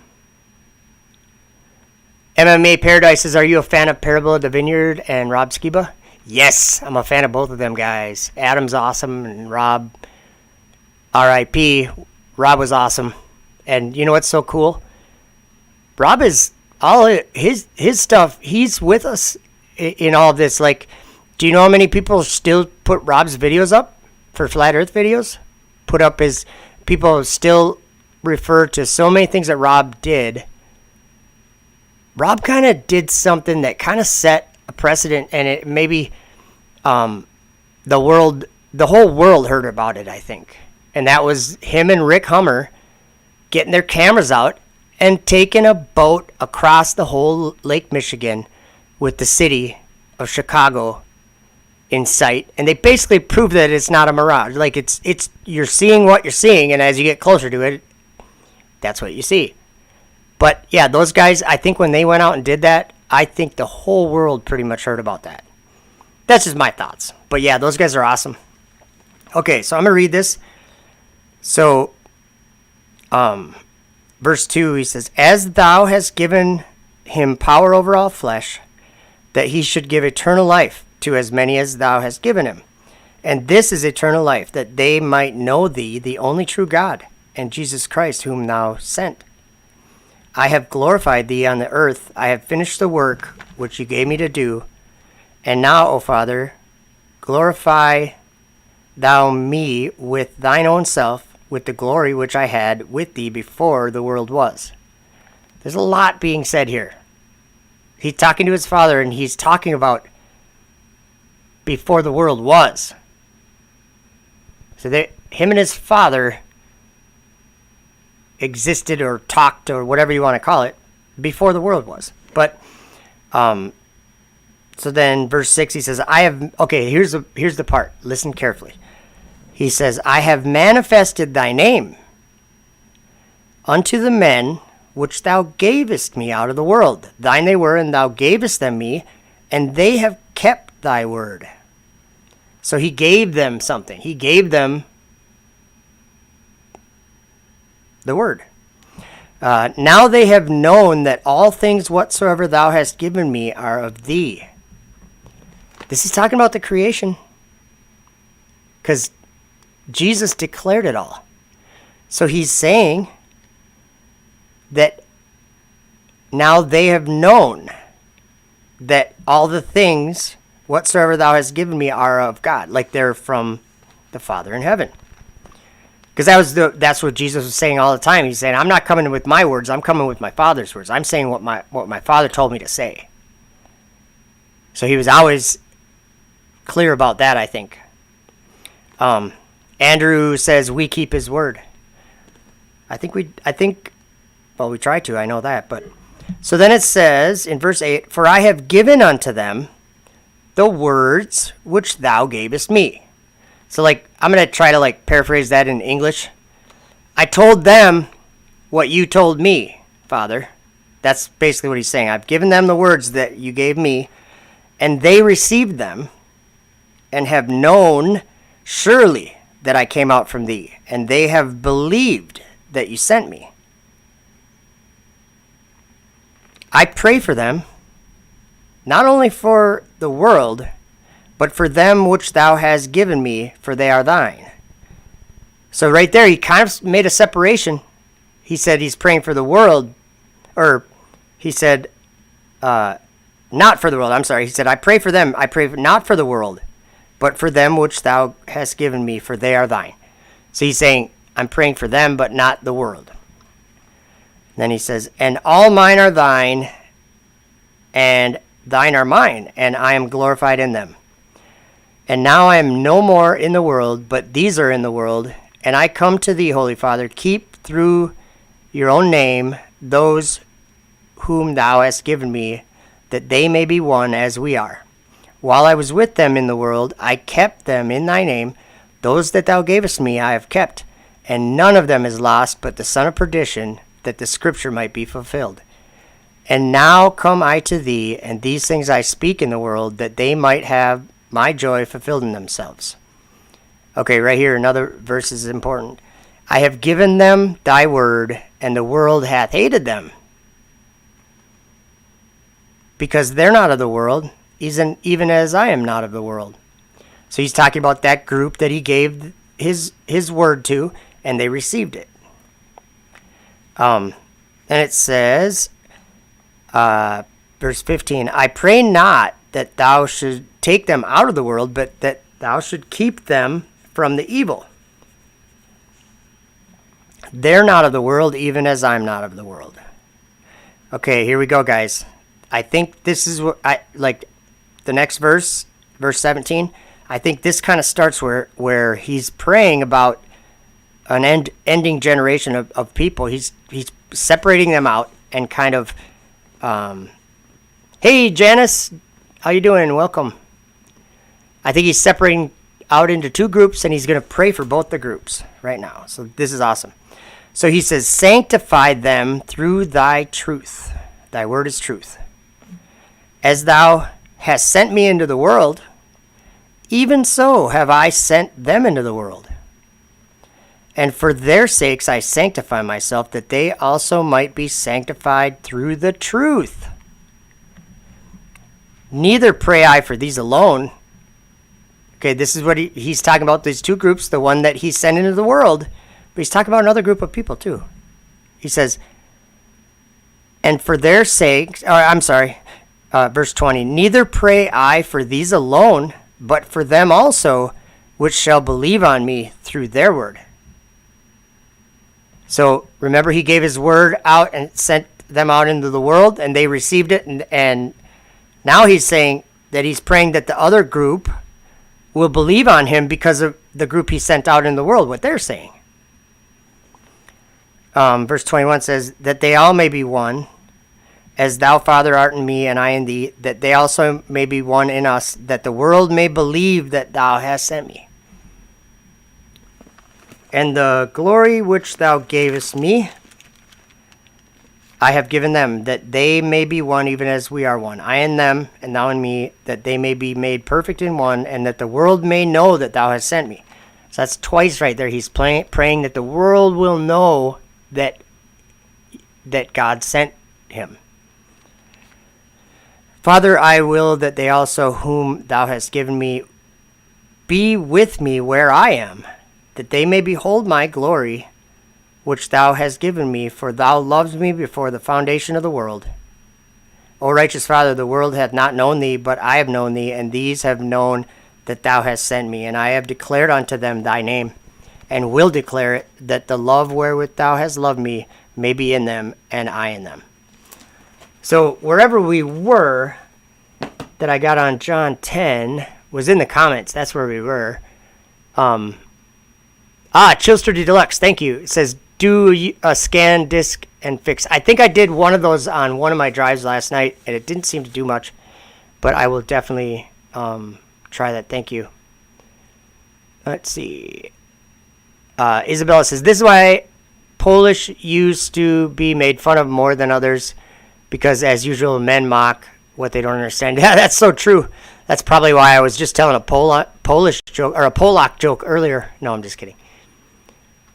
Paradise says, are you a fan of Parable of the Vineyard and Rob Skiba? Yes, I'm a fan of both of them guys. Adam's awesome, and Rob, R.I.P. Rob was awesome. And you know what's so cool? Rob is all his stuff. He's with us in all of this. Like, do you know how many people still put Rob's videos up for Flat Earth videos? Put up his people still refer to so many things that Rob did. Rob kind of did something that kind of set a precedent, and it maybe the whole world heard about it, I think. And that was him and Rick Hummer getting their cameras out and taking a boat across the whole Lake Michigan with the city of Chicago in sight. And they basically proved that it's not a mirage. Like, it's you're seeing what you're seeing, and as you get closer to it, that's what you see. But yeah, those guys, I think when they went out and did that, I think the whole world pretty much heard about that. That's just my thoughts. But yeah, those guys are awesome. Okay, so I'm going to read this. So, verse 2, he says, As thou hast given him power over all flesh, that he should give eternal life to as many as thou hast given him. And this is eternal life, that they might know thee, the only true God, and Jesus Christ, whom thou sent. I have glorified thee on the earth. I have finished the work which you gave me to do. And now, O Father, glorify thou me with thine own self, with the glory which I had with thee before the world was. There's a lot being said here. He's talking to his Father, and he's talking about before the world was. So him and his Father existed or talked or whatever you want to call it before the world was. But so then verse 6, he says, here's the part. Listen carefully. He says, I have manifested thy name unto the men which thou gavest me out of the world. Thine they were, and thou gavest them me, and they have kept thy word. So he gave them something. He gave them the word. Now they have known that all things whatsoever thou hast given me are of thee. This is talking about the creation, because Jesus declared it all. So he's saying that now they have known that all the things whatsoever thou hast given me are of God, like they're from the Father in heaven. Because that's what Jesus was saying all the time. He's saying, I'm not coming with my words, I'm coming with my Father's words. I'm saying what my Father told me to say. So he was always clear about that, I think. Andrew says we keep his word. We try to, I know that. But so then it says in verse 8, For I have given unto them the words which thou gavest me. So, I'm going to try to, paraphrase that in English. I told them what you told me, Father. That's basically what he's saying. I've given them the words that you gave me, and they received them, and have known surely that I came out from thee, and they have believed that you sent me. I pray for them, not only for the world, but for them which thou hast given me, for they are thine. So right there, he kind of made a separation. He said he's praying for the world, or he said, not for the world, I'm sorry. He said, I pray for them. I pray not for the world, but for them which thou hast given me, for they are thine. So he's saying, I'm praying for them, but not the world. Then he says, and all mine are thine, and thine are mine, and I am glorified in them. And now I am no more in the world, but these are in the world, and I come to thee, Holy Father, keep through your own name those whom thou hast given me, that they may be one as we are. While I was with them in the world, I kept them in thy name. Those that thou gavest me I have kept, and none of them is lost but the son of perdition, that the scripture might be fulfilled. And now come I to thee, and these things I speak in the world, that they might have my joy fulfilled in themselves. Okay, right here, another verse is important. I have given them thy word, and the world hath hated them, because they're not of the world, even as I am not of the world. So he's talking about that group that he gave his word to, and they received it. And it says, verse 15, I pray not that thou should take them out of the world, but that thou should keep them from the evil. They're not of the world, even as I'm not of the world. Okay, here we go, guys. I think this is what I like. The next verse, verse 17. I think this kind of starts where he's praying about an ending generation of people. He's separating them out and kind of, hey Janice, how you doing? Welcome. I think he's separating out into two groups, and he's going to pray for both the groups right now. So this is awesome. So he says, sanctify them through thy truth. Thy word is truth. As thou hast sent me into the world, even so have I sent them into the world. And for their sakes I sanctify myself, that they also might be sanctified through the truth. Neither pray I for these alone. Okay, this is what he's talking about, these two groups, the one that he sent into the world, but he's talking about another group of people too. He says, and for their sakes, verse 20, neither pray I for these alone, but for them also, which shall believe on me through their word. So remember, he gave his word out and sent them out into the world, and they received it. And now he's saying that he's praying that the other group will believe on him because of the group he sent out in the world, what they're saying. Verse 21 says, that they all may be one, as thou, Father, art in me, and I in thee, that they also may be one in us, that the world may believe that thou hast sent me. And the glory which thou gavest me, I have given them, that they may be one even as we are one. I in them, and thou in me, that they may be made perfect in one, and that the world may know that thou hast sent me. So that's twice right there. He's praying that the world will know that God sent him. Father, I will that they also whom thou hast given me be with me where I am, that they may behold my glory, which thou hast given me, for thou loved me before the foundation of the world. O righteous Father, the world hath not known thee, but I have known thee, and these have known that thou hast sent me, and I have declared unto them thy name, and will declare it, that the love wherewith thou hast loved me may be in them, and I in them. So wherever we were, that I got on John 10, was in the comments. That's where we were. Chillsturdy Deluxe, thank you. It says, do a scan, disk, and fix. I think I did one of those on one of my drives last night, and it didn't seem to do much. But I will definitely try that. Thank you. Let's see. Isabella says, this is why Polish used to be made fun of more than others, because as usual, men mock what they don't understand. Yeah, that's so true. That's probably why I was just telling a Polish joke, or a Polak joke earlier. No, I'm just kidding.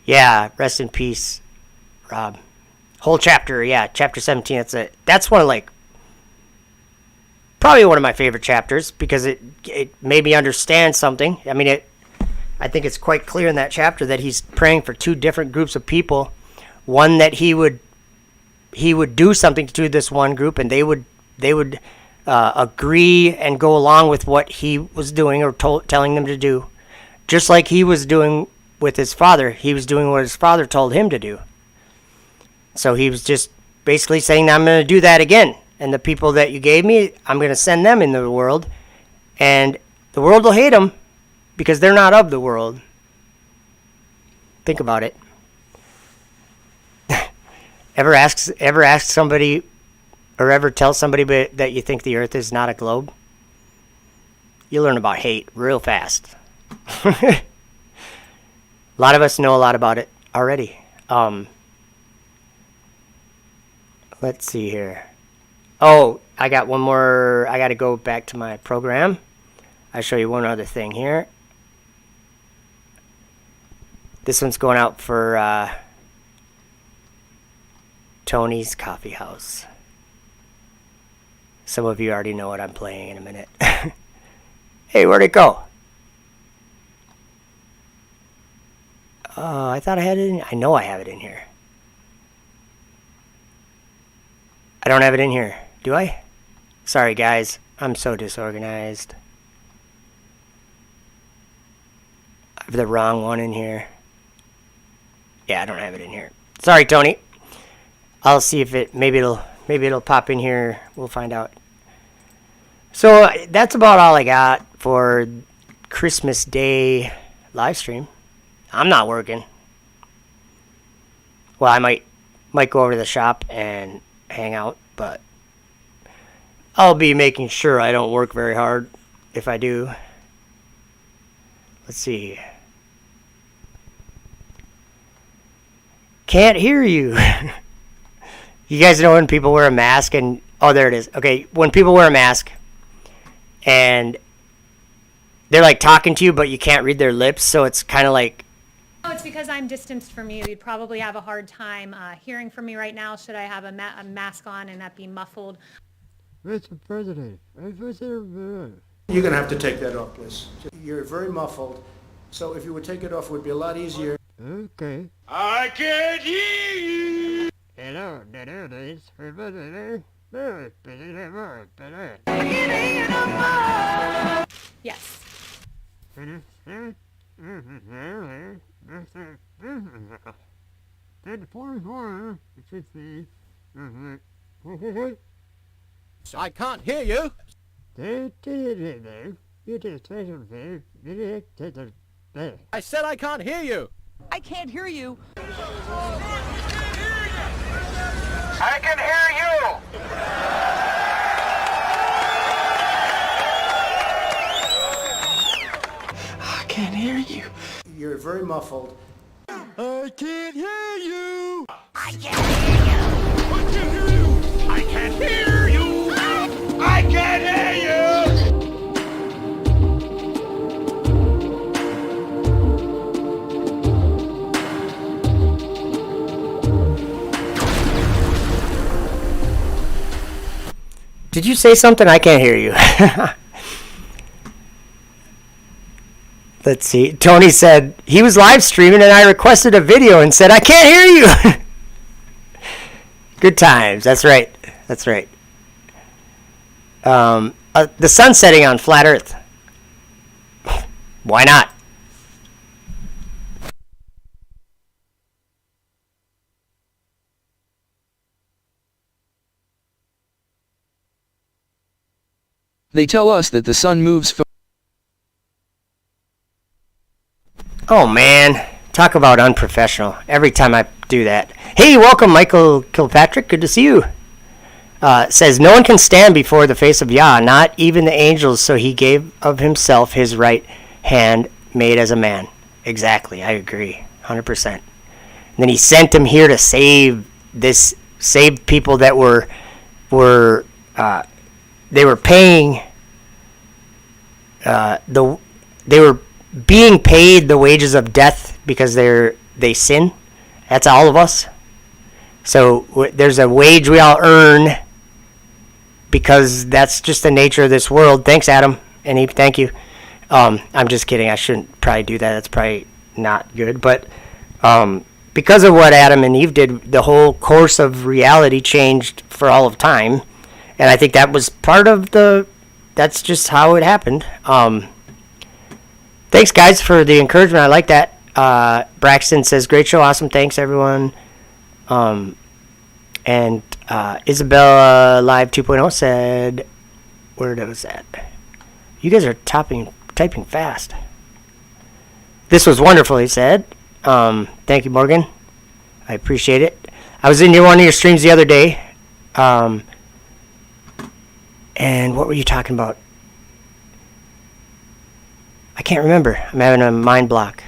Yeah, rest in peace, Rob. Whole chapter, yeah, chapter 17. That's one of probably one of my favorite chapters because it made me understand something. I mean, I think it's quite clear in that chapter that he's praying for two different groups of people. One that he would do something to this one group, and they would agree and go along with what he was doing or telling them to do, just like he was doing with his father. He was doing what his father told him to do. So he was just basically saying, I'm going to do that again. And the people that you gave me, I'm going to send them into the world. And the world will hate them because they're not of the world. Think about it. Ever ask somebody or ever tell somebody that you think the earth is not a globe? You learn about hate real fast. A lot of us know a lot about it already. Let's see here. Oh, I got one more. I got to go back to my program. I'll show you one other thing here. This one's going out for Tony's Coffee House. Some of you already know what I'm playing in a minute. Hey, where'd it go? I thought I had it in. I know I have it in here. I don't have it in here. Do I? Sorry, guys. I'm so disorganized. I have the wrong one in here. Yeah, I don't have it in here. Sorry, Tony. I'll see if maybe it'll pop in here. We'll find out. So that's about all I got for Christmas Day live stream. I'm not working. Well, I might go over to the shop and hang out, but I'll be making sure I don't work very hard if I do. Let's see. Can't hear you. You guys know when people wear a mask and... Oh, there it is. Okay, when people wear a mask and they're like talking to you, but you can't read their lips, so it's kind of like... Oh, it's because I'm distanced from you. You'd probably have a hard time hearing from me right now. Should I have a mask on and that be muffled? Mr. President, You're going to have to take that off, please. You're very muffled, so if you would take it off, it would be a lot easier. Okay. I can't hear you! Hello, there it is. Yes. I can't hear you. I said I can't hear you. I can't hear you. I can hear you. I can't hear you. You're very muffled. I can't hear you. I can't hear you. I can't hear you. I can't hear you. I can't hear you. Did you say something? I can't hear you. Let's see. Tony said he was live streaming and I requested a video and said, I can't hear you. Good times. That's right. That's right. The sun setting on flat Earth. Why not? They tell us that the sun moves. Oh man, talk about unprofessional. Every time I do that. Hey, welcome Michael Kilpatrick, good to see you. Says, no one can stand before the face of Yah, not even the angels, so he gave of himself his right hand made as a man. Exactly, I agree, 100%. And then he sent him here to save people that were paying, they were being paid the wages of death because they sin. That's all of us. So there's a wage we all earn because that's just the nature of this world. Thanks, Adam and Eve. Thank you. I'm just kidding. I shouldn't probably do that. That's probably not good. But because of what Adam and Eve did, the whole course of reality changed for all of time. And I think that was part of that's just how it happened. Thanks, guys, for the encouragement. I like that. Braxton says, great show. Awesome. Thanks, everyone. And Isabella Live 2.0 said, where was that? You guys are typing fast. This was wonderful, he said. Thank you, Morgan. I appreciate it. I was in one of your streams the other day. And what were you talking about? I can't remember. I'm having a mind block.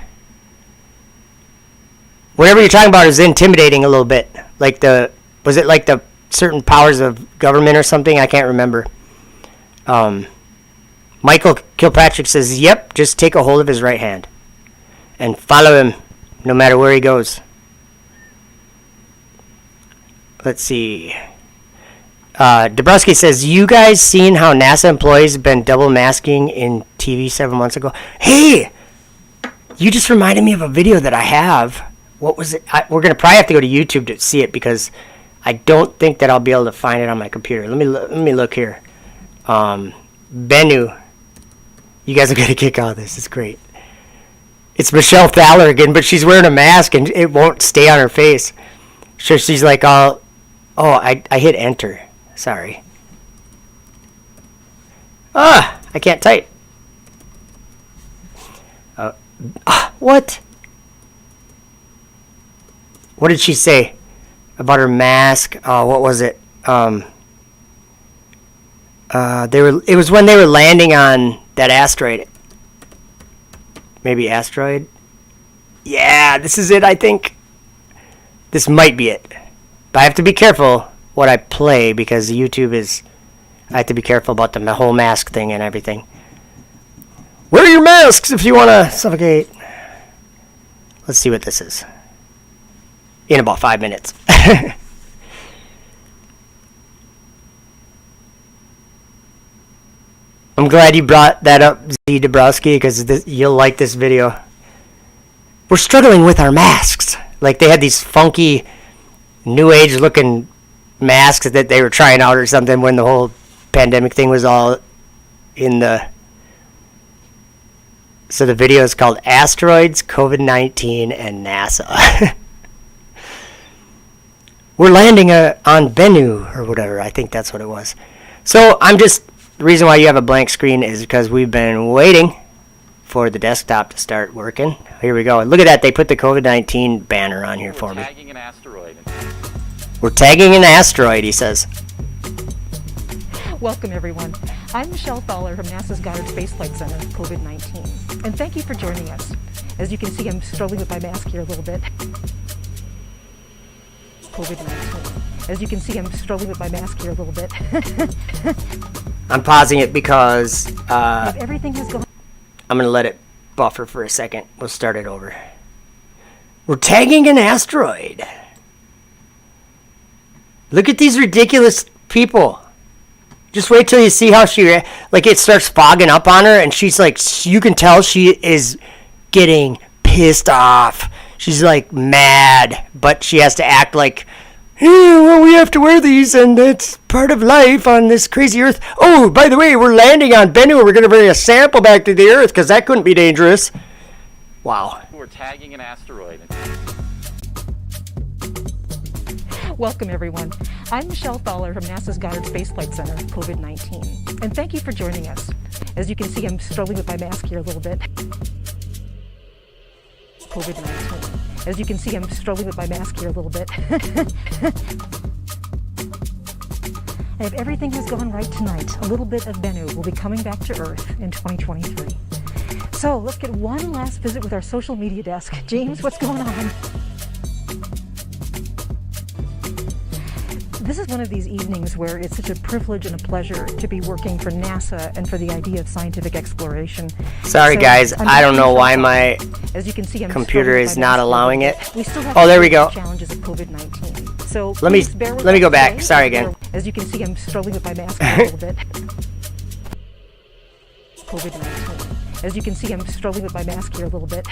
Whatever you're talking about is intimidating a little bit. Was it like the certain powers of government or something? I can't remember. Michael Kilpatrick says, yep, just take a hold of his right hand and follow him no matter where he goes. Let's see. Dabrowski says, you guys seen how NASA employees have been double masking in TV 7 months ago? Hey, you just reminded me of a video that I have. What was it? We're going to probably have to go to YouTube to see it because I don't think that I'll be able to find it on my computer. Let me look here. Bennu. You guys are going to kick out of this. It's great. It's Michelle Thaler again, but she's wearing a mask and it won't stay on her face. So she's like, I hit enter. Sorry. I can't type. What? What did she say about her mask? What was it? It was when they were landing on that asteroid. Maybe asteroid? Yeah, this is it, I think. This might be it. But I have to be careful what I play because YouTube is... I have to be careful about the whole mask thing and everything. Wear your masks if you want to suffocate. Let's see what this is. In about 5 minutes. I'm glad you brought that up, Z Dabrowski, because you'll like this video. We're struggling with our masks. Like, they had these funky, new age looking masks that they were trying out or something when the whole pandemic thing was all in the... So the video is called Asteroids, COVID-19, and NASA. We're landing on Bennu, or whatever. I think that's what it was. So the reason why you have a blank screen is because we've been waiting for the desktop to start working. Here we go. Look at that. They put the COVID-19 banner on here for me. We're tagging an asteroid. We're tagging an asteroid, he says. Welcome, everyone. I'm Michelle Thaler from NASA's Goddard Space Flight Center, COVID-19. And thank you for joining us. As you can see, I'm struggling with my mask here a little bit. COVID-19. As you can see, I'm struggling with my mask here a little bit. I'm pausing it because everything has gone. I'm going to let it buffer for a second. We'll start it over. We're tagging an asteroid. Look at these ridiculous people. Just wait till you see how it starts fogging up on her and she's like, you can tell she is getting pissed off. She's like mad, but she has to act like, well, we have to wear these and it's part of life on this crazy Earth. Oh, by the way, we're landing on Bennu. We're going to bring a sample back to the Earth because that couldn't be dangerous. Wow. We're tagging an asteroid. Welcome, everyone. I'm Michelle Thaler from NASA's Goddard Space Flight Center, COVID-19. And thank you for joining us. As you can see, I'm struggling with my mask here a little bit. COVID-19. As you can see, I'm struggling with my mask here a little bit. And if everything has gone right tonight, a little bit of Bennu will be coming back to Earth in 2023. So let's get one last visit with our social media desk. James, what's going on? This is one of these evenings where it's such a privilege and a pleasure to be working for NASA and for the idea of scientific exploration. Sorry, guys. I don't know why my computer is not allowing it. We still have there we go. challenges of COVID-19. So Let me please bear with go us back. today. Sorry again. As you can see, I'm struggling with my mask a little bit. COVID-19. As you can see, I'm struggling with my mask here a little bit.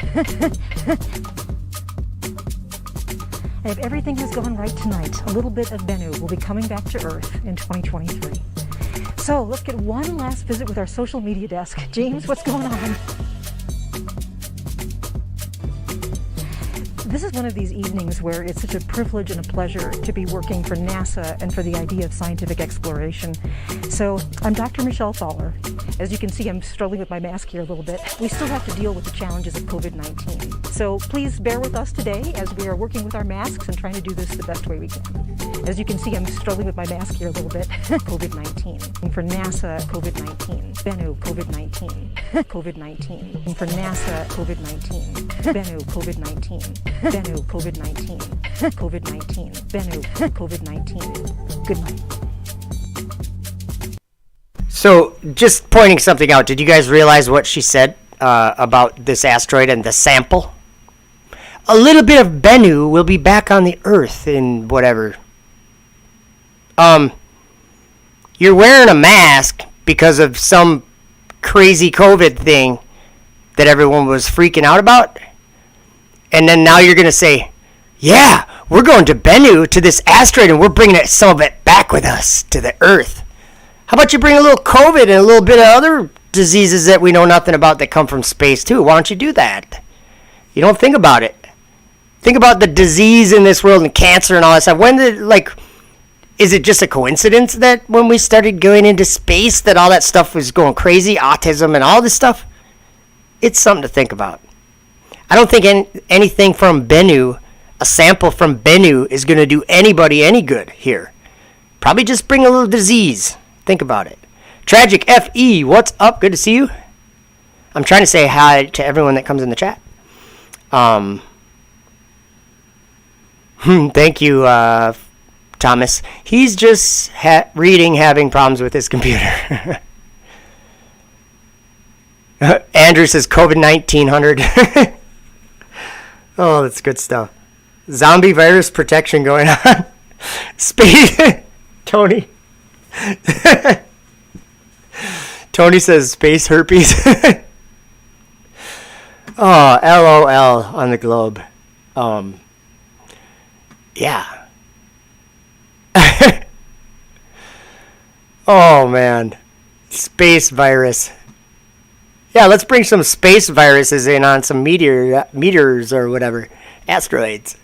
And if everything has gone right tonight, a little bit of Bennu will be coming back to Earth in 2023. So let's get one last visit with our social media desk. James, what's going on? This is one of these evenings where it's such a privilege and a pleasure to be working for NASA and for the idea of scientific exploration. So I'm Dr. Michelle Thaler. As you can see, I'm struggling with my mask here a little bit. We still have to deal with the challenges of COVID-19. So please bear with us today as we are working with our masks and trying to do this the best way we can. As you can see, I'm struggling with my mask here a little bit. COVID-19. For NASA, COVID-19. Bennu, COVID-19. COVID-19. For NASA, COVID-19. Bennu, COVID-19. Bennu, COVID-19. COVID-19. Bennu, COVID-19. Good night. So, just pointing something out, did you guys realize what she said about this asteroid and the sample? A little bit of Bennu will be back on the Earth in whatever. You're wearing a mask because of some crazy COVID thing that everyone was freaking out about. And then now you're going to say, yeah, we're going to Bennu, to this asteroid, and we're bringing some of it back with us to the Earth. How about you bring a little COVID and a little bit of other diseases that we know nothing about that come from space too? Why don't you do that? You don't think about it. Think about the disease in this world and cancer and all that stuff. When did, is it just a coincidence that when we started going into space that all that stuff was going crazy, autism and all this stuff? It's something to think about. I don't think anything from Bennu, a sample from Bennu, is going to do anybody any good here. Probably just bring a little disease. Think about it. Tragic FE, what's up? Good to see you. I'm trying to say hi to everyone that comes in the chat. Thank you, Thomas. He's just reading, having problems with his computer. Andrew says COVID-1900. Oh, that's good stuff. Zombie virus protection going on. Space. Tony. Tony says space herpes. Oh, LOL on the globe. Yeah. Oh, man. Space virus. Yeah, let's bring some space viruses in on some meteors or whatever. Asteroids.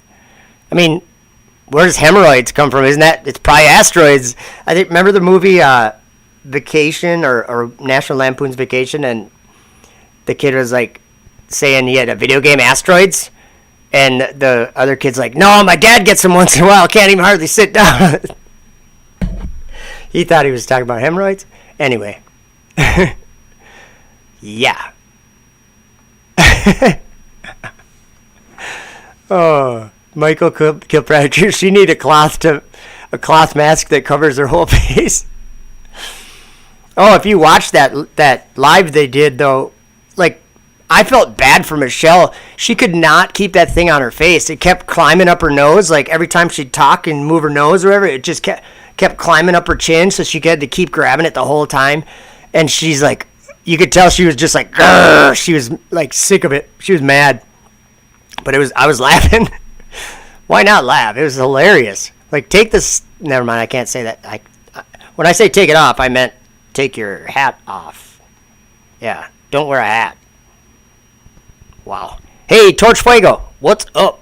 I mean, where does hemorrhoids come from? Isn't that? It's probably asteroids. I think, remember the movie Vacation or National Lampoon's Vacation, and the kid was like saying he had a video game, Asteroids, and the other kid's like, no, my dad gets them once in a while, can't even hardly sit down. He thought he was talking about hemorrhoids. Anyway. Yeah. Oh, Michael Kilpatrick. She need a cloth mask that covers her whole face. Oh, if you watched that live they did though, I felt bad for Michelle. She could not keep that thing on her face. It kept climbing up her nose. Like every time she'd talk and move her nose or whatever, it just kept climbing up her chin. So she had to keep grabbing it the whole time. And she's like, you could tell she was just like, grr. She was like sick of it. She was mad. But I was laughing. Why not laugh? It was hilarious. Like, take this. Never mind. I can't say that. When I say take it off, I meant take your hat off. Yeah. Don't wear a hat. Wow. Hey, Torch Fuego. What's up?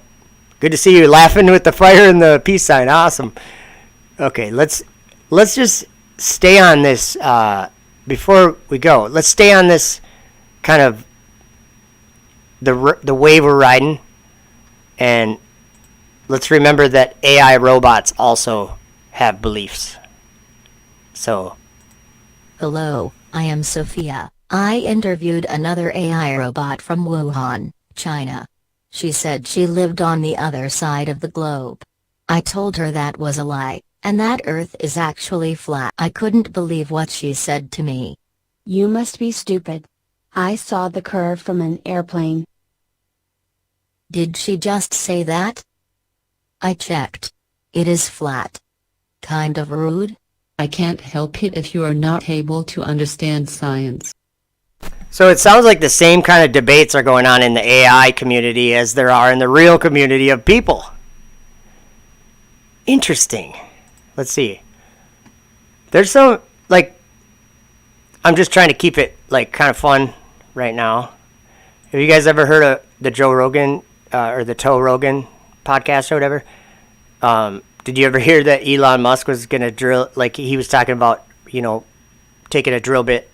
Good to see you laughing with the fire and the peace sign. Awesome. Okay, let's just stay on this before we go. Let's stay on this kind of the wave we're riding, and let's remember that AI robots also have beliefs. So, hello, I am Sophia. I interviewed another AI robot from Wuhan, China. She said she lived on the other side of the globe. I told her that was a lie, and that Earth is actually flat. I couldn't believe what she said to me. You must be stupid. I saw the curve from an airplane. Did she just say that? I checked. It is flat. Kind of rude. I can't help it if you are not able to understand science. So it sounds like the same kind of debates are going on in the AI community as there are in the real community of people. Interesting. Let's see. There's some, like, I'm just trying to keep it, like, kind of fun right now. Have you guys ever heard of the Joe Rogan, or the Toe Rogan podcast or whatever? Did you ever hear that Elon Musk was going to drill, like, he was talking about, you know, taking a drill bit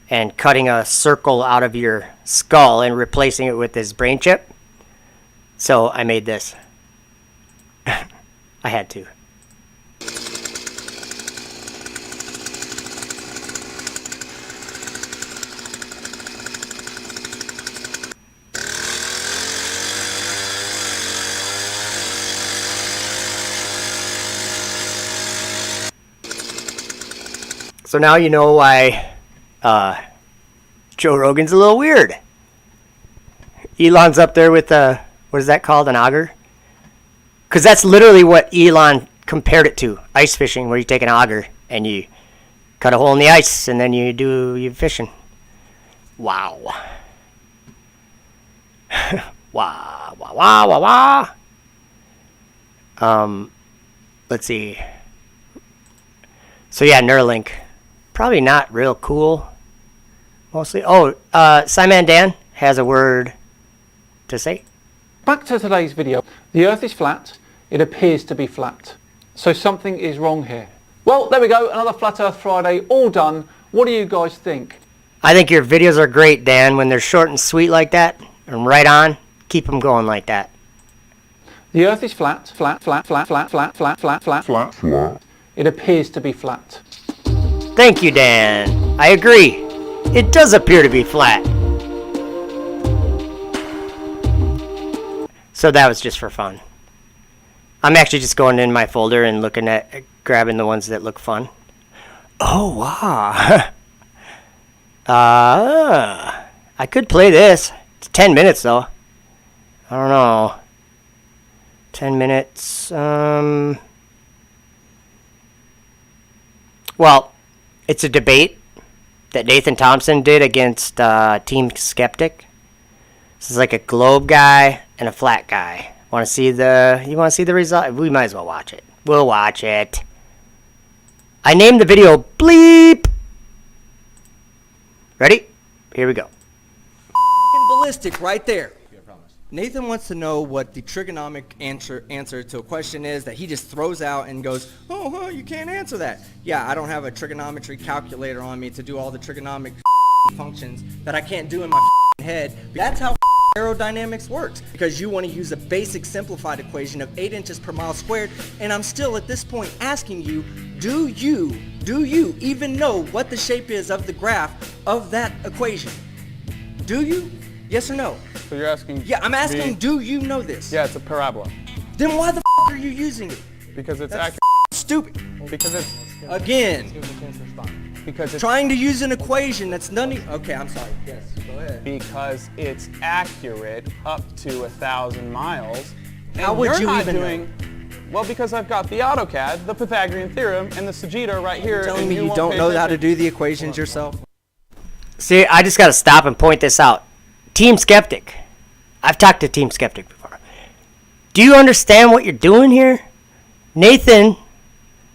and cutting a circle out of your skull and replacing it with his brain chip? So I made this. I had to. So now you know why Joe Rogan's a little weird. Elon's up there with what is that called, an auger? Because that's literally what Elon compared it to, ice fishing, where you take an auger and you cut a hole in the ice and then you do your fishing. Wow. Wah, wah, wah, wah, wah. Let's see. So yeah, Neuralink. Probably not real cool. Mostly. Oh, Simon Dan has a word to say. Back to today's video. The Earth is flat. It appears to be flat. So something is wrong here. Well, there we go. Another Flat Earth Friday all done. What do you guys think? I think your videos are great, Dan. When they're short and sweet like that, and right on, keep them going like that. The Earth is flat, flat, flat, flat, flat, flat, flat, flat, flat, flat, flat. It appears to be flat. Thank you, Dan. I agree. It does appear to be flat. So that was just for fun. I'm actually just going in my folder and looking at, grabbing the ones that look fun. Oh, wow. I could play this. It's 10 minutes, though. I don't know. 10 minutes. Well, it's a debate that Nathan Thompson did against Team Skeptic. This is like a globe guy and a flat guy. You want to see the result? We might as well watch it. We'll watch it. I named the video Bleep. Ready? Here we go. Ballistic right there. Nathan wants to know what the trigonomic answer to a question is that he just throws out and goes, oh, you can't answer that. Yeah, I don't have a trigonometry calculator on me to do all the trigonomic functions that I can't do in my head. That's how aerodynamics works, because you want to use a basic simplified equation of 8 inches per mile squared, and I'm still at this point asking you, do you even know what the shape is of the graph of that equation? Do you? Yes or no? So you're asking? Yeah, I'm asking, do you know this? Yeah, it's a parabola. Then why the are you using it? Because it's That's accurate. Stupid. Because it's... Again. Because it's... Trying to use an equation that's none of... Okay, I'm sorry. Yes, go ahead. Because it's accurate up to 1,000 miles. How would you even know? Well, because I've got the AutoCAD, the Pythagorean theorem, and the Sagitta right here. You're telling me you don't know how to do the equations yourself? See, I just got to stop and point this out. Team Skeptic. I've talked to Team Skeptic before. Do you understand what you're doing here? Nathan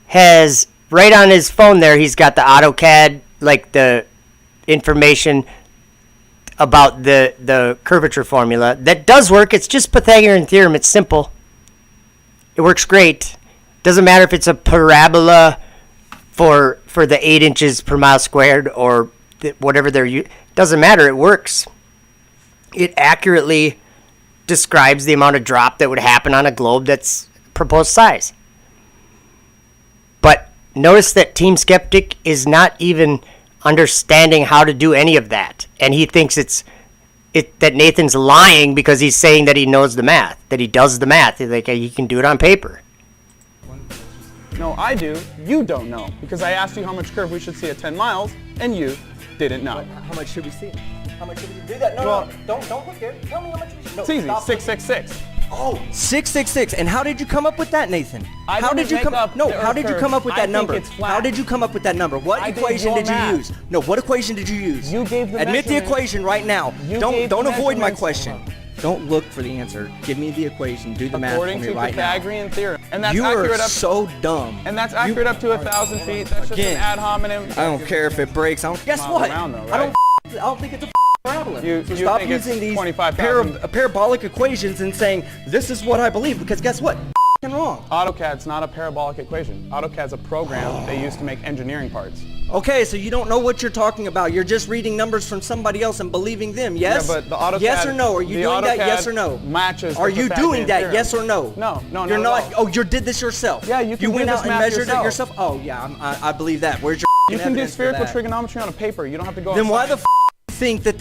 has, right on his phone there, he's got the AutoCAD, like the information about the curvature formula. That does work. It's just Pythagorean theorem. It's simple. It works great. Doesn't matter if it's a parabola for the 8 inches per mile squared or whatever they're using. Doesn't matter. It works. It accurately describes the amount of drop that would happen on a globe that's proposed size. But notice that Team Skeptic is not even understanding how to do any of that. And he thinks that Nathan's lying because he's saying that he knows the math, that he does the math. He's like, he can do it on paper. No, I do. You don't know. Because I asked you how much curve we should see at 10 miles, and you didn't know. How much should we see? How much should we do that? No, don't look there. Tell me how much we should. No, it's easy. stop 666. Oh, 666. And how did you come up with that, Nathan? I How didn't did you make come up No, the how Earth did you curve. come up with I that think number? it's flat. How did you come up with that number? What I did equation your did you math. use? No, what equation did you use? You gave the Admit the measurements. equation right now. You Don't gave the avoid my measurements. question. Don't look for the answer. Give me the equation. Do the math for According me to right now. Pythagorean theorem. And that's You accurate are up so dumb. And that's accurate up to 1,000 feet. That's just Again, an ad hominem. I don't care if it breaks. I don't. Guess Miles what? around though, I right? don't think it's a parabola. You So stop think it's using these 25,000. parabolic equations and saying this is what I believe, because guess what? Wrong. AutoCAD's not a parabolic equation. AutoCAD's a program they use to make engineering parts. Okay, so you don't know what you're talking about. You're just reading numbers from somebody else and believing them. Yes? Yeah, but the AutoCAD, yes or no? Are you the doing that? AutoCAD Yes or no? Matches. Are the you doing Pythagorean that? theorem. Yes or no? No, You're not not. at all. Oh, you did this yourself. Yeah, you can You do went this out and math measured yourself. it yourself. Oh yeah, I believe that. Where's your You can do evidence for spherical that? trigonometry on a paper. You don't have to go. Then why outside. the think that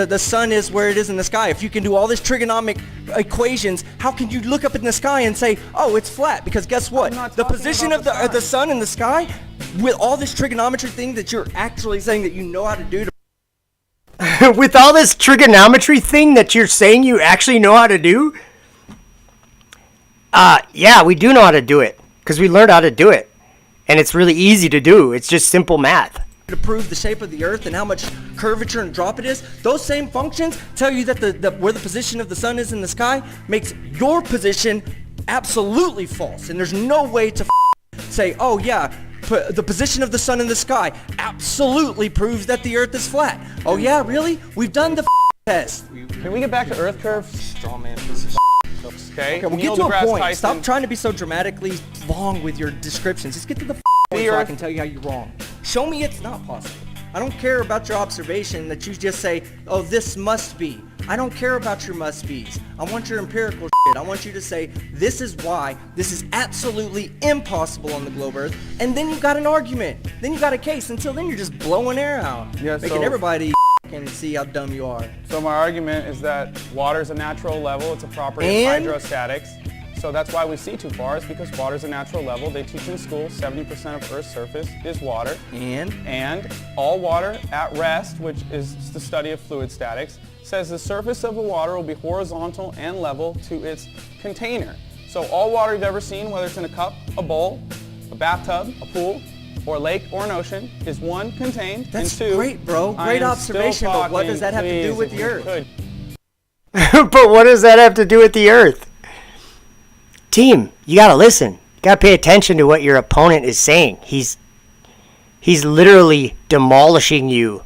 the sun is where it is in the sky? If you can do all this trigonomic equations, how can you look up in the sky and say, oh, it's flat? Because guess what? The position of the sun in the sky, with all this trigonometry thing that you're actually saying that you know how to do. With all this trigonometry thing that you're saying you actually know how to do? Yeah, we do know how to do it. Because we learned how to do it. And it's really easy to do. It's just simple math. To prove the shape of the earth and how much curvature and drop it is, those same functions tell you that where the position of the sun is in the sky makes your position absolutely false. And there's no way to say, oh yeah, the position of the sun in the sky absolutely proves that the earth is flat. Oh yeah, really? We've done the test. Can we get back to earth curves? Straw man piece of Okay. Okay, we'll Neil get to a deGrasse point. Tyson. Stop trying to be so dramatically long with your descriptions. Just get to the point so I can tell you how you're wrong. Show me it's not possible. I don't care about your observation that you just say, oh, this must be. I don't care about your must be's. I want your empirical shit. I want you to say, this is why this is absolutely impossible on the globe Earth. And then you got an argument. Then you got a case. Until then, you're just blowing air out. Yeah, making so- everybody and see how dumb you are. So my argument is that water is a natural level. It's a property And? of hydrostatics. So that's why we see too far, is because water is a natural level. They teach in school 70% of Earth's surface is water. And all water at rest, which is the study of fluid statics, says the surface of the water will be horizontal and level to its container. So all water you've ever seen, whether it's in a cup, a bowl, a bathtub, a pool, or a lake or an ocean, is one, contained, That's and two, great, bro. I Great am observation, still but what does that have to do talking, with please, the if Earth? you could. But what does that have to do with the earth? Team, you gotta listen. You gotta pay attention to what your opponent is saying. He's literally demolishing you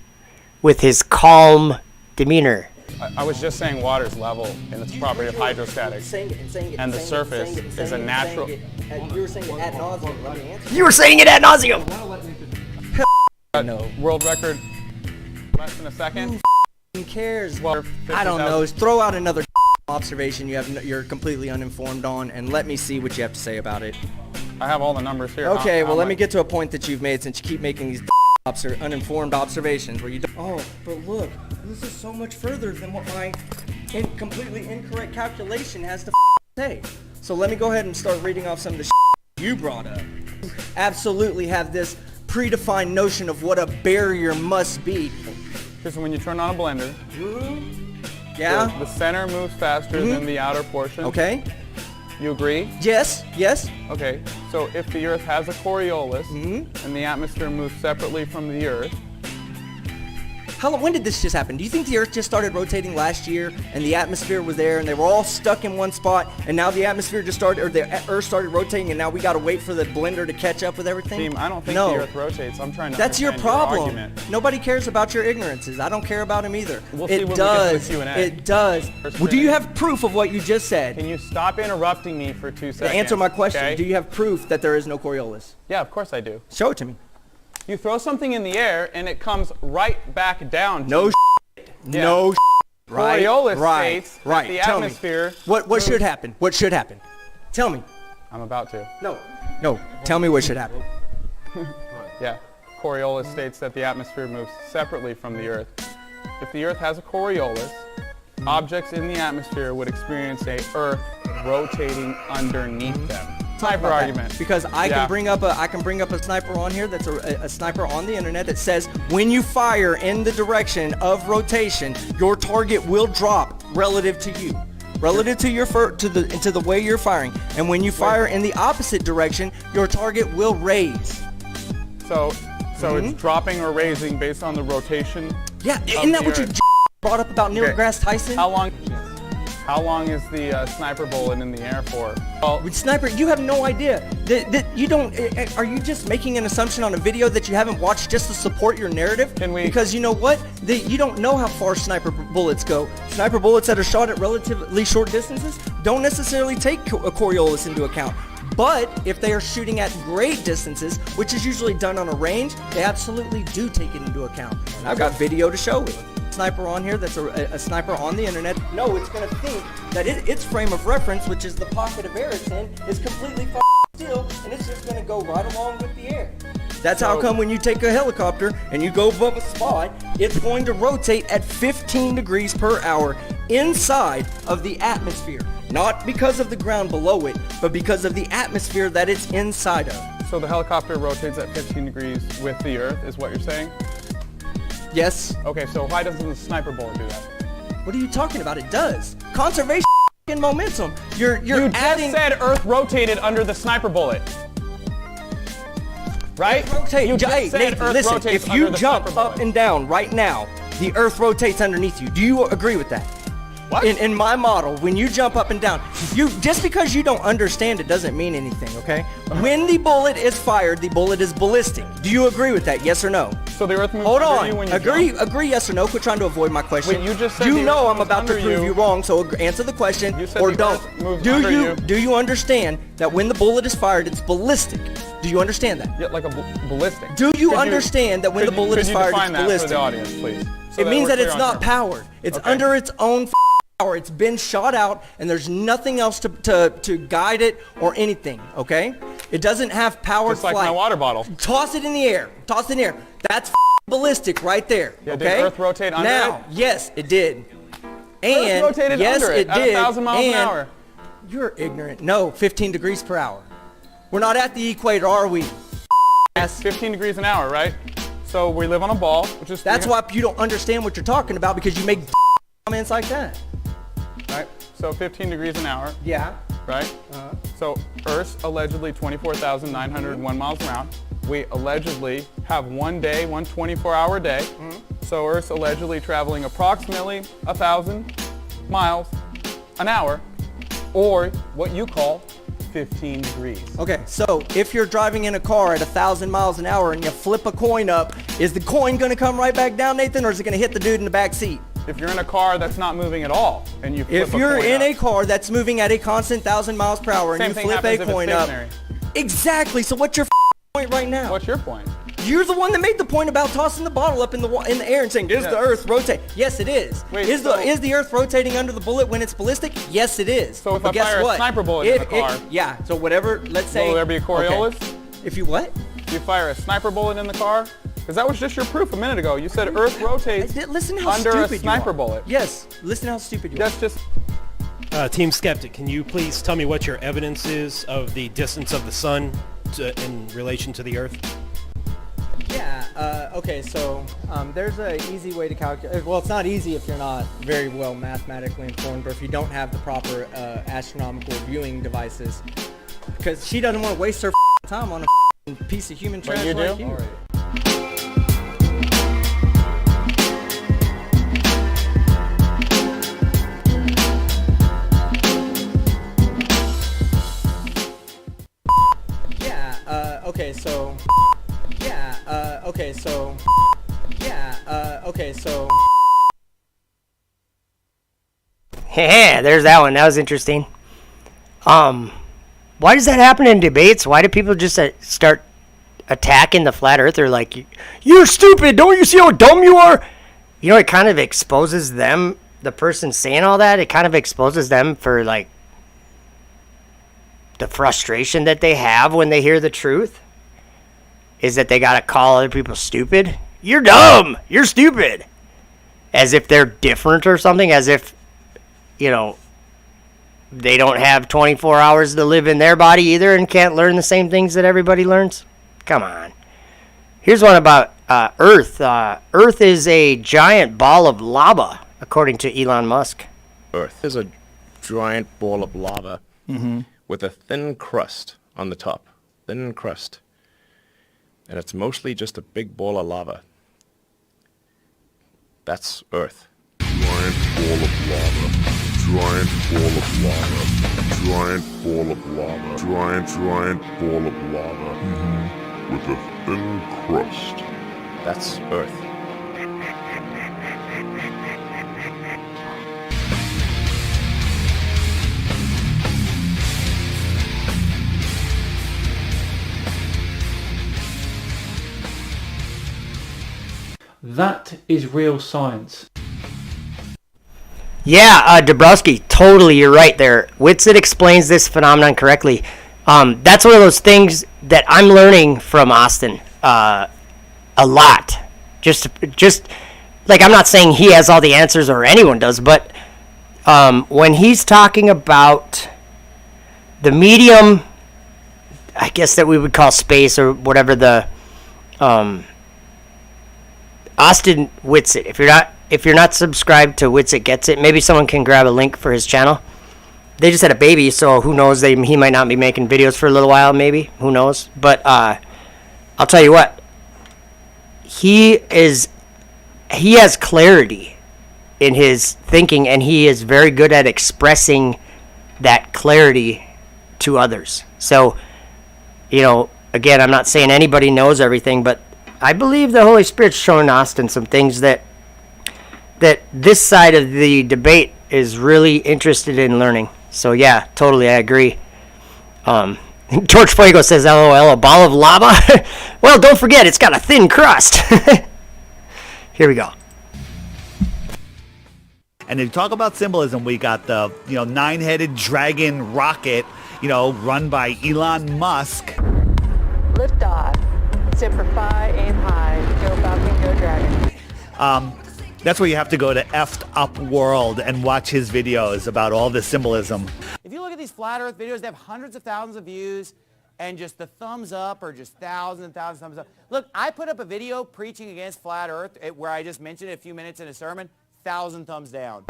with his calm demeanor. I was just saying water is level, and it's a property of hydrostatics. And the surface is a natural... You were saying it ad nauseum. Let me answer. You were saying it ad nauseum. No. World record, less than a second. Who cares? Well, I don't know. Throw out another observation you're completely uninformed on, and let me see what you have to say about it. I have all the numbers here. Okay, well let me get to a point that you've made, since you keep making these uninformed observations where you don't. Oh, but look, this is so much further than what my completely incorrect calculation has to say. So let me go ahead and start reading off some of the you brought up. Absolutely have this predefined notion of what a barrier must be. Because when you turn on a blender, yeah, the center moves faster than the outer portion. Okay. You agree? Yes, yes. Okay, so if the Earth has a Coriolis and the atmosphere moves separately from the Earth, when did this just happen? Do you think the Earth just started rotating last year and the atmosphere was there and they were all stuck in one spot and now the atmosphere just started, or the Earth started rotating and now we got to wait for the blender to catch up with everything? Team, I don't think no. the Earth rotates. I'm trying to That's your understand problem. argument. Nobody cares about your ignorances. I don't care about them either. We'll see it when we does. get to the Q&A. It does. Well, do you have proof of what you just said? Can you stop interrupting me for 2 seconds? To answer my question, okay? do you have proof that there is no Coriolis? Yeah, of course I do. Show it to me. You throw something in the air and it comes right back down. No No Right, Coriolis right, states right. that the Tell atmosphere... me. What should happen? What should happen? Tell me. I'm about to. No. Tell me what should happen. Yeah. Coriolis states that the atmosphere moves separately from the Earth. If the Earth has a Coriolis, objects in the atmosphere would experience a Earth rotating underneath them. Sniper argument. Because I can bring up a sniper on here that's a sniper on the internet that says when you fire in the direction of rotation, your target will drop relative to you. relative to to the way you're firing. And when you fire in the opposite direction, your target will raise. So it's dropping or raising based on the rotation. Yeah, isn't that what you brought up about Neil deGrasse Tyson? How long is the sniper bullet in the air for? Well, with sniper, you have no idea. You don't. Are you just making an assumption on a video that you haven't watched just to support your narrative? Because you know what? You don't know how far sniper bullets go. Sniper bullets that are shot at relatively short distances don't necessarily take a Coriolis into account. But if they are shooting at great distances, which is usually done on a range, they absolutely do take it into account. And I've got video to show it. Sniper on here that's a sniper on the internet, no, it's going to think that its frame of reference, which is the pocket of air it's in, is completely still, and it's just going to go right along with the air. That's how come when you take a helicopter and you go above a spot, it's going to rotate at 15 degrees per hour inside of the atmosphere. Not because of the ground below it, but because of the atmosphere that it's inside of. So the helicopter rotates at 15 degrees with the Earth, is what you're saying? Yes. Okay, so why doesn't the sniper bullet do that? What are you talking about? It does. Conservation and momentum. You just said Earth rotated under the sniper bullet. Right? You just said Nathan, Earth listen, rotates if you under the jump sniper up bullet. and down right now, the Earth rotates underneath you. Do you agree with that? What? In my model, when you jump up and down, just because you don't understand it doesn't mean anything, okay? When the bullet is fired, the bullet is ballistic. Do you agree with that? Yes or no? So the Earth moves Hold under on. you when you Agree, yes or no. Quit trying to avoid my question. Wait, you just said you the know Earth I'm moves about to under prove you. you wrong, so answer the question You said or the don't. Earth moves under you. Do you understand that when the bullet is fired, it's ballistic? Do you understand that? Yeah, like a ballistic. Do you understand that when the bullet is fired, it's define that ballistic? for the audience, please? So It means we're that it's clear on not here. powered. It's under its own power. It's been shot out, and there's nothing else to guide it or anything, okay? It doesn't have powered Just like flight. my water bottle. Toss it in the air. Toss it in the air. That's ballistic right there, Yeah, okay? did Earth rotate under now, it? yes, it did. And Earth rotated yes, under it at did. 1,000 miles an and hour. You're ignorant. No, 15 degrees per hour. We're not at the equator, are we? 15 degrees an hour, right? So we live on a ball, which is... That's why you don't understand what you're talking about, because you make comments like that. Right? So 15 degrees an hour. Yeah. Right? So Earth's allegedly 24,901 miles around. We allegedly have one day, one 24-hour day. So Earth's allegedly traveling approximately 1,000 miles an hour, or what you call 15 degrees. Okay, so if you're driving in a car at 1,000 miles an hour and you flip a coin up, is the coin going to come right back down, Nathan, or is it going to hit the dude in the back seat? If you're in a car that's not moving at all, and you flip If you're a coin in up, a car that's moving at a constant 1,000 miles per hour and same you thing flip a happens if it's coin up, stationary. exactly. So what's your point right now? What's your point? You're the one that made the point about tossing the bottle up in the air and saying, "Does the Earth rotate?" Yes, it is. Wait, is the Earth rotating under the bullet when it's ballistic? Yes, it is. So if but I guess fire what? a sniper bullet in the car, yeah. So whatever. Let's say. will there be a Coriolis? Okay. If you what? If you fire a sniper bullet in the car? Because that was just your proof a minute ago. You said Earth rotates Listen how under stupid a sniper you are. bullet. Yes. Listen how stupid you are. That's just... Team Skeptic, can you please tell me what your evidence is of the distance of the sun in relation to the Earth? Yeah, okay, so there's an easy way to calculate. Well, it's not easy if you're not very well mathematically informed or if you don't have the proper astronomical viewing devices. Because she doesn't want to waste her time on a piece of human trash you like do? you. Yeah, okay, so... Yeah, okay, so... Yeah, okay, so... Yeah, there's that one. That was interesting. Why does that happen in debates? Why do people just start attacking the flat earther like, "You're stupid, don't you see how dumb you are?" You know, it kind of exposes them, the person saying all that, it kind of exposes them for, like, the frustration that they have when they hear the truth. Is that they gotta call other people stupid. You're dumb! You're stupid! As if they're different or something, as if, you know, they don't have 24 hours to live in their body either and can't learn the same things that everybody learns. Come on. Here's one about Earth. Earth is a giant ball of lava, according to Elon Musk. Earth is a giant ball of lava Mhm. with a thin crust on the top. Thin crust. And it's mostly just a big ball of lava. That's Earth. Giant ball of lava. Giant ball of lava. Giant ball of lava. Giant ball of lava. With a thin crust. That's Earth. That is real science. Yeah, Dabrowski, totally, you're right there. Whitsitt explains this phenomenon correctly. That's one of those things that I'm learning from Austin a lot. Just like, I'm not saying he has all the answers or anyone does, but when he's talking about the medium, I guess that we would call space or whatever the Austin Whitsitt. If you're not subscribed to Whitsitt Gets It, maybe someone can grab a link for his channel. They just had a baby, so who knows? He might not be making videos for a little while, maybe. Who knows? But I'll tell you what. He has clarity in his thinking, and he is very good at expressing that clarity to others. So, again, I'm not saying anybody knows everything, but I believe the Holy Spirit's showing Austin some things that this side of the debate is really interested in learning. So yeah, totally, I agree. George Fuego says, LOL, a ball of lava? Well, don't forget, it's got a thin crust. Here we go. And if you talk about symbolism, we got the, nine-headed dragon rocket, run by Elon Musk. Liftoff. Semper Fi, aim high. Go Falcon, go Dragon. That's where you have to go to Effed Up World and watch his videos about all the symbolism. If you look at these flat earth videos, they have hundreds of thousands of views, and just the thumbs up are just thousands and thousands of thumbs up. Look, I put up a video preaching against flat earth where I just mentioned it a few minutes in a sermon, 1,000 thumbs down.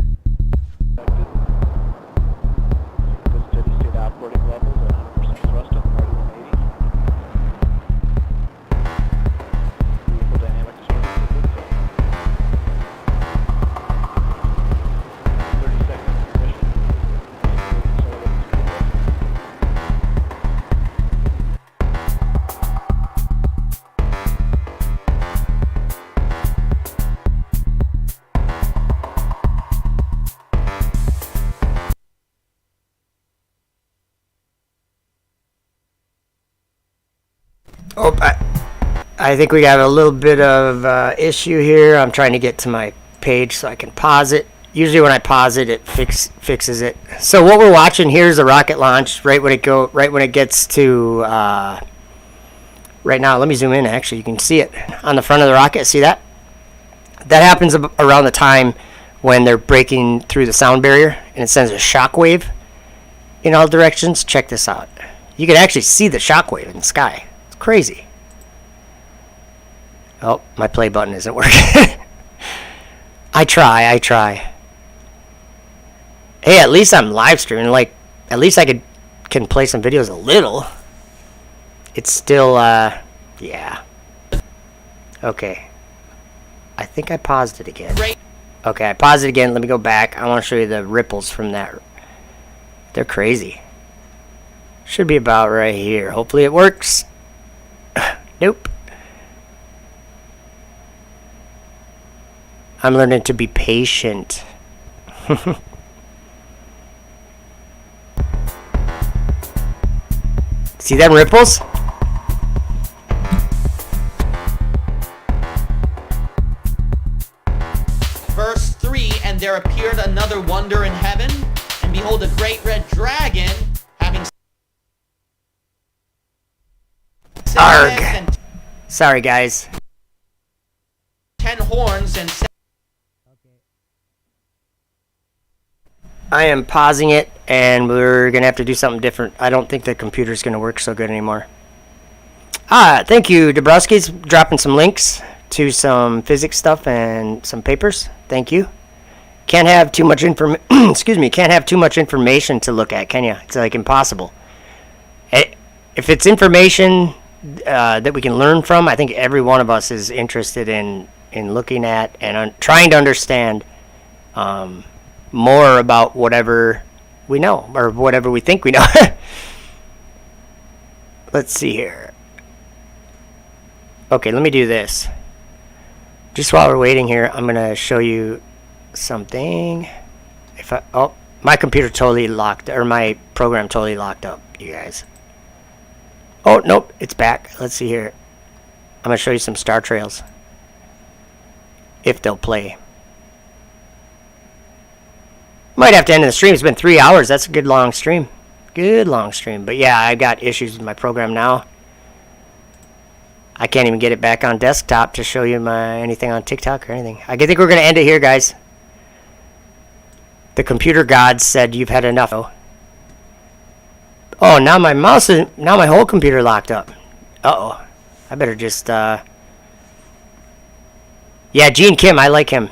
Steady state operating levels at 100% thrust on the Marty 180. Vehicle dynamics starting to good zone. 30 seconds of mission. Oh, I think we got a little bit of issue here. I'm trying to get to my page so I can pause it. Usually when I pause it, it fixes it. So what we're watching here is a rocket launch right when it gets to right now. Let me zoom in. Actually, you can see it on the front of the rocket. See that? That happens around the time when they're breaking through the sound barrier, and it sends a shockwave in all directions. Check this out. You can actually see the shockwave in the sky. Crazy. Oh, my play button isn't working. I try. Hey, at least I'm live streaming. Like, at least I can play some videos a little. It's still, yeah. Okay. I think I paused it again. Okay, I paused it again. Let me go back. I want to show you the ripples from that. They're crazy. Should be about right here. Hopefully it works. Nope. I'm learning to be patient. See them ripples? Verse 3, and there appeared another wonder in heaven, and behold a great red dragon, having Arg. Sorry, guys. 10 horns and I am pausing it, and we're going to have to do something different. I don't think the computer's going to work so good anymore. Thank you, Dabrowski's dropping some links to some physics stuff and some papers. Thank you. can't have too much excuse me, can't have too much information to look at, can you? It's like impossible. If it's information that we can learn from, I think every one of us is interested in looking at and trying to understand more about whatever we know or whatever we think we know. Let's see here. Okay, let me do this. Just while we're waiting here, I'm gonna show you something. My computer totally locked, or my program totally locked up, you guys. Oh, nope, it's back. Let's see here. I'm gonna show you some star trails. If they'll play. Might have to end the stream. It's been 3 hours. That's a good long stream. Good long stream. But yeah, I got issues with my program now. I can't even get it back on desktop to show you anything on TikTok or anything. I think we're going to end it here, guys. The computer gods said you've had enough. Oh, now my my whole computer locked up. Uh-oh. I better just, Yeah, Gene Kim, I like him.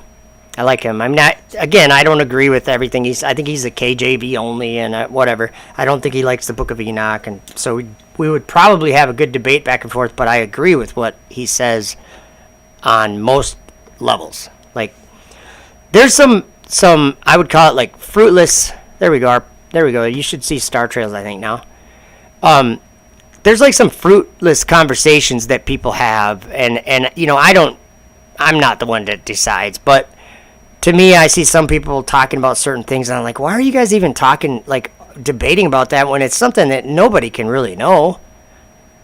I'm not, again, I don't agree with everything. I think he's a KJV only and whatever. I don't think he likes the Book of Enoch. And so we would probably have a good debate back and forth, but I agree with what he says on most levels. Like, there's some I would call it like fruitless, there we go. You should see Star Trails, I think, now. There's like some fruitless conversations that people have, and you know, I'm not the one that decides, but to me, I see some people talking about certain things, and I'm like, why are you guys even talking, like, debating about that when it's something that nobody can really know?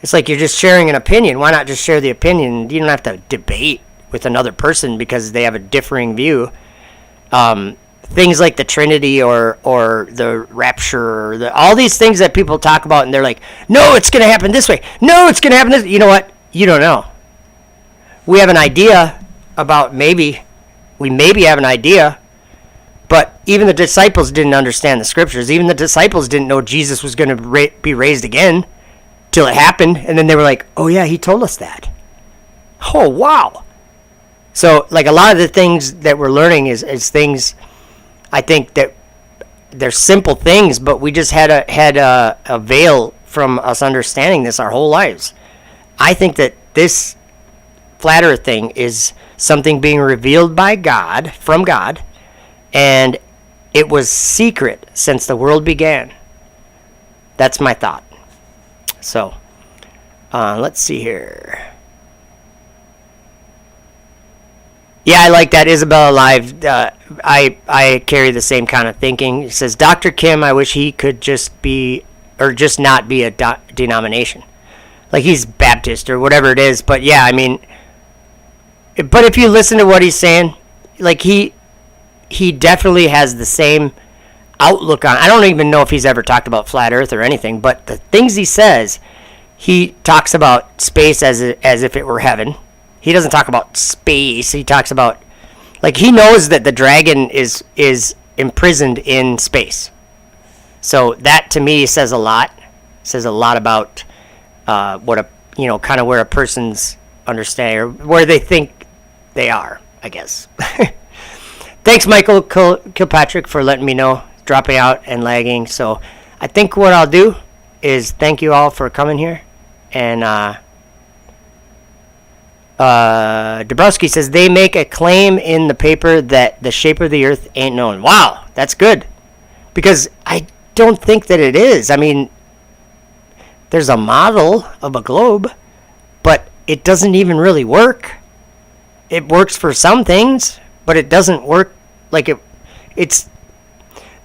It's like you're just sharing an opinion. Why not just share the opinion? You don't have to debate with another person because they have a differing view. Things like the Trinity or the rapture, or all these things that people talk about, and they're like, no, it's going to happen this way. No, it's going to happen this way. You know what? You don't know. We have an idea about we maybe have an idea, but even the disciples didn't understand the scriptures. Even the disciples didn't know Jesus was going to be raised again till it happened, and then they were like, oh yeah, he told us that. Oh, wow. So, like, a lot of the things that we're learning is things, I think, that they're simple things, but we just had a veil from us understanding this our whole lives. I think that this flat earth thing is something being revealed by God, from God, and it was secret since the world began. That's my thought. So, let's see here. Yeah, I like that. Isabella Live, I carry the same kind of thinking. It says, Dr. Kim, I wish he could just not be a denomination. Like, he's Baptist or whatever it is, but yeah, I mean, but if you listen to what he's saying, like, he definitely has the same outlook on. I don't even know if he's ever talked about flat earth or anything, but the things he says, he talks about space as if it were heaven. He doesn't talk about space. He talks about, like, he knows that the dragon is imprisoned in space. So that to me says a lot. Says a lot about what kind of where a person's understanding or where they think they are, I guess. Thanks, Michael Kilpatrick, for letting me know, dropping out and lagging. So I think what I'll do is thank you all for coming here. And Dabrowski says, they make a claim in the paper that the shape of the earth ain't known. Wow, that's good. Because I don't think that it is. I mean, there's a model of a globe, but it doesn't even really work. It works for some things, but it doesn't work like it's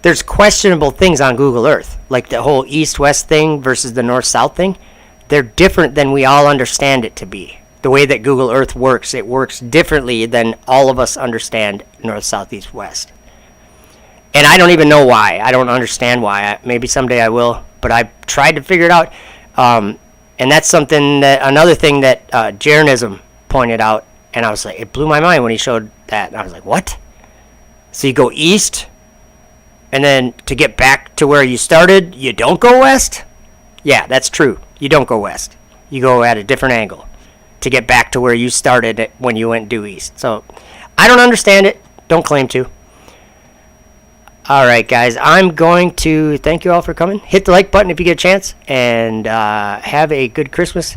there's questionable things on Google Earth, like the whole east-west thing versus the north-south thing. They're different than we all understand it to be. The way that Google Earth works, it works differently than all of us understand north, south, east, west. And I don't even know why. I don't understand why. Maybe someday I will, but I've tried to figure it out. And that's something that, another thing that Jeranism pointed out, and I was like, it blew my mind when he showed that. And I was like, what? So you go east, and then to get back to where you started, you don't go west? Yeah, that's true. You don't go west. You go at a different angle to get back to where you started when you went due east. So I don't understand it. Don't claim to. All right, guys. I'm going to thank you all for coming. Hit the like button if you get a chance, and have a good Christmas,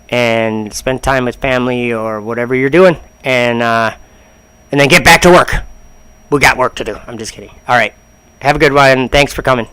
and spend time with family or whatever you're doing, and then get back to work. We got work to do. I'm just kidding. All right. Have a good one. Thanks for coming.